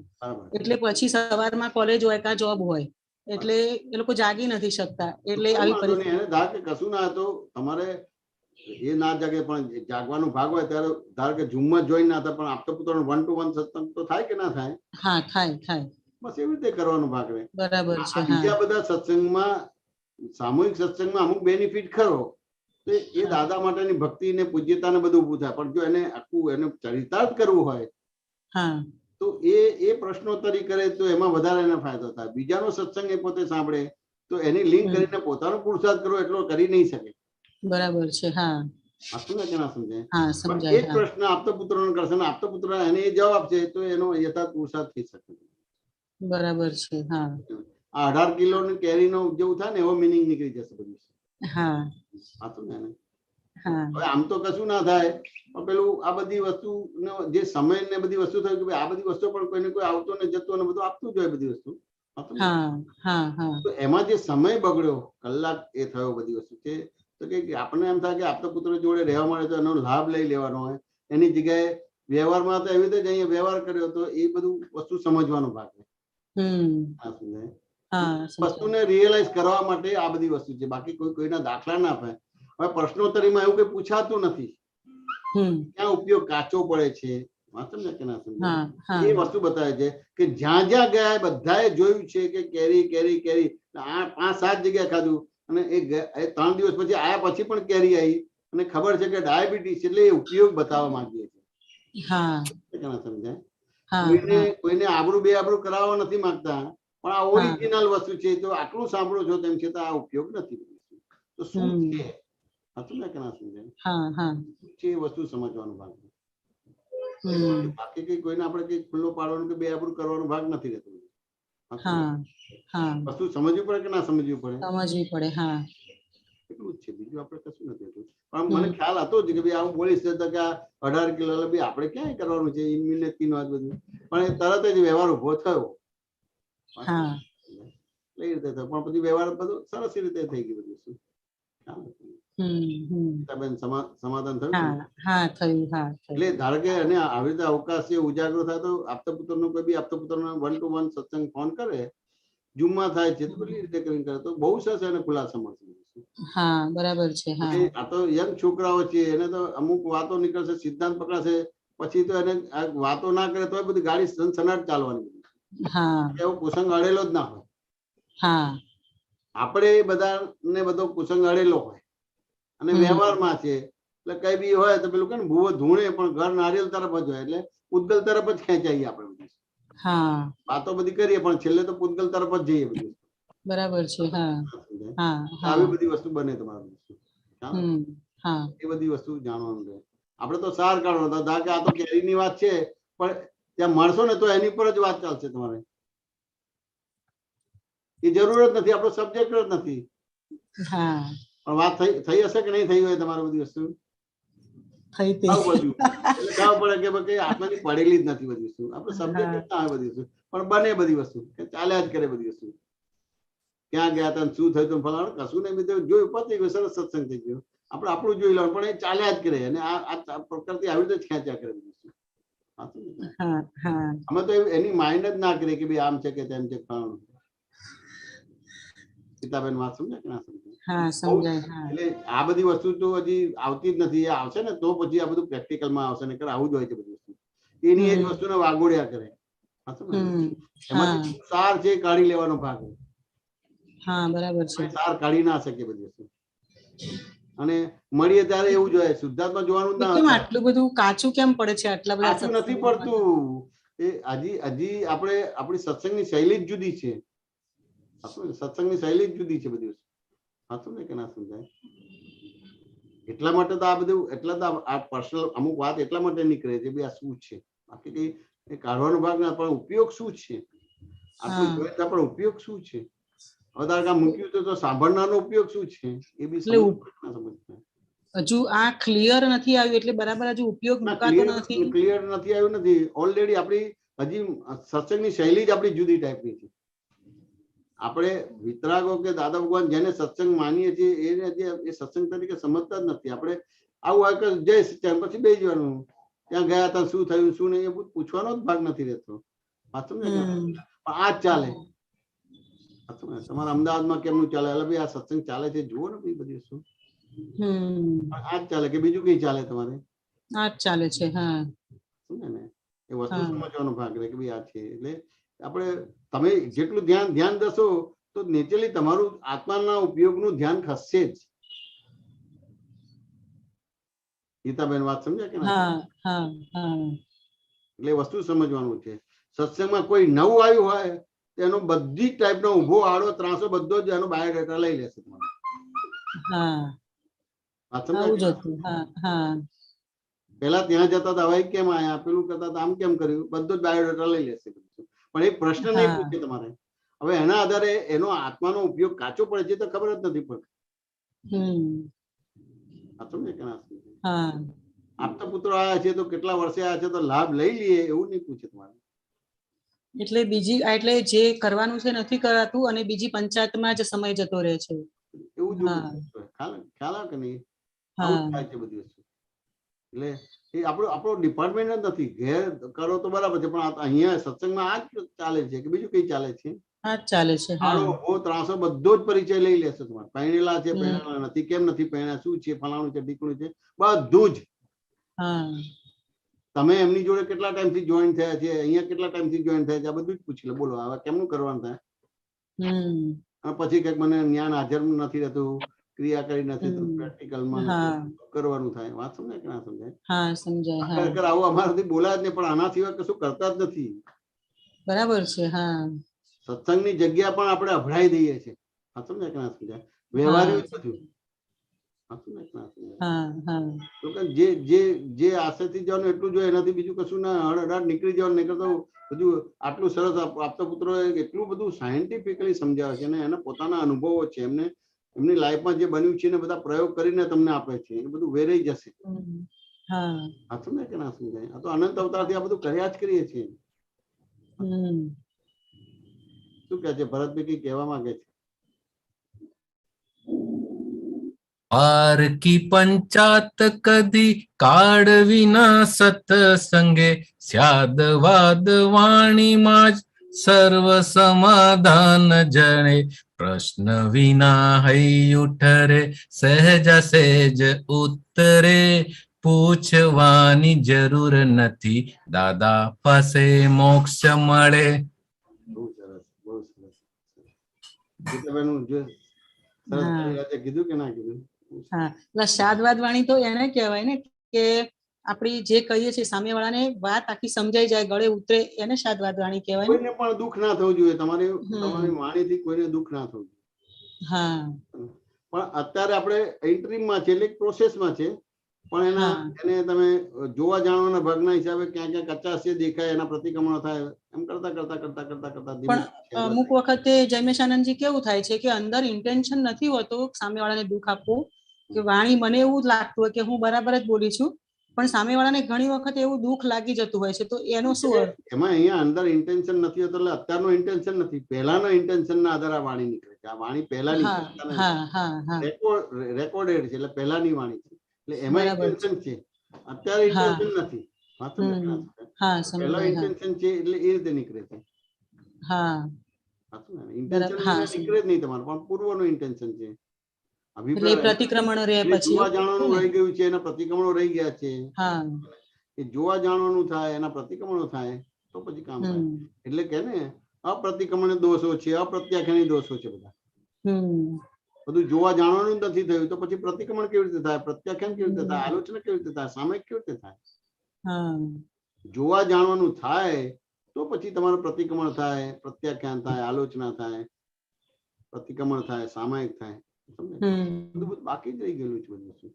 એટલે પછી સવારમાં કોલેજ હોય કાં જોબ હોય, એટલે એ લોકો જાગી નથી શકતા. એટલે આવી પરિસ્થિતિ
એને ધાર કે કશું ના તો તમારે એ ના જાગે, પણ જાગવાનો ભાગ હોય ત્યારે ધાર કે ઝૂમમાં જોઈન ના થાય, પણ આપતા પુત્રનો 1 to 1 સત્સંગ તો થાય કે ના થાય?
હા, થાય.
બસ એવી રીતે કરવાનો ભાગ રહે.
બરાબર છે.
બીજા બધા સત્સંગમાં સામૂહિક સત્સંગમાં અમુક બેનિફિટ ખરો, તો એ દાદા માટેની ભક્તિ ને પૂજ્યતા ને બધું ઉભું થાય, પણ જો એને આખું એને ચરિતાર્થ કરવું હોય તો એ પ્રશ્નોત્તરી કરે તો એમાં વધારે એને ફાયદો થાય. બીજાનો સત્સંગ એ પોતે સાંભળે તો એની લિંક કરીને પોતાનો પુરુષાર્થ કરવો એટલો કરી નહીં શકે.
બરાબર છે.
સમજાય કે ના સમજાય?
સમજાય.
એક પ્રશ્ન આપતા પુત્રોને કરશે ને આપતા પુત્ર એને જવાબ આપશે તો એનો યથાર્થ પુરુષાર્થ થઈ શકે.
બરાબર છે.
18 કિલો ની કેરીનો જેવું થાય ને એવો મિનિંગ નીકળી જશે બધું. હવે આમ તો કશું ના થાય, પણ પેલું આ બધી વસ્તુ જે સમય ને બધી વસ્તુ થયું કે આ બધી વસ્તુ પણ કોઈને કોઈ આવતો ને જતો ને બધું આપતું જ હોય બધી વસ્તુ. તો એમાં જે સમય બગડ્યો, કલાક એ થયો બધી વસ્તુ છે, તો કે આપણને એમ થાય કે આપતા પુત્રો જોડે રહેવા મળે તો એનો લાભ લઈ લેવાનો હોય, એની જગ્યાએ વ્યવહારમાં તો એવી રીતે જ અહીંયા વ્યવહાર કર્યો તો એ બધું વસ્તુ સમજવાનો ભાગ છે. આ સમજાય? વસ્તુને રિયલાઇઝ કરવા માટે આ બધી વસ્તુ છે, બાકી કોઈના દાખલા ના આપે. હવે પ્રશ્નોત્તરીમાં એવું કઈ પૂછાતું નથી ક્યાં ઉપયોગ કાચો પડે છે, સમજે કે ના સમજે? એ વસ્તુ બતાવે છે કે જ્યાં જ્યાં ગયા બધાએ જોયું છે કે કેરી કેરી કેરી 5-7 જગ્યાએ ખાધું અને એ 3 દિવસ પછી આયા પછી પણ કેરી આવી અને ખબર છે કે ડાયાબિટીસ, એટલે એ ઉપયોગ બતાવવા માંગીએ છીએ. સમજાય? કોઈને આબરૂ બે આબરૂ કરાવવા નથી માંગતા, પણ આ ઓરિજિનલ વસ્તુ છે, તો આટલું સાંભળો છો તેમ છતાં આ ઉપયોગ નથી. તો શું છે સમજાય કે ના સમજાય? એ વસ્તુ સમજવાનો ભાગ. બાકી કઈ કોઈને આપણે કઈ ખુલ્લો પાડવાનું કે બે આબરૂ કરવાનો ભાગ નથી રહેતો. વસ્તુ સમજવી પડે કે ના સમજવી પડે?
સમજવી પડે.
એટલું જ છે, બીજું આપણે કશું નથી હતું. પણ મને ખ્યાલ હતો જ કે ભાઈ આવું બોલીશ તો કે 18 કિલો એટલે આપણે ક્યાંય કરવાનું છે ઇમ્યુનિટી નું બધું, પણ એ તરત જ વ્યવહાર ઉભો થયો. એ રીતે થયો, પણ પછી વ્યવહાર બધું સરસ રીતે થઈ ગયું બધું. શું સમાધાન થયું? એટલે ધારો કે અને આવી રીતે અવકાશ ઉજાગરો થાય તો આપતા નો કોઈ બી આપતા પુત્ર 1-to-1 સત્સંગ ફોન કરે, જુમ્મા થાય છે તો બધી રીતે કરીને કરે તો બહુ સરસ એને ખુલાસા મળશે.
બરાબર છે.
આ તો યંગ છોકરાઓ છે, એને તો અમુક વાતો નીકળશે, સિદ્ધાંત પકડાશે, પછી તો એને વાતો ના કરે તો બધી ગાડી સનાટ ચાલવાની. એવો કુસંગ અડેલો જ ના હોય. આપણે બધાને બધો કુસંગ અડેલો હોય અને વ્યવહારમાં છે એટલે કઈ બી હોય તો પેલું કે ભૂવો ધૂણે પણ ઘર નારિયેલ તરફ જ હોય, એટલે પૂતગલ તરફ જ ખેંચાઈએ આપણે બધી. વાતો બધી કરીએ પણ છેલ્લે તો પૂતગલ તરફ જ જઈએ બધી.
બરાબર છે.
આવી બધી વસ્તુ બને તમારું. એ બધી વસ્તુ જાણવાનું છે. આપણે તો સાર કાઢવાનો હતા કે આ તો કેરીની વાત છે, પણ ત્યાં મળશો ને તો એની પર જ વાત ચાલશે તમારે. એ જરૂરત નથી, આપણો સબ્જેક્ટ જ નથી. પણ વાત થઈ હશે કે નહીં થઈ હોય તમારી બધી વસ્તુ? એટલે ખબર પડે કે આત્માની પડેલી જ નથી બધી વસ્તુ. આપણે સબ્જેક્ટ ના આવે બધી વસ્તુ, પણ બને બધી વસ્તુ, ચાલ્યા જ કરે બધી વસ્તુ. ક્યાં ગયા હતા, શું થયું, ફલાણું કશું નહીં, બીજું જોયું, પતી ગયું, સરસ સત્સંગ થઈ ગયો. આપણે આપણું જોઈ લેવાનું, પણ એ ચાલ્યા જ કરે અને આ પ્રકૃતિ આવી રીતે જ ખેંચ્યા કરે બધી વસ્તુ. અમે તો એની માઇન્ડ જ ના કરીએ કે ભાઈ આમ છે કે તેમ છે. ગીતાબેન વાત સમજે કે ના સમજે? એટલે આ બધી વસ્તુ તો હજી આવતી જ નથી. એ આવશે ને તો પછી આ બધું પ્રેક્ટિકલ માં આવશે, ને આવું જ હોય છે બધી વસ્તુ. એની એક વસ્તુને વાગોડ્યા કરે. એમાંથી સાર છે કાઢી લેવાનો ભાગ.
બરાબર છે.
સાર કાઢી ના શકે બધી વસ્તુ. અને મળીએ ત્યારે એવું જોઈએ, શુદ્ધાત્મા જોવાનું ના.
આટલું બધું કાચું કેમ પડે છે? આટલા બધા
કાચું નથી પડતું. એ હજી આપણે આપણી સત્સંગની શૈલી જ જુદી છે. સત્સંગની શૈલી જ જુદી છે બધી વસ્તુ. સાચું ને કે ના સમજાય? એટલા માટે તો આ બધું, એટલા તો આ પર્સનલ અમુક વાત એટલા માટે નીકળે છે ભાઈ આ શું છે, બાકી કઈ કાઢવાનો ભાગ ના, પણ ઉપયોગ શું છે? આટલું જોઈએ તો પણ ઉપયોગ શું છે? હવે મૂક્યું તો સાંભળનારનો ઉપયોગ શું છે એ બી
હજુ આ ક્લિયર નથી આવ્યું, એટલે બરાબર હજુ ઉપયોગ મુકાતો નથી.
ક્લિયર નથી આવ્યું નથી. ઓલરેડી આપણી હજી સત્સંગની શૈલી જ આપણી જુદી ટાઈપની છે. આપણે વિતરાગો કે દાદા ભગવાન જેને સત્સંગ માનીએ છીએ એને હજી એ સત્સંગ તરીકે સમજતા જ નથી. આપણે આવું હોય કે જય સત્સંગ પછી બે જવાનું, ત્યાં ગયા હતા શું થયું શું નહીં એ પૂછવાનો જ ભાગ નથી રહેતો. પણ આ જ ચાલે. તમારા અમદાવાદમાં કેમનું ચાલે? એટલે ભાઈ આ સત્સંગ ચાલે છે, જુઓ ને ભાઈ બધી વસ્તુ. આ જ ચાલે કે બીજું કઈ ચાલે? તમારે
આ જ ચાલે છે.
સમજે ને? એ વસ્તુ સમજવાનો ભાગ રહે કે ભાઈ આ છે. એટલે આપણે તમે જેટલું ધ્યાન દશો તો નેચરલી તમારું આત્માના ઉપયોગનું ધ્યાન ખસશે જ. ગીતાબેન વાત સમજ્યા કે ના? એટલે વસ્તુ સમજવાનું છે. સત્સંગમાં કોઈ નવું આવ્યું હોય એનો બધી ટાઈપનો ઉભો આડો ત્રાસો બધો જ એનો બાયોડેટા લઈ લેશે તમારે. પેલા ત્યાં જતા હતા, હવે કેમ આયા, પેલું કરતા આમ કેમ કર્યું, બધો જ બાયોડેટા લઈ લેશે. પણ એક પ્રશ્ન નહીં પૂછે તમારે. હવે એના આધારે એનો આત્માનો ઉપયોગ કાચો પડે છે તો ખબર જ નથી પડતી. આપતા પુત્રો આયા છે તો કેટલા વર્ષે આયા છે તો લાભ લઈ લઈએ એવું નહીં પૂછે તમારે.
એટલે બીજી એટલે જે કરવાનું છે નથી કરાતું અને બીજી પંચાયતમાં જ સમય જતો રહે છે
એવું જ. ખ્યાલ આવે કે નહીં? આવું થાય છે બધી વસ્તુ. એટલે એ આપણો ડિપાર્ટમેન્ટ જ નથી. ઘેર કરો તો બરાબર છે, પણ અહીંયા સત્સંગમાં આ જ ચાલે છે કે બીજું કઈ ચાલે છે?
આ જ ચાલે છે. હા
આળો હો ત્રાસો બધો જ પરિચય લઈ લેશે તમારે. પરણેલા છે, પરણેલા નથી, કેમ નથી પરણ્યા, શું છે, ફલાણું છે, ઢીકણું છે, બધું જ.
હા
તમે એમની જોડે કેટલા ટાઈમથી જોઈન થયા છે, અહીંયા કેટલા ટાઈમથી જોઈન થયા છે, આ બધું જ પૂછી લે. બોલો હવે કેમનું કરવાનું થાય? અને પછી કંઈક મને જ્ઞાન હાજર નથી રહેતું, ક્રિયા કરી નથી તો પ્રેક્ટિકલમાં કરવાનું થાય. વાત સમજાય કે ના સમજાય?
હા સમજાય.
ખરેખર આવું અમારાથી બોલાય જ નહીં, પણ આના સિવાય કશું કરતા જ નથી.
બરાબર છે. હા
સત્સંગની જગ્યા પણ આપણે અભડાઈ દઈએ છીએ. વાત સમજાય કે ના સમજાય? વ્યવહારિક બધું. વાત સમજાય કે ના સમજાય? જે આશયથી જવાનું એટલું જોઈએ, એનાથી બીજું કશું ના, હળહળ નીકળી જવાનું. નહીં કરતો બધું આટલું સરસ આપતા પુત્રો એટલું બધું સાયન્ટિફિકલી સમજાવે છે ને એના પોતાના અનુભવો છે, એમને એમની લાઈફમાં જે બન્યું છે ને બધા પ્રયોગ કરીને તમને આપે છે. એ બધું વેરાઈ જશે. હા સમજાય કે ના સમજાય? આ તો અનંત અવતારથી આ બધું કર્યા જ કરીએ છીએ. શું કહે છે ભરતભાઈ? કઈ કહેવા માંગે છે?
પાર કી પંચાત કદી કાળ વિના સત્સંગે, સ્યાદ વાદ વાણીમાં જ સર્વ સમાધાન જણે. પ્રશ્ન વિના હૈ ઉઠરે, સહેજ સહેજ ઉત્તરે, પૂછવાની જરૂર નથી, દાદા પાસે મોક્ષ મળે.
બહુ સરસ, બહુ સરસ. કીધું કે ના કીધું?
હા એટલે શાદવાદ વાણી તો એને કહેવાય ને કે આપણી જે કહીએ છીએ સામે વાળાને વાત આખી સમજાઈ જાય, ગળે ઉતરે, એને શાદવાદ વાણી કહેવાય.
કોઈને પણ દુઃખ ના થવું જોઈએ. તમારી વાણીથી કોઈને દુઃખ ના થવું જોઈએ.
હા
પણ અત્યારે આપણે ઇન્ટરીમમાં છે, એટલે પ્રોસેસમાં છે. પણ એને તમે જોવા જાણવાના ભાગના હિસાબે ક્યાં ક્યાં કચાશ દેખાય, એના પ્રતિક્રમણો થાય, એમ કરતા કરતા કરતા કરતા કરતા
પણ અમુક વખતે જયમેશાનંદજી કેવું થાય છે કે અંદર ઇન્ટેન્શન નથી હોતું સામેવાળાને દુઃખ આપવું, કે વાણી મને એવું લાગતું હોય કે હું બરાબર જ બોલી છું, પણ સામેવાળાને ઘણી વખત એવું દુઃખ લાગી જતું હોય છે. તો એનો શું અર્થ?
એમાં અહીંયા અંદર ઇન્ટેન્શન નથી હોતું, એટલે અત્યારનો ઇન્ટેન્શન નથી, પહેલાનો ઇન્ટેન્શન ના આધારે વાણી નીકળે છે. આ વાણી પહેલાની રેકોર્ડેડ છે, એટલે પહેલાની વાણી છે, એટલે એમાં ઇન્ટેન્શન છે. અત્યારે ઇન્ટેન્શન નથી. પહેલો ઇન્ટેન્શન છે એટલે એ રીતે નીકળે છે. ઇન્ટેન્શન નીકળે જ નહીં તમારે, પણ પૂર્વનું ઇન્ટેન્શન છે.
પ્રતિક્રમણો રહે, પછી
જોવા જાણવાનું રહી ગયું છે, એના પ્રતિક્રમણો રહી ગયા છે. એ જોવા જાણવાનું થાય, એના પ્રતિક્રમણો થાય તો પછી કામ થાય. એટલે કે ને અપ્રતિક્રમણ દોષો છે, અપ્રત્યાખ્યાની દોષો છે. બધા બધું જોવા જાણવાનું નથી થયું તો પછી પ્રતિક્રમણ કેવી રીતે થાય, પ્રત્યાખ્યાન કેવી રીતે થાય, આલોચના કેવી રીતે થાય, સામયિક કેવી રીતે થાય? જોવા જાણવાનું થાય તો પછી તમારું પ્રતિક્રમણ થાય, પ્રત્યાખ્યાન થાય, આલોચના થાય, પ્રતિક્રમણ થાય, સામયિક થાય. બધું બાકી જ રહી ગયેલું છે બધું.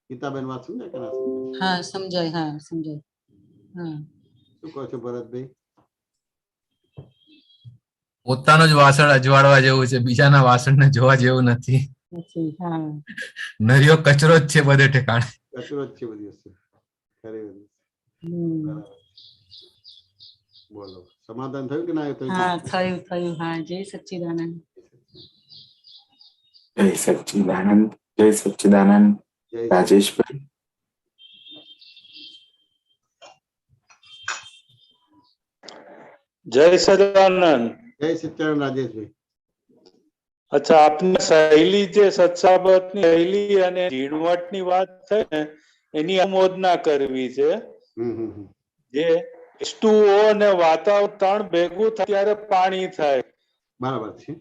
ગીતાબેન વાત સમજાય કે ના સમજાય?
હા સમજાય. હા સમજાય.
શું કહો છો ભરતભાઈ?
પોતાનું જ વાસણ અજવાળવા જેવું છે, બીજાના વાસણને જોવા જેવું નથી. નરિયો કચરો જ છે બધે ઠેકાણે.
કચરો જ છે બધી વસ્તુ. બોલો, સમાધાન થયું કે ના થયું?
હા થયું. હા જય સચ્ચિદાનંદ.
જય સચ્ચિદાનંદ. જય સચ્ચિદાનંદ. રાજેશભાઈ.
જય સચ્ચિદાનંદ.
જય સચ્ચિદાનંદ રાજેશભાઈ.
અચ્છા, આપને સહેલી જે સત્સાબતની સહેલી અને ઝીણવટની વાત છે ને એની અનુમોદના કરવી છે. જે H2O અને વાતાવરણ ત્રણ ભેગું થાય ત્યારે પાણી થાય.
બરાબર છે.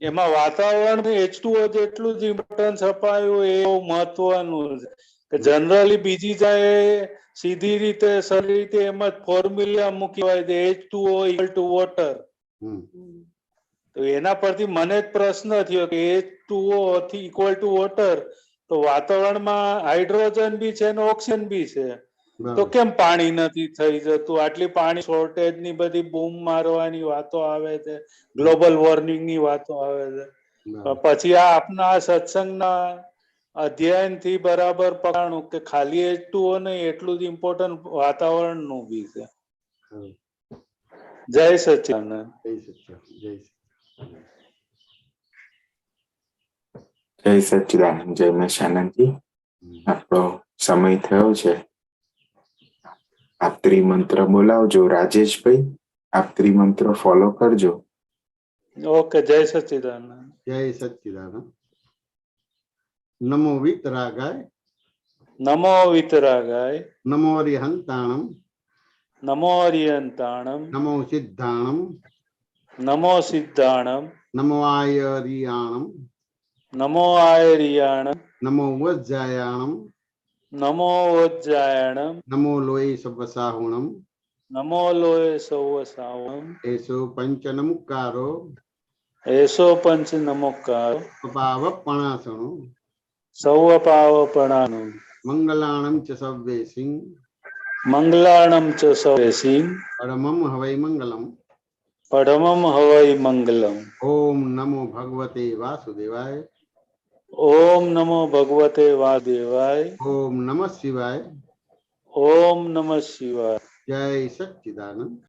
એમાં વાતાવરણ H2O જેટલું જ ઇમ્પોર્ટન્સ અપાયું એ મહત્વનું છે કે જનરલી બીજી જાય સીધી રીતે સરળ રીતે એમ જ ફોર્મ્યુલા મૂકી હોય છે H2O = વોટર. તો એના પરથી મને જ પ્રશ્ન થયો કે H2O = વોટર તો વાતાવરણમાં હાઇડ્રોજન બી છે અને ઓક્સિજન બી છે, તો કેમ પાણી નથી થઈ જતું? આટલી પાણી શોર્ટેજ ની બધી બૂમ મારવાની વાતો આવે છે, ગ્લોબલ વોર્મિંગ ની વાતો આવે છે. પછી આ આપના સત્સંગના અધ્યયન થી બરાબર પકડાણું કે ખાલી H2O નહીં, એટલું જ ઇમ્પોર્ટન્ટ વાતાવરણ નું બી છે. જય સચ્ચિદાનંદ.
જય સચ્ચિદાનંદ. જય મેશાનંદજી. આપણો સમય થયો છે. આપ ત્રિમંત્ર બોલાવજો. રાજેશભાઈ, આપ ત્રિમંત્ર ફોલો કરજો.
ઓકે, જય સચ્ચિદાનંદ.
જય સચ્ચિદાનંદ. નમો વિતરાગાય,
નમો વિતરાગાય,
નમો અરિહંતાણમ,
નમો અરિયંતાણમ,
નમો સિદ્ધાણમ,
નમો સિદ્ધાણમ,
નમો આયરિયાણમ,
નમો આયરિયાણમ,
નમો વજ્જાયાણમ,
નમો વજ્જાયણમ,
નમો લોય સવસાહુણમ,
નમો લોય સૌવસાવમ,
એસો પંચ નમુકારો
એસો પંચ નમોકાર
પપાવ પણાસણો
સૌ પાવપણાનું
મંગલાણમ ચ સવ્વેસિંગ
મંગલાણમ ચ સવેસી
પરમમ હવૈ મંગલમ.
પરમમ હવૈ મંગલમ.
ઓમ નમો ભગવતે વાસુદેવાય.
ઓમ નમો ભગવતે વાસુદેવાય.
ઓમ નમઃ શિવાય.
ઓમ નમઃ શિવાય.
જય સચ્ચિદાનંદ.